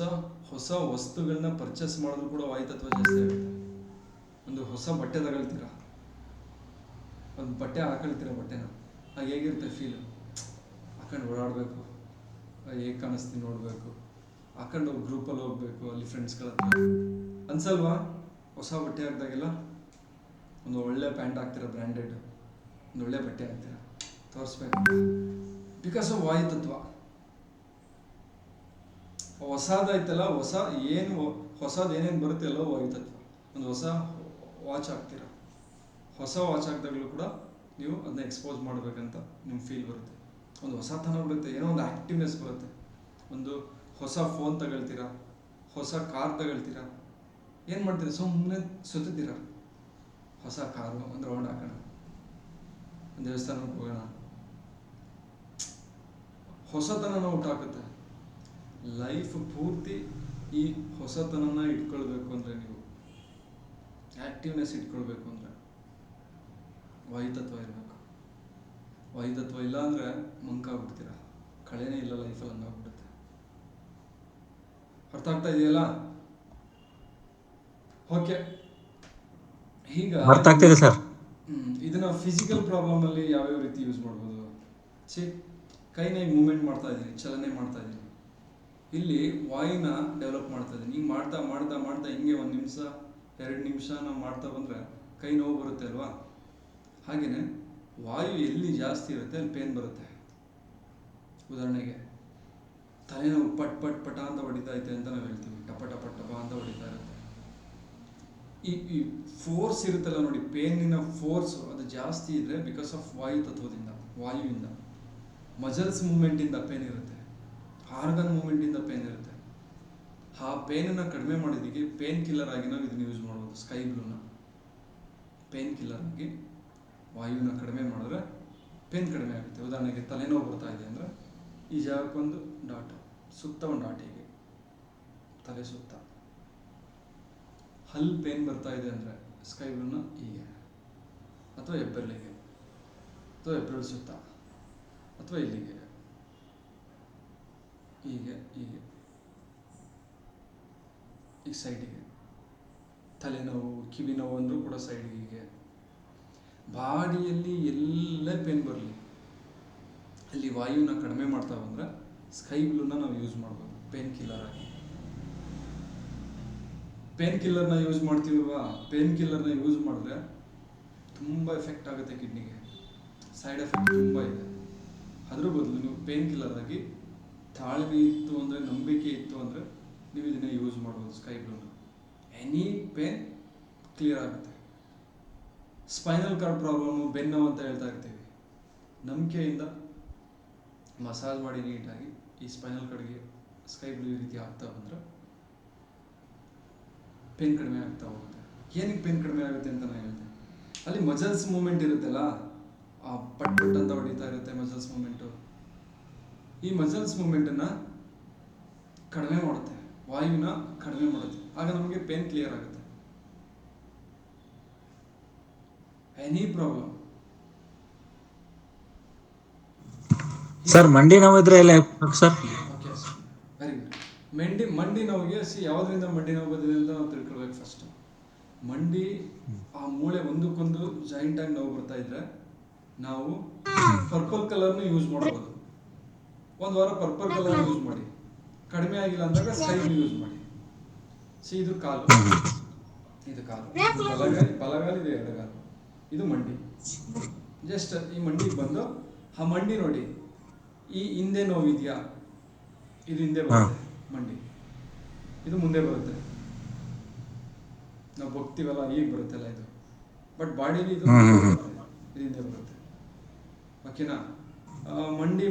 ಹೊಸ ವಸ್ತುಗಳನ್ನ ಪರ್ಚೇಸ್ ಮಾಡಿದ್ರು ಕೂಡ ವಾಯು ತತ್ವ ಜಾಸ್ತಿ ಆಗುತ್ತೆ. ಒಂದು ಹೊಸ ಬಟ್ಟೆ ತಗೊಳ್ತೀರಾ, ಒಂದು ಬಟ್ಟೆ ಹಾಕೊಳ್ತೀರ, ಬಟ್ಟೆನ ಆಗ ಹೇಗಿರುತ್ತೆ ಫೀಲ್, ಹಾಕೊಂಡು ಓಡಾಡಬೇಕು, ಹೇಗೆ ಕಾಣಿಸ್ತೀನಿ ನೋಡಬೇಕು, ಹಾಕೊಂಡು ಗ್ರೂಪಲ್ಲಿ ಹೋಗ್ಬೇಕು, ಅಲ್ಲಿ ಫ್ರೆಂಡ್ಸ್ಗಳ ಹತ್ರ ಅನ್ಸಲ್ವಾ? ಹೊಸ ಬಟ್ಟೆ ಹಾಕಿದಾಗೆಲ್ಲ ಒಂದು ಒಳ್ಳೆ ಪ್ಯಾಂಟ್ ಹಾಕ್ತೀರ, ಬ್ರ್ಯಾಂಡೆಡ್ ಒಂದು ಒಳ್ಳೆ ಬಟ್ಟೆ ಹಾಕ್ತೀರ, ತೋರಿಸ್ಬೇಕು, ಬಿಕಾಸ್ ಆಫ್ ವಾಯು ತತ್ವ. ಹೊಸದಾಯ್ತಲ್ಲ, ಹೊಸದು ಏನೇನು ಬರುತ್ತೆ ಅಲ್ಲ ವಾಯು ತತ್ವ. ಒಂದು ಹೊಸ ವಾಚ್ ಹಾಕ್ತೀರ, ಹೊಸ ವಾಚ್ ಹಾಕಿದಾಗಲೂ ಕೂಡ ನೀವು ಅದನ್ನ ಎಕ್ಸ್ಪೋಸ್ ಮಾಡಬೇಕಂತ ನಿಮ್ಮ ಫೀಲ್ ಬರುತ್ತೆ. ಒಂದು ಹೊಸತನ ಬರುತ್ತೆ, ಏನೋ ಒಂದು ಆ್ಯಕ್ಟಿವ್ನೆಸ್ ಬರುತ್ತೆ. ಒಂದು ಹೊಸ ಫೋನ್ ತಗೊಳ್ತೀರಾ, ಹೊಸ ಕಾರ್ ತಗೊಳ್ತೀರಾ, ಏನು ಮಾಡ್ತೀರಾ, ಸುಮ್ಮನೆ ಸುತ್ತೀರಾ. ಹೊಸ ಕಾರು, ಒಂದು ರೌಂಡ್ ಹಾಕೋಣ, ಒಂದು ದೇವಸ್ಥಾನಕ್ಕೆ ಹೋಗೋಣ, ಹೊಸತನ ಹುಟ್ಟಾಕುತ್ತೆ. ಲೈಫ್ ಪೂರ್ತಿ ಈ ಹೊಸತನನ ಇಟ್ಕೊಳ್ಬೇಕು ಅಂದರೆ, ನೀವು ಆ್ಯಕ್ಟಿವ್ನೆಸ್ ಇಟ್ಕೊಳ್ಬೇಕು ಅಂದರೆ ವಾಯುತತ್ವ ಇರಬೇಕು. ವಾಯುತತ್ವ ಇಲ್ಲ ಅಂದರೆ ಮಂಕಾಗ್ಬಿಡ್ತೀರ, ಕಳೆನೇ ಇಲ್ಲ ಲೈಫಲ್ಲಿ, ಹಂಗಾಗ್ಬಿಡುತ್ತೆ. ಅರ್ಥ ಆಗ್ತಾ ಇದೆಯಲ್ಲ? ಓಕೆ, ಈಗ ಅರ್ಥ ಆಗ್ತಿದೆ ಸರ್. ಇದನ್ನ ಫಿಸಿಕಲ್ ಪ್ರಾಬ್ಲಮಲ್ಲಿ ಯಾವ್ಯಾವ ರೀತಿ ಯೂಸ್ ಮಾಡ್ಬೋದು? ಕೈನ ಈಗ ಮೂವ್ಮೆಂಟ್ ಮಾಡ್ತಾ ಇದ್ದೀನಿ, ಚಲನೆ ಮಾಡ್ತಾ ಇದ್ದೀನಿ, ಇಲ್ಲಿ ವಾಯುನ ಡೆವಲಪ್ ಮಾಡ್ತಾ ಇದ್ದೀನಿ. ಹಿಂಗೆ ಮಾಡ್ತಾ ಮಾಡ್ತಾ ಮಾಡ್ತಾ ಹಿಂಗೆ 1 ನಿಮಿಷ 2 ನಿಮಿಷ ನಾವು ಮಾಡ್ತಾ ಬಂದರೆ ಕೈ ನೋವು ಬರುತ್ತೆ ಅಲ್ವಾ? ಹಾಗೆಯೇ ವಾಯು ಎಲ್ಲಿ ಜಾಸ್ತಿ ಇರುತ್ತೆ ಅಲ್ಲಿ ಪೇನ್ ಬರುತ್ತೆ. ಉದಾಹರಣೆಗೆ ತಲೆನೋವು ಪಟ್ ಪಟ್ ಪಟ ಅಂತ ಹೊಡಿತಾ ಐತೆ ಅಂತ ನಾವು ಹೇಳ್ತೀವಿ, ಟಪ ಟಪ ಟಪ ಅಂತ ಹೊಡಿತಾ ಇರುತ್ತೆ. ಈ ಫೋರ್ಸ್ ಇರುತ್ತಲ್ಲ ನೋಡಿ, ಪೇನಿನ ಫೋರ್ಸ್ ಅದು ಜಾಸ್ತಿ ಇದ್ರೆ ಬಿಕಾಸ್ ಆಫ್ ವಾಯು ತತ್ವದಿಂದ, ವಾಯುವಿಂದ. ಮಜಲ್ಸ್ ಮೂಮೆಂಟಿಂದ ಪೇನ್ ಇರುತ್ತೆ, ಆರ್ಗನ್ ಮೂಮೆಂಟಿಂದ ಪೇನ್ ಇರುತ್ತೆ. ಆ ಪೇನನ್ನು ಕಡಿಮೆ ಮಾಡೋದಕ್ಕೆ ಪೇನ್ ಕಿಲ್ಲರ್ ಆಗಿ ನಾವು ಇದನ್ನು ಯೂಸ್ ಮಾಡ್ಬೋದು. ಸ್ಕೈ ಬ್ಲೂನ ಪೇನ್ ಕಿಲ್ಲರ್ ಆಗಿ ವಾಯುವಿನ ಕಡಿಮೆ ಮಾಡಿದ್ರೆ ಪೇನ್ ಕಡಿಮೆ ಆಗುತ್ತೆ. ಉದಾಹರಣೆಗೆ ತಲೆನೋವು ಬರ್ತಾ ಇದೆ ಅಂದರೆ ಈ ಜಾಗಕ್ಕೊಂದು ಡಾಟ್, ಸುತ್ತ ಒಂದು ಡಾಟ್, ಹೀಗೆ ತಲೆ ಸುತ್ತ. ಹಲ್ ಪೇನ್ ಬರ್ತಾ ಇದೆ ಅಂದರೆ ಸ್ಕೈ ಬ್ಲೂನ ಹೀಗೆ, ಅಥವಾ ಹೆಬ್ಬೆರಳಿಗೆ, ಅಥವಾ ಹೆಬ್ಬೆರಳು ಸುತ್ತ, ಅಥವಾ ಇಲ್ಲಿಗೆ, ಹೀಗೆ ಹೀಗೆ ಈ ಸೈಡಿಗೆ. ತಲೆನೋವು, ಕಿವಿ ನೋವು ಅಂದರೂ ಕೂಡ ಸೈಡಿಗೆ. ಬಾಡಿಯಲ್ಲಿ ಎಲ್ಲೇ ಪೇನ್ ಬರಲಿ, ಅಲ್ಲಿ ವಾಯುನ ಕಡಿಮೆ ಮಾಡ್ತಾ ಬಂದರೆ ಸ್ಕೈ ಬ್ಲೂನ ನಾವು ಯೂಸ್ ಮಾಡ್ಬೋದು ಪೇನ್ ಕಿಲ್ಲರ್ ಆಗಿ. ಪೇನ್ ಕಿಲ್ಲರ್ನ ಯೂಸ್ ಮಾಡ್ತೀವಲ್ವಾ, ಪೇನ್ ಕಿಲ್ಲರ್ನ ಯೂಸ್ ಮಾಡಿದ್ರೆ ತುಂಬ ಎಫೆಕ್ಟ್ ಆಗುತ್ತೆ ಕಿಡ್ನಿಗೆ, ಸೈಡ್ ಎಫೆಕ್ಟ್ ತುಂಬ ಇದೆ. ಅದ್ರ ಬದಲು ನೀವು ಪೇನ್ ಕಿಲ್ಲರ್ ಆಗಿ ತಾಳ್ಮೆ ಇತ್ತು ಅಂದರೆ, ನಂಬಿಕೆ ಇತ್ತು ಅಂದರೆ ನೀವು ಇದನ್ನೇ ಯೂಸ್ ಮಾಡ್ಬೋದು ಸ್ಕೈ ಬ್ಲೂನ. ಎನಿ ಪೇನ್ ಕ್ಲಿಯರ್ ಆಗುತ್ತೆ. ಸ್ಪೈನಲ್ ಕಾರ್ಡ್ ಪ್ರಾಬ್ಲಮ್ಮು, ಬೆನ್ನು ಅಂತ ಹೇಳ್ತಾ ಇರ್ತೀವಿ, ನಂಬಿಕೆಯಿಂದ ಮಸಾಜ್ ಮಾಡಿ ನೀಟಾಗಿ ಈ ಸ್ಪೈನಲ್ ಕಾರ್ಡ್ಗೆ ಸ್ಕೈ ಬ್ಲೂ ಈ ರೀತಿ ಆಗ್ತಾ ಬಂದರೆ ಪೇನ್ ಕಡಿಮೆ ಆಗ್ತಾ ಹೋಗುತ್ತೆ. ಏನಕ್ಕೆ ಪೇನ್ ಕಡಿಮೆ ಆಗುತ್ತೆ ಅಂತ ನಾನು ಹೇಳಿದೆ, ಅಲ್ಲಿ ಮಸಲ್ಸ್ ಮೂಮೆಂಟ್ ಇರುತ್ತಲ್ಲ, ಆ ಪಟ್ ಪಟ್ ಅಂತ ಹೊಡಿತಾ ಇರುತ್ತೆ ಮಸಲ್ಸ್ ಮೂಮೆಂಟು. ಈ ಮಸಲ್ಸ್ ಮೂಮೆಂಟನ್ನು ಕಡಿಮೆ ಮಾಡುತ್ತೆ, ವಾಯುವಿನ ಕಡಿಮೆ ಮಾಡುತ್ತೆ. ಆಗ ನಮಗೆ ಪೇನ್ ಕ್ಲಿಯರ್ ಆಗುತ್ತೆ. Any problem. ಸರ್ ಮಂಡಿ ನೋವಿದ್ರೆ ಎಲ್ಲ ಸರ್? Okay, very good. ಮಂಡಿ ನೋವಿಗೆ ಯಾವುದರಿಂದ ಮಂಡಿ ನೋವು ಬಂದಿದೆ ಅಂತ ನಾವು ತಿಳ್ಕೊಳ್ಬೇಕು ಫಸ್ಟ್. ಮಂಡಿ ಆ ಮೂಳೆ ಒಂದಕ್ಕೊಂದು ಜಾಯಿಂಟ್ ಆಗಿ ನೋವು ಬರ್ತಾ ಇದ್ರೆ ನಾವು ಪರ್ಪಲ್ ಕಲರ್ನ ಯೂಸ್ ಮಾಡ್ಬೋದು. ಒಂದು ವಾರ ಪರ್ಪಲ್ ಕಲರ್ ಯೂಸ್ ಮಾಡಿ, ಕಡಿಮೆ ಆಗಿಲ್ಲ ಅಂದಾಗ ಸ್ಕೈ ಬ್ಲೂ ಯೂಸ್ ಮಾಡಿ. ಇದು ಕಾಲು, ಇದು ಕಾಲು, ಬಲಗಾಲ, ಇದು ಎಡಗಾಲು, ಇದು ಮಂಡಿ. ಜಸ್ಟ್ ಈ ಮಂಡಿಗೆ ಬಂದು ಆ ಮಂಡಿ ನೋಡಿ, ಈ ಹಿಂದೆ ನೋವಿದೆಯಾ, ಇದು ಹಿಂದೆ ಬರುತ್ತೆ ಮಂಡಿ, ಇದು ಮುಂದೆ ಬರುತ್ತೆ. ನಾವು ಬಗ್ತೀವಲ್ಲ ಈಗ ಬರುತ್ತಲ್ಲ ಇದು, ಬಟ್ ಬಾಡಿಲಿ ಇದು ಹಿಂದೆ ಬರುತ್ತೆ. ಓಕೆನಾ? ಮಂಡಿ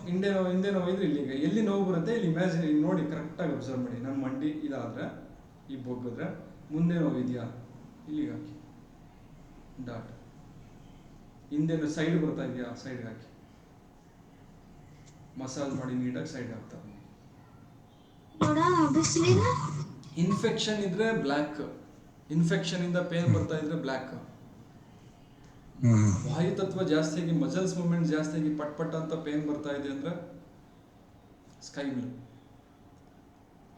ಹಿಂದೆ ನೋವು ಇದ್ರೆ ಇಲ್ಲಿಗೆ ಎಲ್ಲಿ ನೋವು ಬರುತ್ತೆ ಇಲ್ಲಿ ಇಮ್ಯಾಜಿನ್ ನೋಡಿ, ಕರೆಕ್ಟಾಗಿ ಅಬ್ಸರ್ವ್ ಮಾಡಿ. ನಮ್ಮ ಮಂಡಿ ಇದಾದ್ರೆ ಈ ಬಗ್ಗಿದ್ರೆ ಮುಂದೆ ನೋವು ಇದೆಯಾ, ಇಲ್ಲಿಗೆ ಹಾಕಿ ಡಾಟ್. ಹಿಂದೆ ಸೈಡ್ ಬರ್ತಾ ಇದೆಯಾ, ಸೈಡ್ಗೆ ಹಾಕಿ ಮಸಾಜ್ ಮಾಡಿ ನೀಟಾಗಿ ಸೈಡ್ ಹಾಕ್ತಾ ಬನ್ನಿ. ಇನ್ಫೆಕ್ಷನ್ ಇದ್ರೆ ಬ್ಲ್ಯಾಕ್, ಇನ್ಫೆಕ್ಷನ್ ಇಂದ ಪೇನ್ ಬರ್ತಾ ಇದ್ರೆ ಬ್ಲ್ಯಾಕ್. ವಾಯು ತತ್ವ ಜಾಸ್ತಿಯಾಗಿ, ಮಸಲ್ಸ್ ಮೂವ್ಮೆಂಟ್ ಜಾಸ್ತಿಯಾಗಿ ಪಟ್ ಪಟ್ ಅಂತ ಪೇನ್ ಬರ್ತಾ ಇದೆ ಅಂದ್ರೆ ಸ್ಕೈ ಬ್ಲೂ.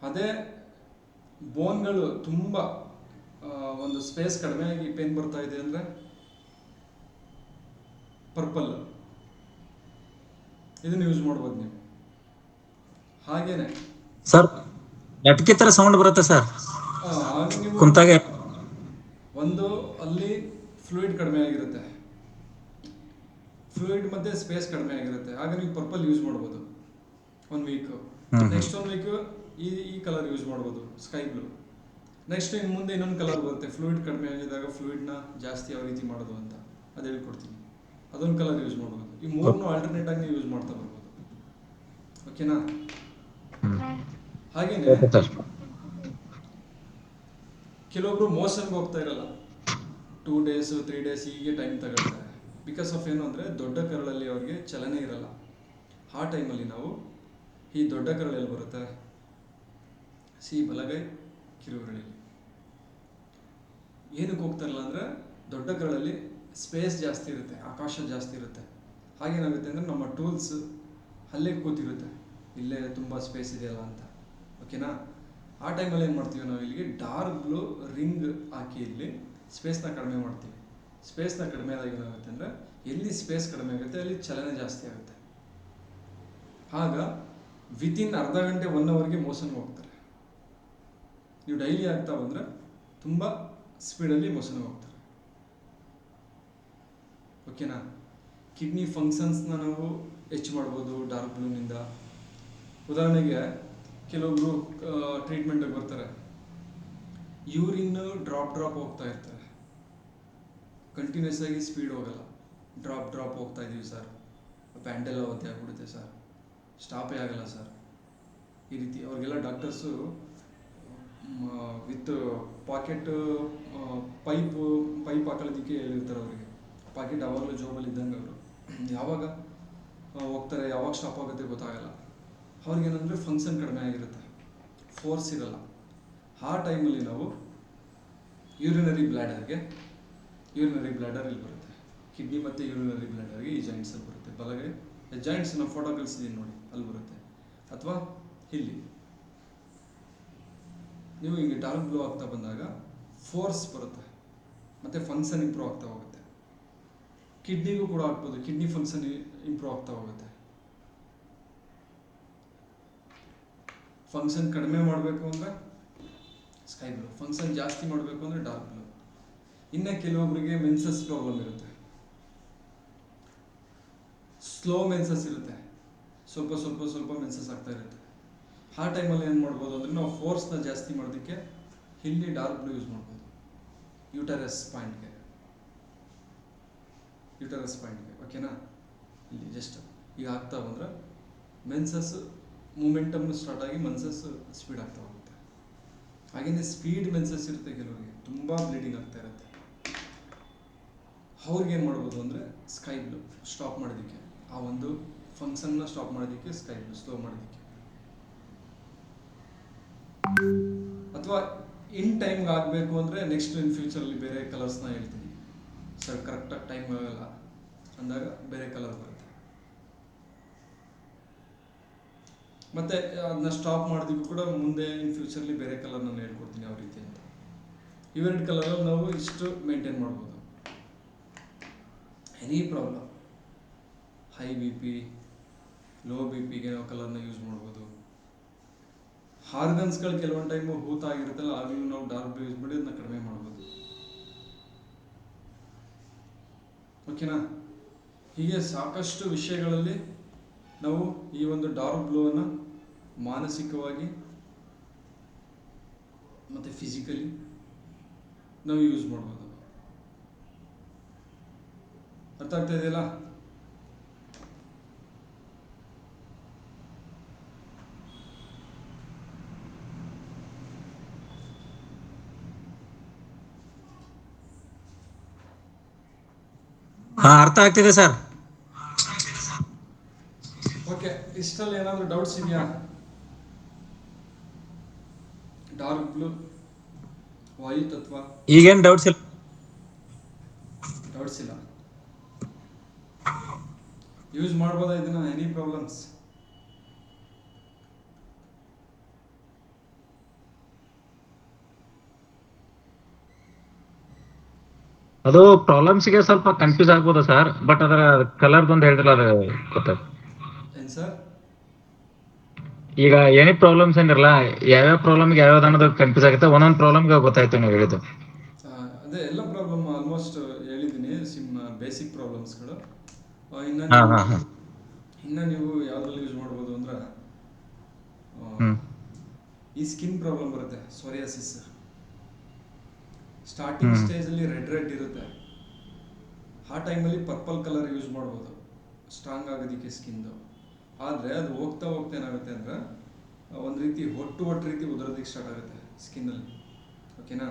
ಅದೇ ಬೋನ್ಗಳು ತುಂಬ ಒಂದು ಸ್ಪೇಸ್ ಕಡಿಮೆ ಆಗಿ ಪೇನ್ ಬರ್ತಾ ಇದೆ ಅಂದ್ರೆ ಪರ್ಪಲ್. ಇದನ್ನ ಯೂಸ್ ಮಾಡ್ಬೋದು ನೀವು. ಹಾಗೇನೆ ಸರ್ ಲಟ್ಕಿ ತರ ಸೌಂಡ್ ಬರುತ್ತೆ ಸರ್ ಕುಂತಾಗೆ. ಒಂದು ಅಲ್ಲಿ ಫ್ಲೂಯಿಡ್ ಕಡಿಮೆ ಆಗಿರುತ್ತೆ, ಫ್ಲೂಯಿಡ್ ಮತ್ತೆ ಸ್ಪೇಸ್ ಕಡಿಮೆ ಆಗಿರುತ್ತೆ. ಆಗ ನೀವು ಪರ್ಪಲ್ ಯೂಸ್ ಮಾಡ್ಬೋದು 1 ವೀಕ್. ನೆಕ್ಸ್ಟ್ 1 ವೀಕ್ ಈ ಕಲರ್ ಯೂಸ್ ಮಾಡ್ಬೋದು, ಸ್ಕೈ ಬ್ಲೂ. ನೆಕ್ಸ್ಟ್ ಇನ್ನು ಮುಂದೆ ಇನ್ನೊಂದು ಕಲರ್ ಬರುತ್ತೆ, ಫ್ಲೂಯಿಡ್ ಕಡಿಮೆ ಆಗಿದಾಗ ಫ್ಲೂಯಿಡ್ನ ಜಾಸ್ತಿ ಯಾವ ರೀತಿ ಮಾಡೋದು ಅಂತ ಅದು ಹೇಳ್ಕೊಡ್ತೀನಿ. ಅದೊಂದು ಕಲರ್ ಯೂಸ್ ಮಾಡ್ಬೋದು. ಈ ಮೂರನ್ನು ಆಲ್ಟರ್ನೇಟ್ ಆಗಿ ಯೂಸ್ ಮಾಡ್ತಾ ಬರ್ಬೋದು. ಓಕೆನಾ? ಹಾಗೇನೆ ಕೆಲವೊಬ್ರು ಮೋಷನ್ಗೆ ಹೋಗ್ತಾ ಇರಲ್ಲ, 2 days 3 days ಹೀಗೆ ಟೈಮ್ ತಗೊಳ್ತಾರೆ. ಬಿಕಾಸ್ ಆಫ್ ಏನು ಅಂದರೆ ದೊಡ್ಡ ಕರಳಲ್ಲಿ ಅವ್ರಿಗೆ ಚಲನೆ ಇರಲ್ಲ. ಆ ಟೈಮಲ್ಲಿ ನಾವು ಈ ದೊಡ್ಡ ಕರಳೆಲ್ಲಿ ಬರುತ್ತೆ, ಬಲಗೈ ಕಿರುಬೆರಳಲ್ಲಿ. ಏನಕ್ಕೆ ಹೋಗ್ತಾರಲ್ಲ ಅಂದರೆ ದೊಡ್ಡ ಕರಳಲ್ಲಿ ಸ್ಪೇಸ್ ಜಾಸ್ತಿ ಇರುತ್ತೆ, ಆಕಾಶ ಜಾಸ್ತಿ ಇರುತ್ತೆ. ಹಾಗೇನಾಗುತ್ತೆ ಅಂದರೆ ನಮ್ಮ ಟೂಲ್ಸ್ ಅಲ್ಲೇ ಕೂತಿರುತ್ತೆ, ಇಲ್ಲೇ ತುಂಬ ಸ್ಪೇಸ್ ಇದೆಯಲ್ಲ ಅಂತ. ಓಕೆನಾ? ಆ ಟೈಮಲ್ಲಿ ಏನು ಮಾಡ್ತೀವಿ ನಾವು, ಇಲ್ಲಿಗೆ ಡಾರ್ಕ್ ಬ್ಲೂ ರಿಂಗ್ ಹಾಕಿ ಇಲ್ಲಿ ಸ್ಪೇಸ್ನ ಕಡಿಮೆ ಮಾಡ್ತೀವಿ. ಸ್ಪೇಸ್ನ ಕಡಿಮೆ ಆದಾಗ ಏನಾಗುತ್ತೆ ಅಂದರೆ ಎಲ್ಲಿ ಸ್ಪೇಸ್ ಕಡಿಮೆ ಆಗುತ್ತೆ ಅಲ್ಲಿ ಚಲನೆ ಜಾಸ್ತಿ ಆಗುತ್ತೆ. ಆಗ ವಿತಿನ್ ಅರ್ಧ ಗಂಟೆ 1 ಅವರ್ಗೆ ಮೋಷನ್ಗೆ ಹೋಗ್ತಾರೆ. ನೀವು ಡೈಲಿ ಆಗ್ತಾ ಬಂದರೆ ತುಂಬ ಸ್ಪೀಡಲ್ಲಿ ಮೋಷನ್ಗೆ ಹೋಗ್ತಾರೆ. ಓಕೆನಾ? ಕಿಡ್ನಿ ಫಂಕ್ಷನ್ಸ್ನ ನಾವು ಹೆಚ್ಚು ಮಾಡ್ಬೋದು ಡಾರ್ಕ್ ಬ್ಲೂನಿಂದ. ಉದಾಹರಣೆಗೆ ಕೆಲವೊಬ್ರು ಟ್ರೀಟ್ಮೆಂಟಿಗೆ ಬರ್ತಾರೆ, ಯೂರಿನ್ ಡ್ರಾಪ್ ಹೋಗ್ತಾ ಇರ್ತಾರೆ, ಕಂಟಿನ್ಯೂಸ್ ಆಗಿ ಸ್ಪೀಡ್ ಹೋಗಲ್ಲ, ಡ್ರಾಪ್ ಹೋಗ್ತಾ ಇದೀವಿ ಸರ್, ಬ್ಯಾಂಡೆಲ್ಲ ಒತ್ತೆ ಆಗ್ಬಿಡುತ್ತೆ ಸರ್, ಸ್ಟಾಪೇ ಆಗಲ್ಲ ಸರ್. ಈ ರೀತಿ ಅವ್ರಿಗೆಲ್ಲ ಡಾಕ್ಟರ್ಸು ವಿತ್ ಪಾಕೆಟ್ ಪೈಪ್ ಹಾಕೊಳ್ಳೋದಕ್ಕೆ ಹೇಳಿರ್ತಾರೆ ಅವರಿಗೆ. ಪಾಕೆಟ್ ಯಾವಾಗಲೂ ಜೋಬಲ್ಲಿ ಇದ್ದಂಗೆ ಅವರು ಯಾವಾಗ ಹೋಗ್ತಾರೆ ಯಾವಾಗ ಸ್ಟಾಪ್ ಆಗುತ್ತೆ ಗೊತ್ತಾಗಲ್ಲ. ಅವ್ರಿಗೇನಂದರೆ ಫಂಕ್ಷನ್ ಕಡಿಮೆ ಆಗಿರುತ್ತೆ, ಫೋರ್ಸ್ ಇರಲ್ಲ. ಆ ಟೈಮಲ್ಲಿ ನಾವು ಯೂರಿನರಿ ಬ್ಲ್ಯಾಡರ್ ಇಲ್ಲಿ ಬರುತ್ತೆ. ಕಿಡ್ನಿ ಮತ್ತು ಯೂರಿನರಿ ಬ್ಲ್ಯಾಡರ್ಗೆ ಈ ಜಾಯಿಂಟ್ಸಲ್ಲಿ ಬರುತ್ತೆ. ಬಲಗೈ ಜಾಯಿಂಟ್ಸ್ ನಾವು ಫೋಟೋ ಕಳಿಸಿದ್ದೀನಿ ನೋಡಿ, ಅಲ್ಲಿ ಬರುತ್ತೆ. ಅಥವಾ ಇಲ್ಲಿ ನೀವು ಹಿಂಗೆ ಡಾರ್ಕ್ ಬ್ಲೂ ಆಗ್ತಾ ಬಂದಾಗ ಫೋರ್ಸ್ ಬರುತ್ತೆ, ಮತ್ತು ಫಂಕ್ಷನ್ ಇಂಪ್ರೂವ್ ಆಗ್ತಾ ಹೋಗುತ್ತೆ. ಕಿಡ್ನಿಗೂ ಕೂಡ ಆಗ್ಬೋದು, ಕಿಡ್ನಿ ಫಂಕ್ಷನ್ ಇಂಪ್ರೂವ್ ಆಗ್ತಾ ಹೋಗುತ್ತೆ. ಫಂಕ್ಷನ್ ಕಡಿಮೆ ಮಾಡಬೇಕು ಅಂದರೆ ಸ್ಕೈ ಬ್ಲೂ, ಫಂಕ್ಷನ್ ಜಾಸ್ತಿ ಮಾಡಬೇಕು ಅಂದರೆ ಡಾರ್ಕ್ ಬ್ಲೂ. ಇನ್ನು ಕೆಲವೊಬ್ಬರಿಗೆ ಮೆನ್ಸಸ್ ಪ್ರಾಬ್ಲಮ್ ಇರುತ್ತೆ, ಸ್ಲೋ ಮೆನ್ಸಸ್ ಇರುತ್ತೆ, ಸ್ವಲ್ಪ ಸ್ವಲ್ಪ ಸ್ವಲ್ಪ ಮೆನ್ಸಸ್ ಆಗ್ತಾ ಇರುತ್ತೆ. ಆ ಟೈಮಲ್ಲಿ ಏನು ಮಾಡ್ಬೋದು ಅಂದರೆ ನಾವು ಫೋರ್ಸ್ನ ಜಾಸ್ತಿ ಮಾಡೋದಕ್ಕೆ ಇಲ್ಲಿ ಡಾರ್ಕ್ ಬ್ಲೂ ಯೂಸ್ ಮಾಡ್ಬೋದು. ಯೂಟರಸ್ ಪಾಯಿಂಟ್ಗೆ ಓಕೆನಾ. ಇಲ್ಲಿ ಜಸ್ಟ್ ಈಗ ಆಗ್ತಾ ಬಂದರೆ ಮೆನ್ಸಸ್ ಮೂಮೆಂಟಮ್ ಸ್ಟಾರ್ಟ್ ಆಗಿ ಮೆನ್ಸಸ್ ಸ್ಪೀಡ್ ಆಗ್ತಾ ಹೋಗುತ್ತೆ. ಹಾಗೆಯೇ ಸ್ಪೀಡ್ ಮೆನ್ಸಸ್ ಇರುತ್ತೆ, ಕೆಲವರಿಗೆ ತುಂಬ ಬ್ಲೀಡಿಂಗ್ ಆಗ್ತಾ ಇರುತ್ತೆ. ಅವ್ರಿಗೆ ಏನು ಮಾಡ್ಬೋದು ಅಂದರೆ ಸ್ಕೈ ಬ್ಲೂ ಸ್ಟಾಪ್ ಮಾಡೋದಕ್ಕೆ, ಆ ಒಂದು ಫಂಕ್ಷನ್ನ ಸ್ಟಾಪ್ ಮಾಡೋದಕ್ಕೆ ಸ್ಕೈ ಬ್ಲೂ ಸ್ಲೋ ಮಾಡೋದಕ್ಕೆ. ಅಥವಾ ಇನ್ ಟೈಮ್ಗೆ ಆಗಬೇಕು ಅಂದರೆ ನೆಕ್ಸ್ಟ್ ಇನ್ ಫ್ಯೂಚರಲ್ಲಿ ಬೇರೆ ಕಲರ್ಸ್ನ ಹೇಳ್ತೀನಿ ಸರ್, ಕರೆಕ್ಟಾಗಿ ಟೈಮ್ ಆಗಲ್ಲ ಅಂದಾಗ ಬೇರೆ ಕಲರ್ ಬರುತ್ತೆ. ಮತ್ತು ಅದನ್ನ ಸ್ಟಾಪ್ ಮಾಡೋದಕ್ಕೂ ಕೂಡ ಮುಂದೆ ಇನ್ ಫ್ಯೂಚರ್ಲಿ ಬೇರೆ ಕಲರ್ ನಾನು ಹೇಳ್ಕೊಡ್ತೀನಿ ಯಾವ ರೀತಿ ಅಂತ. ಇವೆರಡು ಕಲರಲ್ಲಿ ನಾವು ಇಷ್ಟು ಮೇಂಟೈನ್ ಮಾಡ್ಬೋದು. Any problem, high B P, low B ಪಿಗೆ ನಾವು ಕಲರ್ನ ಯೂಸ್ ಮಾಡ್ಬೋದು. ಹಾರ್ಗನ್ಸ್ಗಳು ಕೆಲವೊಂದು ಟೈಮು ಹೂತಾಗಿರುತ್ತಲ್ಲ, ಆಗಲೂ ನಾವು ಡಾರ್ಕ್ ಬ್ಲೂ ಯೂಸ್ ಮಾಡಿ ಅದನ್ನ ಕಡಿಮೆ ಮಾಡ್ಬೋದು. ಓಕೆನಾ. ಹೀಗೆ ಸಾಕಷ್ಟು ವಿಷಯಗಳಲ್ಲಿ ನಾವು ಈ ಒಂದು ಡಾರ್ಕ್ ಬ್ಲೂವನ್ನು ಮಾನಸಿಕವಾಗಿ ಮತ್ತು ಫಿಸಿಕಲಿ ನಾವು ಯೂಸ್ ಮಾಡ್ಬೋದು. ಅರ್ಥ ಆಗ್ತಾ ಇದೆಯಲ್ಲ? ಅರ್ಥ ಆಗ್ತಿದೆ ಸರ್. ಓಕೆ, ಇಷ್ಟಲ್ಲಿ ಏನಾದರೂ ಡೌಟ್ಸ್ ಇದೆಯಾ? ಡಾರ್ಕ್ ಬ್ಲೂ, ವಾಯು ತತ್ವ, ಈಗೇನು ಡೌಟ್ಸ್ ಇಲ್ಲ. ಯೂಸ್ ಮಾಡ್ಬೋದಾ ಇದನ್ನ? Any problems? ಅದು ಪ್ರಾಬ್ಲಮ್ಸ್ಗೆ ಸ್ವಲ್ಪ ಕನ್ಫ್ಯೂಸ್ ಆಗ್ಬೋದು ಸರ್, ಬಟ್ ಅದರ ಕಲರ್ ಒಂದು ಹೇಳಿದ್ರಲ್ಲ ಅದು ಗೊತ್ತಾಯ್ತು. ಏನು ಸರ್? ಈಗ ಏನೇ ಪ್ರಾಬ್ಲಮ್ಸ್ ಏನಿರಲ್ಲ, ಯಾವ್ಯಾವ ಪ್ರಾಬ್ಲಮ್ಗೆ ಯಾವ್ಯಾವ್ದು ಅನ್ನೋದು ಕನ್ಫ್ಯೂಸ್ ಆಗುತ್ತೆ. ಒಂದೊಂದು ಪ್ರಾಬ್ಲಮ್ಗೆ ಗೊತ್ತಾಯ್ತು ನೀವು ಹೇಳಿದ್ದು. ಅದೇ ಎಲ್ಲ ಪ್ರಾಬ್ಲಮ್ ಆಲ್ಮೋಸ್ಟ್ ಹೇಳಿದ್ದೀನಿ, ಬೇಸಿಕ್ ಪ್ರಾಬ್ಲಮ್ಸ್ಗಳು. ಇನ್ನು ನೀವು ಯಾವುದ್ರಲ್ಲಿ ಯೂಸ್ ಮಾಡ್ಬೋದು ಅಂದ್ರೆ, ಈ ಸ್ಕಿನ್ ಪ್ರಾಬ್ಲಮ್ ಬರುತ್ತೆ, ಸೋರಿಯಾಸಿಸ್. ಸ್ಟಾರ್ಟಿಂಗ್ ಸ್ಟೇಜಲ್ಲಿ ರೆಡ್ ಇರುತ್ತೆ, ಆ ಟೈಮಲ್ಲಿ ಪರ್ಪಲ್ ಕಲರ್ ಯೂಸ್ ಮಾಡ್ಬೋದು ಸ್ಟ್ರಾಂಗ್ ಆಗೋದಕ್ಕೆ ಸ್ಕಿನ್ದು. ಆದರೆ ಅದು ಹೋಗ್ತಾ ಹೋಗ್ತಾ ಏನಾಗುತ್ತೆ ಅಂದರೆ ಒಂದು ರೀತಿ ಹೊಟ್ಟು ರೀತಿ ಉದುರೋದಕ್ಕೆ ಸ್ಟಾರ್ಟ್ ಆಗುತ್ತೆ ಸ್ಕಿನ್ನಲ್ಲಿ. ಓಕೆನಾ.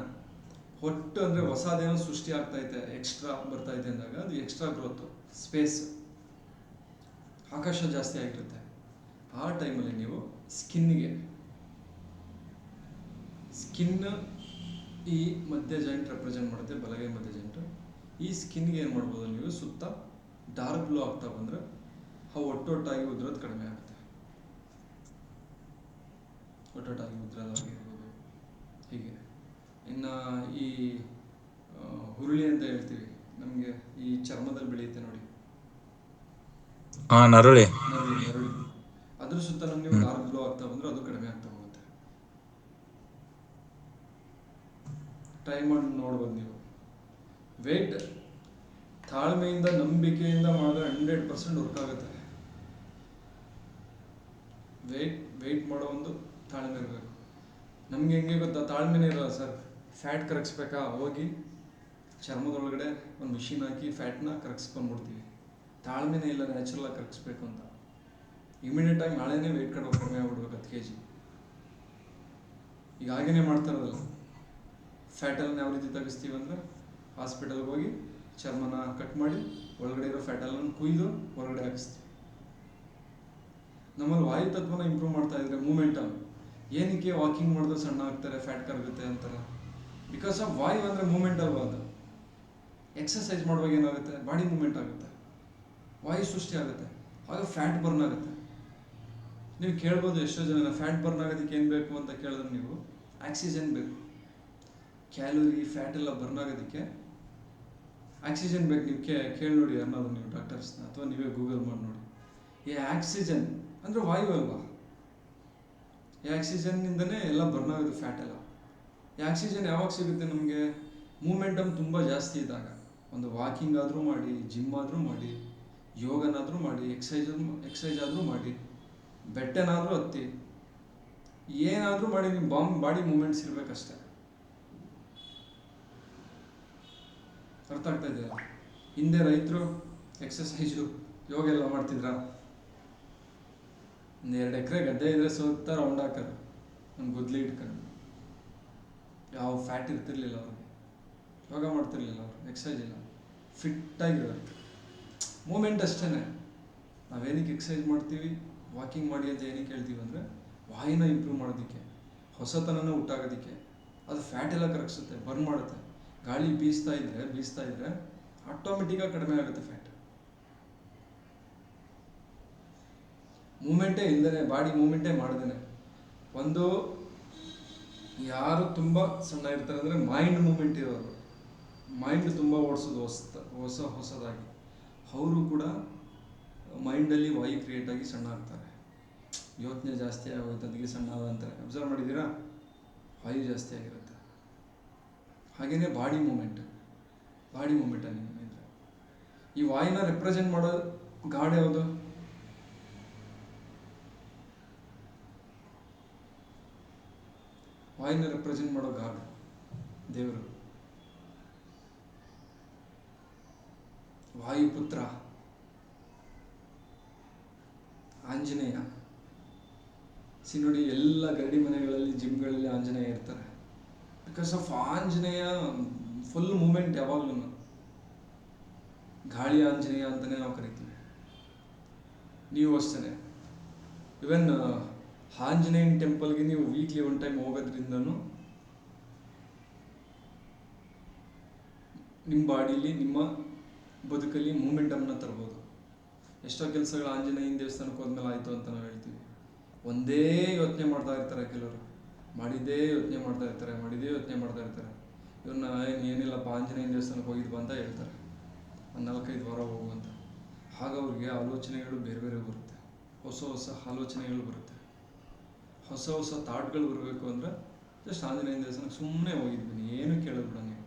ಹೊಟ್ಟು ಅಂದರೆ ಹೊಸದೇನೋ ಸೃಷ್ಟಿ ಆಗ್ತೈತೆ, ಎಕ್ಸ್ಟ್ರಾ ಬರ್ತೈತೆ ಅಂದಾಗ ಅದು ಎಕ್ಸ್ಟ್ರಾ ಗ್ರೋತು, ಸ್ಪೇಸ್, ಆಕಾಶ ಜಾಸ್ತಿ ಆಗಿರುತ್ತೆ. ಆ ಟೈಮಲ್ಲಿ ನೀವು ಸ್ಕಿನ್ ಈ ಮಧ್ಯ ಜಾಯಿಂಟ್ ರೆಪ್ರೆಸೆಂಟ್ ಮಾಡುತ್ತೆ, ಬಲಗೈ ಮಧ್ಯ ಜಾಯಿಂಟ್. ಈ ಸ್ಕಿನ್ಗೆ ಏನು ಮಾಡ್ಬೋದು ನೀವು ಸುತ್ತ ಡಾರ್ಕ್ ಬ್ಲೂ ಆಗ್ತಾ ಬಂದರೆ ಆ ಒಟ್ಟೊಟ್ಟಾಗಿ ಉದ್ರೋದು ಕಡಿಮೆ ಆಗುತ್ತೆ. ಒಟ್ಟೊಟ್ಟಾಗಿ ಉದ್ರೋದಾಗಿರ್ಬೋದು. ಹೀಗೆ ಇನ್ನು ಈ ಹುರುಳಿ ಅಂತ ಹೇಳ್ತೀವಿ, ನಮಗೆ ಈ ಚರ್ಮದಲ್ಲಿ ಬೆಳೆಯುತ್ತೆ ನೋಡಿ, ನರುಳಿ, ಅದ್ರ ಸುತ್ತ ನಮಗೆ ಡಾರ್ಕ್ ಬ್ಲೂ ಆಗ್ತಾ ಬಂದ್ರೆ ಅದು ಕಡಿಮೆ ಆಗ್ತಾ ಹೋಗುತ್ತೆ. ಟ್ರೈ ಮಾಡಿ ನೋಡ್ಬೋದು ನೀವು. ವೇಟ್ ತಾಳ್ಮೆಯಿಂದ, ನಂಬಿಕೆಯಿಂದ ಮಾಡಿದ್ರೆ 100% ವರ್ಕ್ ಆಗುತ್ತೆ. ವೇಟ್ ಮಾಡೋ ಒಂದು ತಾಳ್ಮೆ ಇರಬೇಕು. ನಮ್ಗೆ ಹೆಂಗೆ ಗೊತ್ತಾ, ತಾಳ್ಮೆನೇ ಇರಲ್ಲ ಸರ್. ಫ್ಯಾಟ್ ಕರಗಿಸ್ಬೇಕಾ, ಹೋಗಿ ಚರ್ಮದೊಳಗಡೆ ಒಂದು ಮಿಷಿನ್ ಹಾಕಿ ಫ್ಯಾಟ್ನ ಕರಗಿಸ್ಕೊಂಡ್ಬಿಡ್ತೀವಿ. ತಾಳ್ಮೆನೇ ಇಲ್ಲ ನ್ಯಾಚುರಲ್ ಆಗಿ ಕರಗಿಸ್ಬೇಕು ಅಂತ. ಇಮಿಡಿಯೇಟಾಗಿ ನಾಳೆನೇ ವೆಯ್ಟ್ ಕಡಿಮೆ ಆಗ್ಬಿಡ್ಬೇಕು 10 kg. ಈಗ ಹಾಗೇನೆ ಮಾಡ್ತಾರಲ್ಲ, ಫ್ಯಾಟೆಲ್ಲ ಯಾವ ರೀತಿ ತೆಗಿಸ್ತೀವಿ ಅಂದರೆ ಹಾಸ್ಪಿಟಲ್ಗೆ ಹೋಗಿ ಚರ್ಮನ ಕಟ್ ಮಾಡಿ ಒಳಗಡೆ ಇರೋ ಫ್ಯಾಟೆಲ್ಲ ಕುಯ್ದು ಹೊರಗಡೆ ಹಾಕಿಸ್ತೀವಿ. ನಮ್ಮಲ್ಲಿ ವಾಯು ತತ್ವನ ಇಂಪ್ರೂವ್ ಮಾಡ್ತಾ ಇದ್ರೆ ಮೂಮೆಂಟಮ್, ಏನಕ್ಕೆ ವಾಕಿಂಗ್ ಮಾಡಿದ್ರೆ ಸಣ್ಣ ಆಗ್ತಾರೆ, ಫ್ಯಾಟ್ ಕರಗುತ್ತೆ ಅಂತಾರೆ? ಬಿಕಾಸ್ ಆಫ್ ವಾಯು ಅಂದರೆ ಮೂಮೆಂಟ್ ಅಲ್ವಾ ಅದು. ಎಕ್ಸಸೈಸ್ ಮಾಡುವಾಗ ಏನಾಗುತ್ತೆ, ಬಾಡಿ ಮೂಮೆಂಟ್ ಆಗುತ್ತೆ, ವಾಯು ಸೃಷ್ಟಿ ಆಗುತ್ತೆ, ಆಗ ಫ್ಯಾಟ್ ಬರ್ನ್ ಆಗುತ್ತೆ. ನೀವು ಕೇಳ್ಬೋದು ಎಷ್ಟೋ ಜನ ಫ್ಯಾಟ್ ಬರ್ನ್ ಆಗೋದಕ್ಕೆ ಏನು ಬೇಕು ಅಂತ ಕೇಳಿದ್ರೆ ನೀವು ಆಕ್ಸಿಜನ್ ಬೇಕು. ಕ್ಯಾಲೋರಿ ಫ್ಯಾಟ್ ಎಲ್ಲ ಬರ್ನ್ ಆಗೋದಕ್ಕೆ ಆಕ್ಸಿಜನ್ ಬೇಕು. ನೀವು ಕೇಳಿ ನೋಡಿ ಯಾರನ್ನಾದ್ರು ನೀವು ಡಾಕ್ಟರ್ಸ್ನ, ಅಥವಾ ನೀವೇ ಗೂಗಲ್ ಮಾಡಿ ನೋಡಿ. ಈ ಆಕ್ಸಿಜನ್ ಅಂದರೆ ವಾಯು ಅಲ್ವಾ, ಈ ಆಕ್ಸಿಜನ್ನಿಂದನೇ ಎಲ್ಲ ಬರ್ನ್ ಆಗೋದು ಫ್ಯಾಟ್ ಎಲ್ಲ. ಈ ಆಕ್ಸಿಜನ್ ಯಾವಾಗ ಸಿಗುತ್ತೆ ನಮಗೆ? ಮೂಮೆಂಟಮ್ ತುಂಬ ಜಾಸ್ತಿ ಇದ್ದಾಗ. ಒಂದು ವಾಕಿಂಗ್ ಆದರೂ ಮಾಡಿ, ಜಿಮ್ ಆದರೂ ಮಾಡಿ, ಯೋಗನಾದರೂ ಮಾಡಿ, ಎಕ್ಸಸೈಸ್ ಆದರೂ ಮಾಡಿ, ಬೆಟ್ಟನಾದರೂ ಹತ್ತಿ, ಏನಾದರೂ ಮಾಡಿ, ನಿಮ್ಮ ಬಾಡಿ ಮೂಮೆಂಟ್ಸ್ ಇರಬೇಕಷ್ಟೆ. ಅರ್ಥ ಆಗ್ತಾ ಇದೆಯಾ? ಹಿಂದೆ ರೈತರು ಎಕ್ಸಸೈಸು ಯೋಗ ಎಲ್ಲ ಮಾಡ್ತಿದ್ರ? ಒಂದು 2 ಎಕರೆ ಗದ್ದೆ ಇದ್ರೆ ಸುತ್ತ ರೌಂಡ್ ಹಾಕೋರು, ಒಂದು ಗುದ್ಲಿ ಇಟ್ಕೊಂಡು. ಯಾವ ಫ್ಯಾಟ್ ಇರ್ತಿರ್ಲಿಲ್ಲ ಅವ್ರಿಗೆ, ಯೋಗ ಮಾಡ್ತಿರ್ಲಿಲ್ಲ ಅವರು, ಎಕ್ಸಸೈಸ್ ಇಲ್ಲ, ಫಿಟ್ಟಾಗಿರೋರು. ಮೂಮೆಂಟ್ ಅಷ್ಟೇ. ನಾವೇನಕ್ಕೆ ಎಕ್ಸಸೈಸ್ ಮಾಡ್ತೀವಿ, ವಾಕಿಂಗ್ ಮಾಡಿ ಅಂತ ಏನಕ್ಕೆ ಹೇಳ್ತೀವಿ ಅಂದರೆ, ವಾಯುನ ಇಂಪ್ರೂವ್ ಮಾಡೋದಕ್ಕೆ, ಹೊಸತನನ ಹುಟ್ಟಾಗೋದಕ್ಕೆ. ಅದು ಫ್ಯಾಟ್ ಎಲ್ಲ ಕರಗಿಸುತ್ತೆ, ಬರ್ನ್ ಮಾಡುತ್ತೆ. ಗಾಳಿ ಬೀಸ್ತಾ ಇದ್ರೆ ಆಟೋಮೆಟಿಕ್ಕಾಗಿ ಕಡಿಮೆ ಆಗುತ್ತೆ ಫ್ಯಾಟ್. ಮೂಮೆಂಟೇ ಇಲ್ಲದೇ, ಬಾಡಿ ಮೂಮೆಂಟೇ ಮಾಡ್ದೇನೆ. ಒಂದು ಯಾರು ತುಂಬ ಸಣ್ಣ ಇರ್ತಾರೆ ಅಂದರೆ ಮೈಂಡ್ ಮೂಮೆಂಟ್ ಇರೋರು, ಮೈಂಡ್ ತುಂಬ ಓಡಿಸೋದು ಹೊಸದಾಗಿ, ಅವರು ಕೂಡ ಮೈಂಡಲ್ಲಿ ವಾಯು ಕ್ರಿಯೇಟ್ ಆಗಿ ಸಣ್ಣ ಆಗ್ತಾರೆ. ಯೋಚನೆ ಜಾಸ್ತಿ ಆಗೋಯ್ತು ಅದಕ್ಕೆ ಸಣ್ಣ ಅಂತಾರೆ. ಅಬ್ಸರ್ವ್ ಮಾಡಿದ್ದೀರಾ? ವಾಯು ಜಾಸ್ತಿ ಆಗಿರುತ್ತೆ. ಹಾಗೆಯೇ ಬಾಡಿ ಮೂಮೆಂಟಲ್ಲಿ ಈ ವಾಯುನ ರೆಪ್ರೆಸೆಂಟ್ ಮಾಡೋ ಗಾಡ್ ಯಾವುದು? ವಾಯುನ ರೆಪ್ರೆಸೆಂಟ್ ಮಾಡೋ ಗಾಡ್ ದೇವರು, ವಾಯುಪುತ್ರ ಆಂಜನೇಯ. ನೋಡಿ, ಎಲ್ಲ ಗರಡಿ ಮನೆಗಳಲ್ಲಿ, ಜಿಮ್ಗಳಲ್ಲಿ ಆಂಜನೇಯ ಇರ್ತಾರೆ. Because of Anjaneya full movement ಯಾವಾಗಲೂ. ಗಾಳಿ ಆಂಜನೇಯ ಅಂತಲೇ ನಾವು ಕರಿತೀವಿ. ನೀವು ಅಷ್ಟೇ. ಇವನ್ ಆಂಜನೇಯನ ಟೆಂಪಲ್ಗೆ ನೀವು ವೀಕ್ಲಿ 1 ಟೈಮ್ ಹೋಗೋದ್ರಿಂದನೂ ನಿಮ್ಮ ಬಾಡಿಲಿ, ನಿಮ್ಮ ಬದುಕಲ್ಲಿ ಮೂಮೆಂಟಮ್ನ ತರ್ಬೋದು. ಎಷ್ಟೋ ಕೆಲಸಗಳು ಆಂಜನೇಯನ ದೇವಸ್ಥಾನಕ್ಕೆ ಹೋದ್ಮೇಲೆ ಆಯಿತು ಅಂತ ನಾವು ಹೇಳ್ತೀವಿ. ಒಂದೇ ಯೋಚನೆ ಮಾಡ್ತಾ ಇರ್ತಾರೆ ಕೆಲವರು, ಮಾಡಿದ್ದೇ ಯೋಚನೆ ಮಾಡ್ತಾ ಇರ್ತಾರೆ. ಇವ್ರನ್ನ ಏನಿಲ್ಲಪ್ಪ ಆಂಜನೇಯನ ದೇವಸ್ಥಾನಕ್ಕೆ ಹೋಗಿದ್ವಾ ಅಂತ ಹೇಳ್ತಾರೆ, ಒಂದು 4-5 ವಾರ ಹೋಗುವಂತ. ಆಗ ಅವ್ರಿಗೆ ಆಲೋಚನೆಗಳು ಬೇರೆ ಬರುತ್ತೆ, ಹೊಸ ಆಲೋಚನೆಗಳು ಬರುತ್ತೆ, ಹೊಸ ಥಾಟ್ಗಳು ಬರಬೇಕು. ಅಂದರೆ ಜಸ್ಟ್ ಆಂಜನೇಯನ ದೇವಸ್ಥಾನಕ್ಕೆ ಸುಮ್ಮನೆ ಹೋಗಿದ್ವಿ, ಏನು ಕೇಳೋದು ಬಿಡ. ನೀವು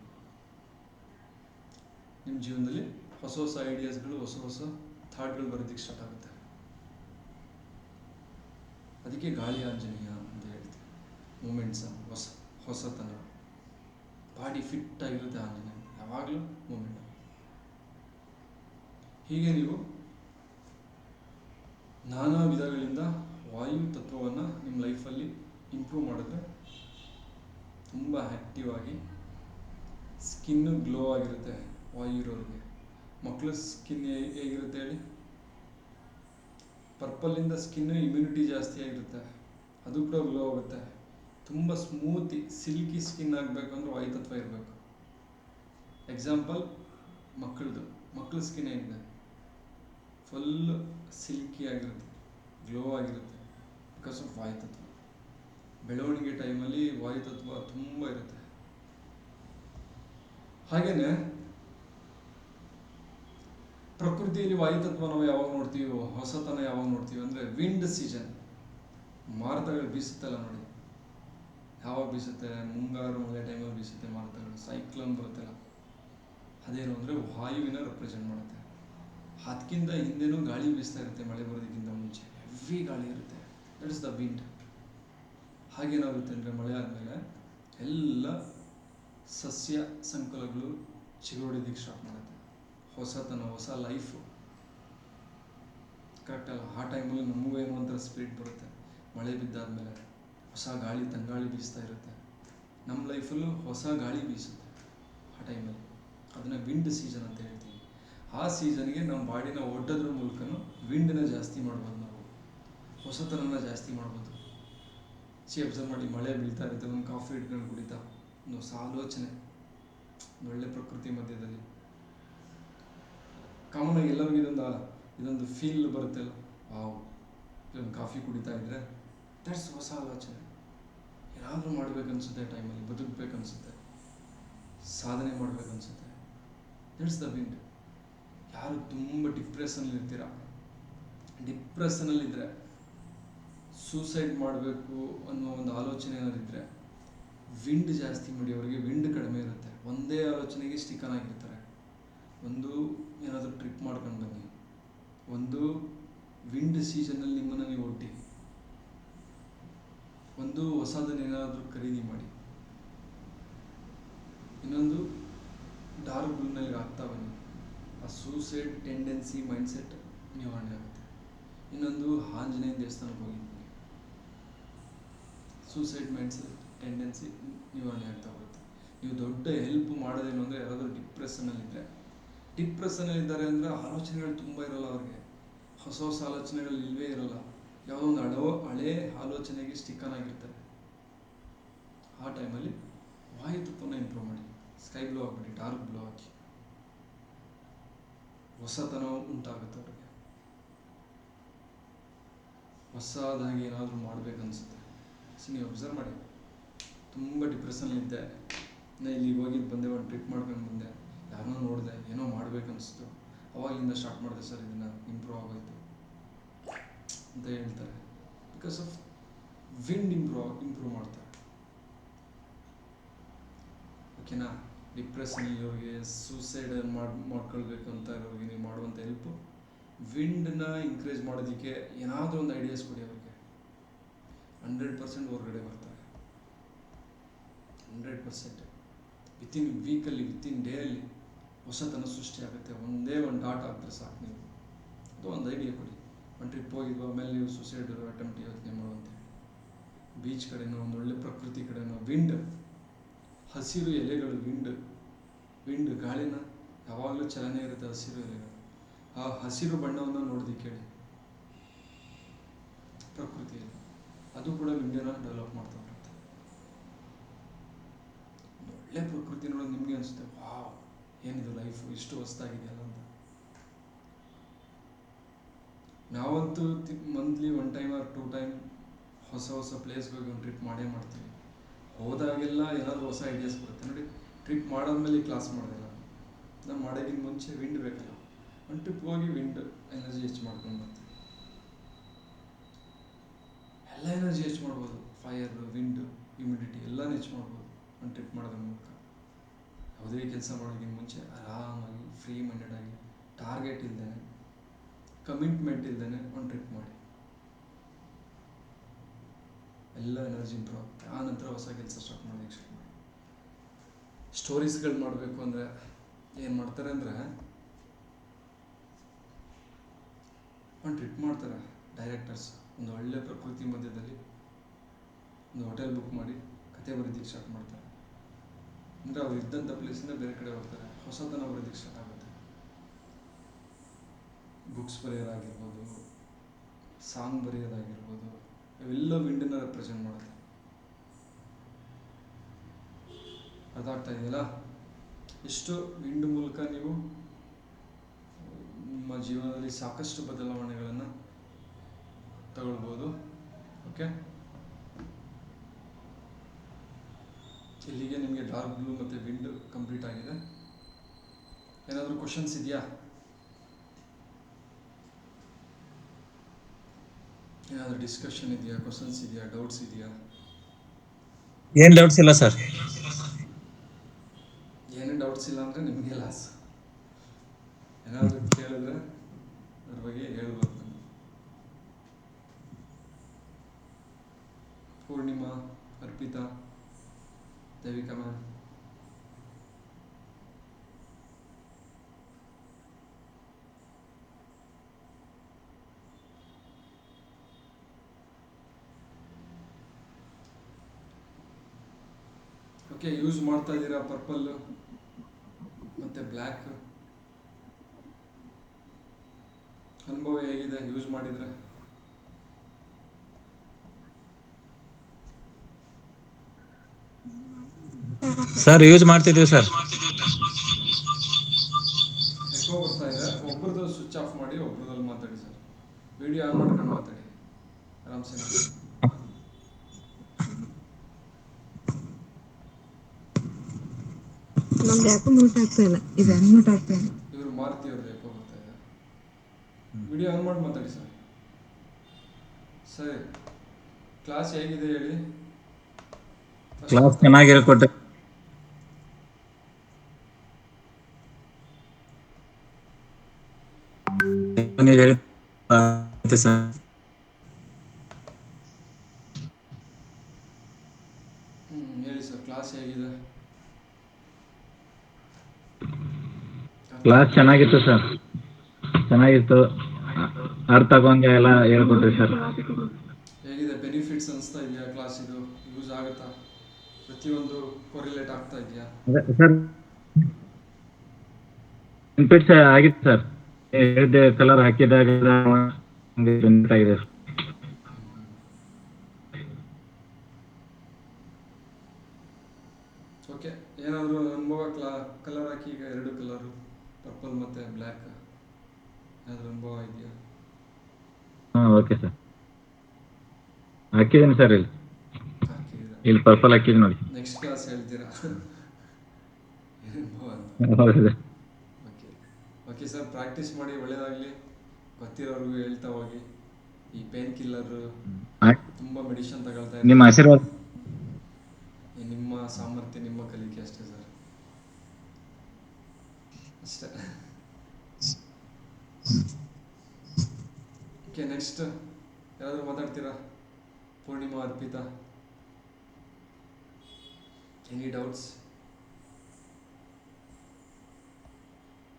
ನಿಮ್ಮ ಜೀವನದಲ್ಲಿ ಹೊಸ ಐಡಿಯಾಸ್ಗಳು, ಹೊಸ ಥಾಟ್ಗಳು ಬರೋದಕ್ಕೆ ಸ್ಟಾರ್ಟ್ ಆಗುತ್ತೆ. ಅದಕ್ಕೆ ಗಾಳಿ ಆಂಜನೇಯ ಅಂತ ಹೇಳ್ತೀವಿ. ಮೂಮೆಂಟ್ಸ, ಹೊಸತನ, ಬಾಡಿ ಫಿಟ್ ಆಗಿರುತ್ತೆ ಆಂಜನೇಯ, ಯಾವಾಗಲೂ ಮೂಮೆಂಟ್. ಹೀಗೆ ನೀವು ನಾನಾ ವಿಧಗಳಿಂದ ವಾಯು ತತ್ವವನ್ನು ನಿಮ್ಮ ಲೈಫಲ್ಲಿ ಇಂಪ್ರೂವ್ ಮಾಡಿದ್ರೆ ತುಂಬ ಆ್ಯಕ್ಟಿವ್ ಆಗಿ, ಸ್ಕಿನ್ನು ಗ್ಲೋ ಆಗಿರುತ್ತೆ. ವಾಯು ಇರೋರಿಗೆ ಮಕ್ಕಳ ಸ್ಕಿನ್ ಹೇಗಿರುತ್ತೆ ಹೇಳಿ? ಪರ್ಪಲಿಂದ ಸ್ಕಿನ್ನು ಇಮ್ಯುನಿಟಿ ಜಾಸ್ತಿ ಆಗಿರುತ್ತೆ, ಅದು ಕೂಡ ಗ್ಲೋ ಆಗುತ್ತೆ. ತುಂಬ ಸ್ಮೂತಿ ಸಿಲ್ಕಿ ಸ್ಕಿನ್ ಆಗಬೇಕು ಅಂದರೆ ವಾಯುತತ್ವ ಇರಬೇಕು. ಎಕ್ಸಾಂಪಲ್ ಮಕ್ಕಳ ಸ್ಕಿನ್ ಹೇಗಿದೆ? ಫುಲ್ ಸಿಲ್ಕಿ ಆಗಿರುತ್ತೆ, ಗ್ಲೋ ಆಗಿರುತ್ತೆ, ಬಿಕಾಸ್ ಆಫ್ ವಾಯುತತ್ವ. ಬೆಳವಣಿಗೆ ಟೈಮಲ್ಲಿ ವಾಯುತತ್ವ ತುಂಬ ಇರುತ್ತೆ. ಹಾಗೆಯೇ ಪ್ರಕೃತಿಯಲ್ಲಿ ವಾಯುತತ್ವ ನಾವು ಯಾವಾಗ ನೋಡ್ತೀವಿ, ಹೊಸತನ ಯಾವಾಗ ನೋಡ್ತೀವಿ ಅಂದರೆ ವಿಂಡ್ ಸೀಸನ್. ಮಾರುತಗಳು ಬೀಸುತ್ತಲ್ಲ ನೋಡಿ, ಯಾವಾಗ ಬೀಸುತ್ತೆ? ಮುಂಗಾರು ಮಳೆ ಟೈಮಲ್ಲಿ ಬೀಸುತ್ತೆ ಮಾರುತಗಳು. ಸೈಕ್ಲೋನ್ ಬರುತ್ತಲ್ಲ, ಅದೇನು ಅಂದರೆ ವಾಯುವಿನ ರೆಪ್ರೆಸೆಂಟ್ ಮಾಡುತ್ತೆ. ಅದಕ್ಕಿಂತ ಹಿಂದೆನೂ ಗಾಳಿ ಬೀಸ್ತಾ ಇರುತ್ತೆ, ಮಳೆ ಬರೋದಕ್ಕಿಂತ ಮುಂಚೆ ಹೆವಿ ಗಾಳಿ ಇರುತ್ತೆ. That is the wind. ಹಾಗೇನಾಗುತ್ತೆ ಅಂದರೆ ಮಳೆ ಆದಮೇಲೆ ಎಲ್ಲ ಸಸ್ಯ ಸಂಕುಲಗಳು ಚಿಗುರೊಡೆಯೋದಕ್ಕೆ ಸ್ಟಾರ್ಟ್ ಮಾಡುತ್ತೆ. ಹೊಸತನ, ಹೊಸ ಲೈಫು. ಕರೆಕ್ಟಲ್ಲ? ಆ ಟೈಮಲ್ಲಿ ನಮಗೂ ಏನೋ ಒಂಥರ ಸ್ಪಿರಿಟ್ ಬರುತ್ತೆ. ಮಳೆ ಬಿದ್ದಾದಮೇಲೆ ಹೊಸ ಗಾಳಿ, ತಂಗಾಳಿ ಬೀಸ್ತಾ ಇರುತ್ತೆ. ನಮ್ಮ ಲೈಫಲ್ಲೂ ಹೊಸ ಗಾಳಿ ಬೀಸುತ್ತೆ ಆ ಟೈಮಲ್ಲಿ. ಅದನ್ನು ವಿಂಡ್ ಸೀಸನ್ ಅಂತ ಹೇಳ್ತೀವಿ. ಆ ಸೀಸನ್ಗೆ ನಮ್ಮ ಬಾಡಿನ ಒಡ್ಡೋದ್ರ ಮೂಲಕನೂ ವಿಂಡನ್ನ ಜಾಸ್ತಿ ಮಾಡ್ಬೋದು, ನಾವು ಹೊಸತನನ ಜಾಸ್ತಿ ಮಾಡ್ಬೋದು. ಅಬ್ಸರ್ವ್ ಮಾಡಿ, ಮಳೆ ಬೀಳ್ತಾ ಇರುತ್ತೆ, ಒಂದು ಕಾಫಿ ಇಟ್ಕೊಂಡು ಕುಡಿತಾ, ಒಂದು ಹೊಸ ಆಲೋಚನೆ, ಒಂದು ಒಳ್ಳೆ ಪ್ರಕೃತಿ ಮಧ್ಯದಲ್ಲಿ. ಕಾಮನ್ ಆಗಿ ಎಲ್ಲರಿಗೂ ಇದೊಂದು ಫೀಲ್ ಬರುತ್ತಲ್ಲ, ವಾವ್, ಇದೊಂದು ಕಾಫಿ ಕುಡಿತಾ ಇದ್ರೆ ದಟ್ಸ್ ಹೊಸ ಆಲೋಚನೆ. ಏನಾದರೂ ಮಾಡ್ಬೇಕನ್ಸುತ್ತೆ, ಟೈಮಲ್ಲಿ ಬದುಕಬೇಕನ್ಸುತ್ತೆ. ಸಾಧನೆ ಮಾಡ್ಬೇಕು ಅನ್ಸುತ್ತೆ. That's the wind. ಯಾರು ತುಂಬ ಡಿಪ್ರೆಷನಲ್ಲಿ ಇರ್ತೀರಾ, ಡಿಪ್ರೆಷನಲ್ಲಿದ್ದರೆ ಸೂಸೈಡ್ ಮಾಡಬೇಕು ಅನ್ನೋ ಒಂದು ಆಲೋಚನೆ ಏನಾದಿದ್ರೆ ವಿಂಡ್ ಜಾಸ್ತಿ ಮಾಡಿ, ಅವರಿಗೆ ವಿಂಡ್ ಕಡಿಮೆ ಇರುತ್ತೆ. ಒಂದೇ ಆಲೋಚನೆಗೆ ಸ್ಟಿಕನ್ ಆಗಿರ್ತಾರೆ. ಒಂದು ಏನಾದರೂ ಟ್ರಿಪ್ ಮಾಡ್ಕೊಂಡು ಬನ್ನಿ, ಒಂದು ವಿಂಡ್ ಸೀಸನ್ನಲ್ಲಿ ನಿಮ್ಮನ್ನು ನೀವು ಒಡ್ಡಿ, ಒಂದು ಹೊಸದನ್ನು ಏನಾದರೂ ಖರೀದಿ ಮಾಡಿ, ಇನ್ನೊಂದು ಡಾರ್ಕ್ ಬ್ಲೂನಲ್ಲಿ ಆಗ್ತಾ ಬನ್ನಿ. ಆ ಸೂಸೈಡ್ ಟೆಂಡೆನ್ಸಿ ಮೈಂಡ್ಸೆಟ್ ನಿವಾರಣೆ ಆಗುತ್ತೆ. ಇನ್ನೊಂದು ಆಂಜನೇಯ ದೇವಸ್ಥಾನಕ್ಕೆ ಹೋಗಿದ್ದೀನಿ, ಸೂಸೈಡ್ ಮೈಂಡ್ಸೆಟ್ ಟೆಂಡೆನ್ಸಿ ನಿವಾರಣೆ ಆಗ್ತಾ ಹೋಗುತ್ತೆ. ನೀವು ದೊಡ್ಡ ಹೆಲ್ಪ್ ಮಾಡೋದೇನು ಅಂದರೆ, ಯಾರಾದರೂ ಡಿಪ್ರೆಷನಲ್ಲಿದ್ದಾರೆ ಅಂದರೆ ಆಲೋಚನೆಗಳು ತುಂಬ ಇರೋಲ್ಲ ಅವ್ರಿಗೆ, ಹೊಸ ಹೊಸ ಆಲೋಚನೆಗಳು ಇಲ್ಲವೇ ಇರೋಲ್ಲ. ಯಾವುದೋ ಒಂದು ಹಳೇ ಆಲೋಚನೆಗೆ ಸ್ಟಿಕ್ಕನ್ ಆಗಿರ್ತಾರೆ. ಆ ಟೈಮಲ್ಲಿ ವಾಯುತತ್ವನ ಇಂಪ್ರೂವ್ ಮಾಡಿ, ಸ್ಕೈ ಬ್ಲೂ ಹಾಕ್ಬಿಡಿ, ಡಾರ್ಕ್ ಬ್ಲೂ ಹಾಕಿ, ಹೊಸತನ ಉಂಟಾಗುತ್ತೆ ಅವ್ರಿಗೆ. ಹೊಸದಾಗಿ ಏನಾದರೂ ಮಾಡಬೇಕನ್ಸುತ್ತೆ. ಸೊ ನೀವು ಅಬ್ಸರ್ವ್ ಮಾಡಿ, ತುಂಬ ಡಿಪ್ರೆಷನಲ್ಲಿದ್ದೆ, ನಾನು ಇಲ್ಲಿಗೆ ಹೋಗಿದ್ದು ಬಂದೆ, ಒಂದು ಟ್ರಿಪ್ ಮಾಡ್ಕೊಂಡು ಬಂದೆ, ಯಾರನ್ನೋ ನೋಡಿದೆ, ಏನೋ ಮಾಡಬೇಕನ್ನಿಸ್ತು, ಅವಾಗಿಂದ ಸ್ಟಾರ್ಟ್ ಮಾಡಿದೆ ಸರ್, ಇದನ್ನು ಇಂಪ್ರೂವ್ ಆಗೋಯ್ತು ಅಂತ ಹೇಳ್ತಾರೆ. ಬಿಕಾಸ್ ಆಫ್ ವಿಂಡ್ ಇಂಪ್ರೂವ್ ಮಾಡ್ತಾರೆ. ಓಕೆನಾ? ಡಿಪ್ರೆಷನ್ ಇರೋರಿಗೆ, ಸೂಸೈಡ್ ಮಾಡ್ಕೊಳ್ಬೇಕು ಅಂತ ಇರೋರಿಗೆ ನೀವು ಮಾಡುವಂಥ ಹೆಲ್ಪು ವಿಂಡನ್ನ ಇನ್ಕ್ರೀಸ್ ಮಾಡೋದಕ್ಕೆ ಏನಾದರೂ ಒಂದು ಐಡಿಯಾಸ್ ಕೊಡಿ ಅವ್ರಿಗೆ. 100% ಹೊರಗಡೆ ಬರ್ತಾರೆ. 100% ವಿತಿನ್ ವೀಕಲ್ಲಿ, ವಿತಿನ್ ಡೇಯಲ್ಲಿ ಹೊಸತನ ಸೃಷ್ಟಿ ಆಗುತ್ತೆ. ಒಂದೇ ಒಂದು ಡಾಟ್ ಹಾಕಿದ್ರೆ ಸಾಕು. ನೀವು ಅದು ಒಂದು ಐಡಿಯಾ ಕೊಡಿ. ಒಂದು ಟ್ರಿಪ್ ಹೋಗಿದ್ವು, ಆಮೇಲೆ ನೀವು ಸೂಸೈಡ್ ಅಟೆಂಪ್ಟ್ ಯೋಚನೆ ಮಾಡುವಂತೆ, ಬೀಚ್ ಕಡೆನೋ, ಒಂದು ಒಳ್ಳೆ ಪ್ರಕೃತಿ ಕಡೆನೋ, ವಿಂಡ್, ಹಸಿರು ಎಲೆಗಳು, ವಿಂಡ್ ಗಾಳಿನ ಯಾವಾಗಲೂ ಚಲನೆ ಇರುತ್ತೆ. ಹಸಿರು ಎಲೆಗಳು, ಆ ಹಸಿರು ಬಣ್ಣವನ್ನು ನೋಡೋದಕ್ಕೆ ಹೇಳಿ ಪ್ರಕೃತಿಯಲ್ಲಿ, ಅದು ಕೂಡ ವಿಂಡನ್ನು ಡೆವಲಪ್ ಮಾಡ್ತಾ ಬರುತ್ತೆ. ಒಳ್ಳೆ ಪ್ರಕೃತಿ ನೋಡೋದು ನಿಮಗೆ ಅನಿಸುತ್ತೆ, ವಾವ್ ಏನಿದು ಲೈಫು ಇಷ್ಟು ಹೊಸದಾಗಿದೆಯಲ್ಲ ಅಂತ. ನಾವಂತೂ ಮಂತ್ಲಿ 1 ಟೈಮ್ ಆರ್ 2 ಟೈಮ್ ಹೊಸ ಪ್ಲೇಸ್ಗಳಿಗೆ ಒಂದು ಟ್ರಿಪ್ ಮಾಡೇ ಮಾಡ್ತೀವಿ. ಹೋದಾಗೆಲ್ಲ ಏನಾದರೂ ಹೊಸ ಐಡಿಯಾಸ್ ಬರುತ್ತೆ ನೋಡಿ. ಟ್ರಿಪ್ ಮಾಡಾದ್ಮೇಲೆ ಕ್ಲಾಸ್ ಮಾಡೋದಿಲ್ಲ, ನಾವು ಮಾಡೋಕ್ಕಿಂತ ಮುಂಚೆ ವಿಂಡ್ ಬೇಕಲ್ಲ, ಒಂದು ಟ್ರಿಪ್ ಹೋಗಿ ವಿಂಡ್ ಎನರ್ಜಿ ಹೆಚ್ಚು ಮಾಡ್ಕೊಂಡು ಬರ್ತೀವಿ. ಎಲ್ಲ ಎನರ್ಜಿ ಹೆಚ್ಚು ಮಾಡ್ಬೋದು, ಫೈರ್, ವಿಂಡ್, ಹ್ಯೂಮಿಡಿಟಿ ಎಲ್ಲನೂ ಹೆಚ್ಚು ಮಾಡ್ಬೋದು ಒಂದು ಟ್ರಿಪ್ ಮಾಡೋದ್ರ ಮೂಲಕ. ಯಾವುದೇ ಕೆಲಸ ಮಾಡೋಕ್ಕಿಂತ ಮುಂಚೆ ಆರಾಮಾಗಿ, ಫ್ರೀ ಮೈಂಡೆಡ್ ಆಗಿ, ಟಾರ್ಗೆಟ್ ಇಲ್ದೇನೆ, ಕಮಿಟ್ಮೆಂಟ್ ಇಲ್ದೇನೆ ಒಂದು ಟ್ರಿಪ್ ಮಾಡಿ, ಎಲ್ಲ ಎನರ್ಜಿ ಇಂಪ್ರೂವ್ ಆಗುತ್ತೆ. ಆ ನಂತರ ಹೊಸ ಕೆಲಸ ಸ್ಟಾರ್ಟ್ ಮಾಡೋದಕ್ಕೆ ಶುರು ಮಾಡಿ. ಸ್ಟೋರೀಸ್ಗಳು ಮಾಡಬೇಕು ಅಂದರೆ ಏನು ಮಾಡ್ತಾರೆ ಅಂದರೆ, ಒಂದು ಟ್ರಿಪ್ ಮಾಡ್ತಾರೆ ಡೈರೆಕ್ಟರ್ಸ್, ಒಂದು ಒಳ್ಳೆ ಪ್ರಕೃತಿ ಮಧ್ಯದಲ್ಲಿ ಒಂದು ಹೋಟೆಲ್ ಬುಕ್ ಮಾಡಿ ಕತೆ ಬರೆಯೋದಕ್ಕೆ ಸ್ಟಾರ್ಟ್ ಮಾಡ್ತಾರೆ. ಅಂದರೆ ಅವ್ರು ಇದ್ದಂಥ ಪ್ಲೇಸಿಂದ ಬೇರೆ ಕಡೆ ಹೋಗ್ತಾರೆ, ಹೊಸತನ ಬರೆಯೋದಕ್ಕೆ ಸ್ಟಾರ್ಟ್ ಆಗುತ್ತೆ. ಬುಕ್ಸ್ ಬರೆಯೋದಾಗಿರ್ಬೋದು, ಸಾಂಗ್ ಬರೆಯೋದಾಗಿರ್ಬೋದು, ಇವೆಲ್ಲ ವಿಂಡನ್ನ ರೆಪ್ರೆಸೆಂಟ್ ಮಾಡುತ್ತೆ. ಅರ್ಥ ಆಗ್ತಾ ಇದೆಯಲ್ಲ? ಎಷ್ಟು ವಿಂಡ್ ಮೂಲಕ ನೀವು ನಿಮ್ಮ ಜೀವನದಲ್ಲಿ ಸಾಕಷ್ಟು ಬದಲಾವಣೆಗಳನ್ನು ತಗೊಳ್ಬೋದು. ಓಕೆ, ಇಲ್ಲಿಗೆ ನಿಮಗೆ ಡಾರ್ಕ್ ಬ್ಲೂ ಮತ್ತು ವಿಂಡ್ ಕಂಪ್ಲೀಟ್ ಆಗಿದೆ. ಏನಾದರೂ ಕ್ವಶನ್ಸ್ ಇದೆಯಾ? ಏನಾದರೂ ಡಿಸ್ಕಷನ್ ಇದೆಯಾ, ಕ್ವಶನ್ಸ್ ಇದೆಯಾ, ಡೌಟ್ಸ್ ಇದೆಯಾ? ಏನ್ ಡೌಟ್ಸ್ ಇಲ್ಲ ಸರ್. ಏನೇ ಡೌಟ್ಸ್ ಇಲ್ಲ ಅಂದರೆ ನಿಮಗೆ ಲಾಸ್. ಏನಾದರೂ ಕೇಳಿದ್ರೆ ಅದ್ರ ಬಗ್ಗೆ ಹೇಳ್ಬೋದು. Purnima, Arpita, Devika ma'am, okay. Use ಮಾಡ್ತಾ ಇದ್ದೀರಾ ಪರ್ಪಲ್ ಮತ್ತು ಬ್ಲ್ಯಾಕ್? ಅನುಭವ ಹೇಗಿದೆ ಯೂಸ್ ಮಾಡಿದರೆ? ಸರ್ ಯೂಸ್ ಮಾಡ್ತಿದ್ದೀವಿ ಸರ್. ಎಕೋ ಬರ್ತಾ ಇದೆ. ಒಬ್ರದ್ದು ಸ್ವಿಚ್ ಆಫ್ ಮಾಡಿ, ಒಬ್ರದಲ್ಲಿ ಮಾತಾಡಿ ಸರ್. ವಿಡಿಯೋ ಆನ್ ಮಾಡ್ಕೊಂಡು ಮಾತಾಡಿ, ಆರಾಮ್ಸೆ ಮಾತಾಡಿ. ನಮ್ದು ಯಾಕೋ ಮ್ಯೂಟ್ ಆಗ್ತಾ ಇಲ್ಲ, ಇದು ಅನ್ಮ್ಯೂಟ್ ಆಗ್ತಾ ಇಲ್ಲ. ಇವರು ಮಾರುತಿ ಅವ್ರದ್ದು ಯಾಕೋ ಬರ್ತಾ ಇದೆ. ವಿಡಿಯೋ ಆನ್ ಮಾಡಿ ಮಾತಾಡಿ ಸರ್. ಸರಿ, ಕ್ಲಾಸ್ ಹೇಗಿದೆ ಹೇಳಿ. ಕ್ಲಾಸ್ ಚೆನ್ನಾಗಿರೋ ಕೊಟ್ಟೆ ನೀವು ಹೇಳಿ ಸರ್. ಹೇಳಿ ಸರ್, ಕ್ಲಾಸ್ ಹೇಗಿದೆ? ಕ್ಲಾಸ್ ಚೆನ್ನಾಗಿತ್ತು ಸರ್, ಚೆನ್ನಾಗಿತ್ತು. ಅರ್ಥ ಆಗೋಂಗೆ ಎಲ್ಲ ಹೇಳ್ಕೊಟ್ರಿ ಸರ್. ಹೇಗಿದೆ? ಬೆನಿಫಿಟ್ಸ್ ಅನಿಸ್ತಾ ಇದೆಯಾ? ಕ್ಲಾಸ್ ಇದು ಯೂಸ್ ಆಗುತ್ತಾ? ಪ್ರತಿಯೊಂದು ಕೊರಿಲೇಟ್ ಆಗ್ತಾ ಇದೆಯಾ? ಸರ್ ಬೆನಿಫಿಟ್ಸ್ ಆಗಿತ್ತು ಸರ್. ಹೇಳಿದ್ದೆ ಕಲರ್ ಹಾಕಿದಾಗ ಬೆನಿಫಿಟ್ ಆಗಿದೆ. ಓಕೆ, ಏನಾದರೂ ಅನುಭವ? ಕಲರ್ ಹಾಕಿ ಈಗ 2 ಕಲರು, ಪರ್ಪಲ್ ಮತ್ತು ಬ್ಲ್ಯಾಕ್, ಏನಾದರೂ ಅನುಭವ ಇದೆಯಾ? ಹಾಂ ಓಕೆ ಸರ್, ಹಾಕಿದ್ದೀನಿ ಸರ್. ಹಾಕಿದ್ದೀರಾ? ಇಲ್ಲಿ ಪರ್ಪಲ್ ಹಾಕಿದ್ದೀನಿ ನೋಡಿ. ನೆಕ್ಸ್ಟ್ ಕ್ಲಾಸ್ ಹೇಳ್ತೀರಾ? ಅನುಭವ ಅಂತ. ಹೌದು sir. Okay okay sir, practice ಮಾಡಿ, ಒಳ್ಳೆಯದಾಗಲಿ. ಗೊತ್ತಿರೋರ್ಗು ಹೇಳ್ತಾ ಹೋಗಿ. ಈ ಪೇನ್ ಕಿಲ್ಲರ್ ತುಂಬ ಮೆಡಿಷನ್ ತಗೊಳ್ತಾ ನಿಮ್ಮ ಇದ್ದಾರೆ. ಆಶೀರ್ವಾದ. ನಿಮ್ಮ ಸಾಮರ್ಥ್ಯ, ನಿಮ್ಮ ಕಲಿಕೆ ಅಷ್ಟೇ ಸರ್, ಅಷ್ಟೇ. ಓಕೆ, ನೆಕ್ಸ್ಟ್ ಯಾರಾದರೂ ಮಾತಾಡ್ತೀರಾ? Purnima, Arpita, any doubts?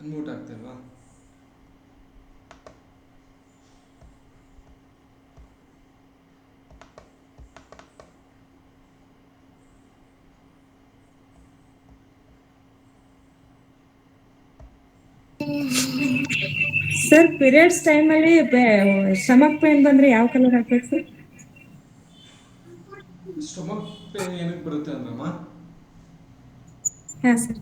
Unmute ಆಗ್ತಿಲ್ವಾ? ಸರ್, ಪೀರಿಯಡ್ಸ್ ಟೈಮಲ್ಲಿ ಸ್ಟಮಕ್ ಪೇನ್ ಬಂದ್ರೆ ಯಾವ ಕಲರ್ ಹಾಕ್ಬೇಕು ಸರ್? ಸ್ಟೊಮಕ್ ಪೇನ್ ಏನಕ್ಕೆ ಬರುತ್ತೆ ಅಂದ್ರಮ್ಮ? ಹಾಂ ಸರ್.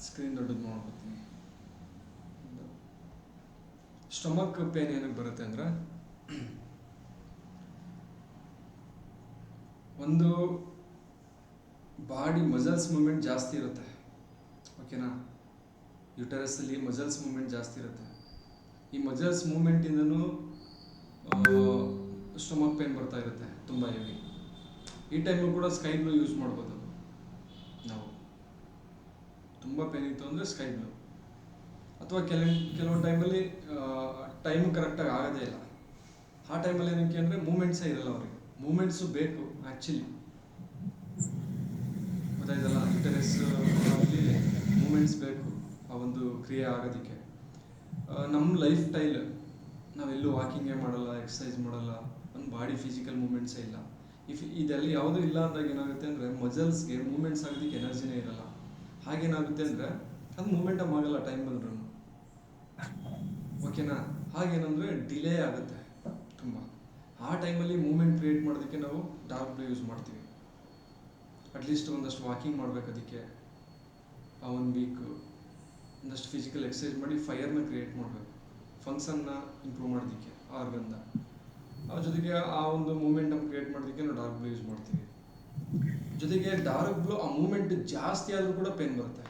ಸ್ಕ್ರೀನ್ ದೊಡ್ಡದು ಮಾಡ್ಕೊತೀನಿ. ಸ್ಟೊಮಕ್ ಪೇನ್ ಏನಕ್ಕೆ ಬರುತ್ತೆ ಅಂದರೆ, ಒಂದು ಬಾಡಿ ಮಸಲ್ಸ್ ಮೂಮೆಂಟ್ ಜಾಸ್ತಿ ಇರುತ್ತೆ, ಓಕೆನಾ? ಯುಟರಸಲ್ಲಿ ಮಸಲ್ಸ್ ಮೂಮೆಂಟ್ ಜಾಸ್ತಿ ಇರುತ್ತೆ. ಈ ಮಸಲ್ಸ್ ಮೂಮೆಂಟಿಂದನೂ ಸ್ಟೊಮಕ್ ಪೇನ್ ಬರ್ತಾ ಇರುತ್ತೆ, ತುಂಬ ಹೆವಿ. ಈ ಟೈಮು ಕೂಡ ಸ್ಕೈ ಬ್ಲೂ ಯೂಸ್ ಮಾಡ್ಬೋದು ನಾವು. ತುಂಬ ಪೇನ್ ಇತ್ತು ಅಂದರೆ ಸ್ಕೈ ಬ್ಲೂ. ಅಥವಾ ಕೆಲವೊಂದು ಟೈಮಲ್ಲಿ ಟೈಮ್ ಕರೆಕ್ಟಾಗಿ ಆಗೋದೇ ಇಲ್ಲ. ಆ ಟೈಮಲ್ಲಿ ಏನಕ್ಕೆ ಅಂದರೆ ಮೂಮೆಂಟ್ಸೇ ಇರಲ್ಲ ಅವರಿಗೆ. ಮೂಮೆಂಟ್ಸು ಬೇಕು ಆ್ಯಕ್ಚುಲಿ, ಗೊತ್ತಾಯ್ತಲ್ಲ? ಯುಟರಸ್ ಮೂಮೆಂಟ್ಸ್ ಬೇಕು ಆ ಒಂದು ಕ್ರಿಯೆ ಆಗೋದಕ್ಕೆ. ನಮ್ಮ ಲೈಫ್ ಸ್ಟೈಲ್, ನಾವೆಲ್ಲೂ ವಾಕಿಂಗೇ ಮಾಡಲ್ಲ, ಎಕ್ಸಸೈಸ್ ಮಾಡಲ್ಲ, ಒಂದು ಬಾಡಿ ಫಿಸಿಕಲ್ ಮೂಮೆಂಟ್ಸೇ ಇಲ್ಲ. ಇದೆಲ್ಲ ಯಾವುದೂ ಇಲ್ಲ ಅಂದಾಗ ಏನಾಗುತ್ತೆ ಅಂದರೆ, ಮಸಲ್ಸ್ಗೆ ಮೂಮೆಂಟ್ಸ್ ಆಗೋದಕ್ಕೆ ಎನರ್ಜಿನೇ ಇರಲ್ಲ. ಹಾಗೇನಾಗುತ್ತೆ ಅಂದರೆ ಅದು ಮೂಮೆಂಟಮ್ ಆಗಲ್ಲ ಟೈಮ್ ಬಂದ್ರೂ, ಓಕೆನಾ? ಹಾಗೇನಂದರೆ ಡಿಲೇ ಆಗುತ್ತೆ ತುಂಬ. ಆ ಟೈಮಲ್ಲಿ ಮೂಮೆಂಟ್ ಕ್ರಿಯೇಟ್ ಮಾಡೋದಕ್ಕೆ ನಾವು ಡಾರ್ಕ್ ಬ್ಲೂ ಯೂಸ್ ಮಾಡ್ತೀವಿ. ಅಟ್ಲೀಸ್ಟ್ ಒಂದಷ್ಟು ವಾಕಿಂಗ್ ಮಾಡಬೇಕು, ಅದಕ್ಕೆ ಆ 1 ವೀಕು ಒಂದಷ್ಟು ಫಿಸಿಕಲ್ ಎಕ್ಸಸೈಸ್ ಮಾಡಿ ಫೈರ್ನ ಕ್ರಿಯೇಟ್ ಮಾಡಬೇಕು, ಫಂಕ್ಷನ್ನ ಇಂಪ್ರೂವ್ ಮಾಡೋದಕ್ಕೆ, ಆರ್ಗನ್ನ. ಆ ಜೊತೆಗೆ ಆ ಒಂದು ಮೂಮೆಂಟನ್ನು ಕ್ರಿಯೇಟ್ ಮಾಡೋದಕ್ಕೆ ನಾವು ಡಾರ್ಕ್ ಬ್ಲೂ ಯೂಸ್ ಮಾಡ್ತೀವಿ. ಜೊತೆಗೆ ಡಾರ್ಕ್ ಬ್ಲೂ ಆ ಮೂಮೆಂಟ್ ಜಾಸ್ತಿ ಆದರೂ ಕೂಡ ಪೇನ್ ಬರುತ್ತೆ.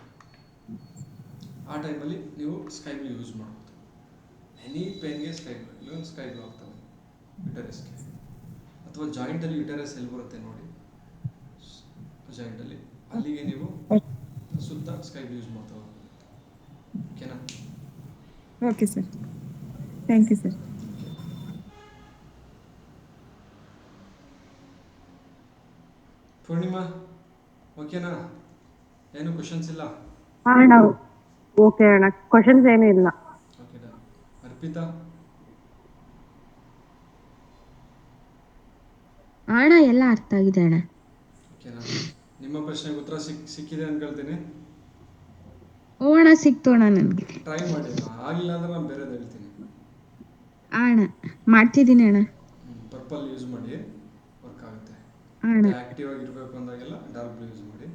ಆ ಟೈಮಲ್ಲಿ ನೀವು ಸ್ಕೈ ಬ್ಲೂ ಯೂಸ್ ಮಾಡ್ಬೋದು. ಎನಿ ಪೇನ್ಗೆ ಸ್ಕೈ ಬ್ಲೂ ಆಗ್ತವೆ ಯುಟರಸ್ಗೆ. ಅಥವಾ ಜಾಯಿಂಟಲ್ಲಿ ಯುಟರಸ್ ಎಲ್ಲಿ ಬರುತ್ತೆ ನೋಡಿ, ಜಾಯಿಂಟಲ್ಲಿ, ಅಲ್ಲಿಗೆ ನೀವು ಸುತ್ತ ಸ್ಕೈ ಬ್ಲೂ ಯೂಸ್ ಮಾಡ್ತಾ ಹೋಗ್ಬೋದು, ಓಕೆನಾ? Okay sir, thank you sir. Purnima, ಓಕೆನಾ? ಏನು ಕ್ವಶನ್ಸ್ ಇಲ್ಲ? ಅಣ್ಣ ಓಕೆ ಅಣ್ಣ, ಕ್ವಶನ್ಸ್ ಏನೂ ಇಲ್ಲ. Okay done. ಅರ್ಪಿತಾ? ಅಣ್ಣ ಎಲ್ಲ ಅರ್ಥ ಆಗಿದೆ ಅಣ್ಣ. ಓಕೆನಾ? ನಿಮ್ಮ ಪ್ರಶ್ನೆಗೆ ಉತ್ತರ ಸಿಕ್ಕಿದೆ ಅನ್ಕೊಳ್ತೀನಿ. ಓ ಅಣ್ಣ, ಸಿಕ್ತು ಅಣ್ಣ ನನಗೆ. ಟ್ರೈ ಮಾಡಿ, ಆಗಿಲ್ಲ ಅಂದ್ರೆ ನಾನು ಬೇರೆದು ಹೇಳ್ತೀನಿ. ಅಣ್ಣ ಮಾಡ್ತಿದ್ದೀನಿ ಅಣ್ಣ. ಪರ್ಪಲ್ ಯೂಸ್ ಮಾಡಿ, ವರ್ಕ್ ಆಗುತ್ತೆ. ಅಣ್ಣ ಆಕ್ಟಿವ್ ಆಗಿರ್ಬೇಕು ಅಂದಾಗೆಲ್ಲ ಡಾರ್ಕ್ ಬ್ಲೂ ಯೂಸ್ ಮಾಡಿ.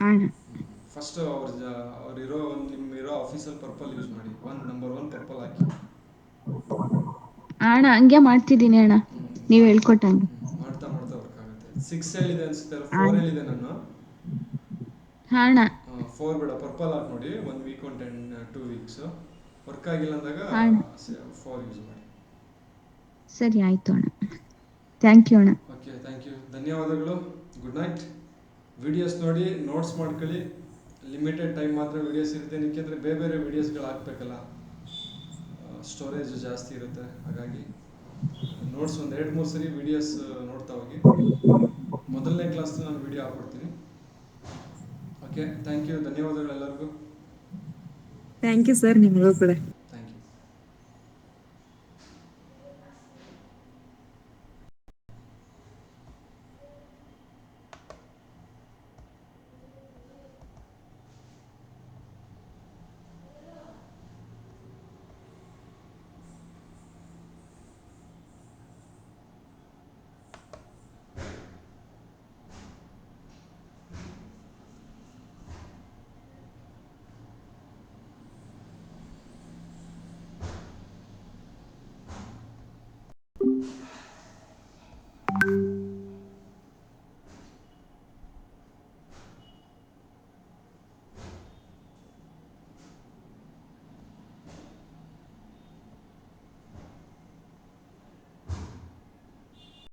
ಅಣ್ಣ ಫಸ್ಟ್ ಅವ್ರಿರೋ ನಿಮ್ಮಿರೋ ಆಫೀಸಲ್ಲಿ ಪರ್ಪಲ್ ಯೂಸ್ ಮಾಡಿ, ನಂಬರ್ 1 ಪರ್ಪಲ್ ಹಾಕಿ. ಅಣ್ಣ ಹಂಗೆ ಮಾಡ್ತಿದ್ದೀನಿ ಅಣ್ಣ, ನೀವು ಹೇಳ್ಕೊಟ್ಟಂಗೆ. ಮಾಡ್ತಾ ಮಾಡ್ತಾ 6 ಹೇಳಿದೆ ಅನ್ಸುತ್ತೆ, 4 ಹೇಳಿದೆ ನಾನು. ಹಾ ಅಣ್ಣ 4 ಬೇಡ, ಪರ್ಪಲ್ ಹಾಕಿ ನೋಡಿ. 1 ವೀಕ್ 2 ವೀಕ್ಸ್ ವರ್ಕ್ ಆಗಿಲ್ಲ ಅಂದಾಗ ಹಾ. 4 ಯೂಸ್ ಮಾಡಿ. ಸರಿ ಆಯ್ತು ಅಣ್ಣ. ಥ್ಯಾಂಕ್ ಯು ಅಣ್ಣ. ಓಕೆ, ಥ್ಯಾಂಕ್ ಯು, ಧನ್ಯವಾದಗಳು. Good night. ವಿಡಿಯೋಸ್ ನೋಡಿ, ನೋಟ್ಸ್ ಮಾಡ್ಕೊಳ್ಳಿ. ಲಿಮಿಟೆಡ್ ಟೈಮ್ ಮಾತ್ರ ವಿಡಿಯೋಸ್ ಇರುತ್ತೆ, ಏಕೆಂದರೆ ಬೇರೆ ಬೇರೆ ವಿಡಿಯೋಸ್ಗಳು ಹಾಕ್ಬೇಕಲ್ಲ, ಸ್ಟೋರೇಜ್ ಜಾಸ್ತಿ ಇರುತ್ತೆ. ಹಾಗಾಗಿ ನೋಟ್ಸ್ ಒಂದು 2-3 ಸರಿ ವಿಡಿಯೋಸ್ ನೋಡ್ತಾ ಹೋಗಿ. ಮೊದಲನೇ ಕ್ಲಾಸ್ ನಾನು ವಿಡಿಯೋ ಹಾಕ್ಕೊಡ್ತೀನಿ. ಓಕೆ, ಥ್ಯಾಂಕ್ ಯು, ಧನ್ಯವಾದಗಳು ಎಲ್ಲರಿಗೂ. ಥ್ಯಾಂಕ್ ಯು ಸರ್, ನಿಮಗೂ ಕೂಡ.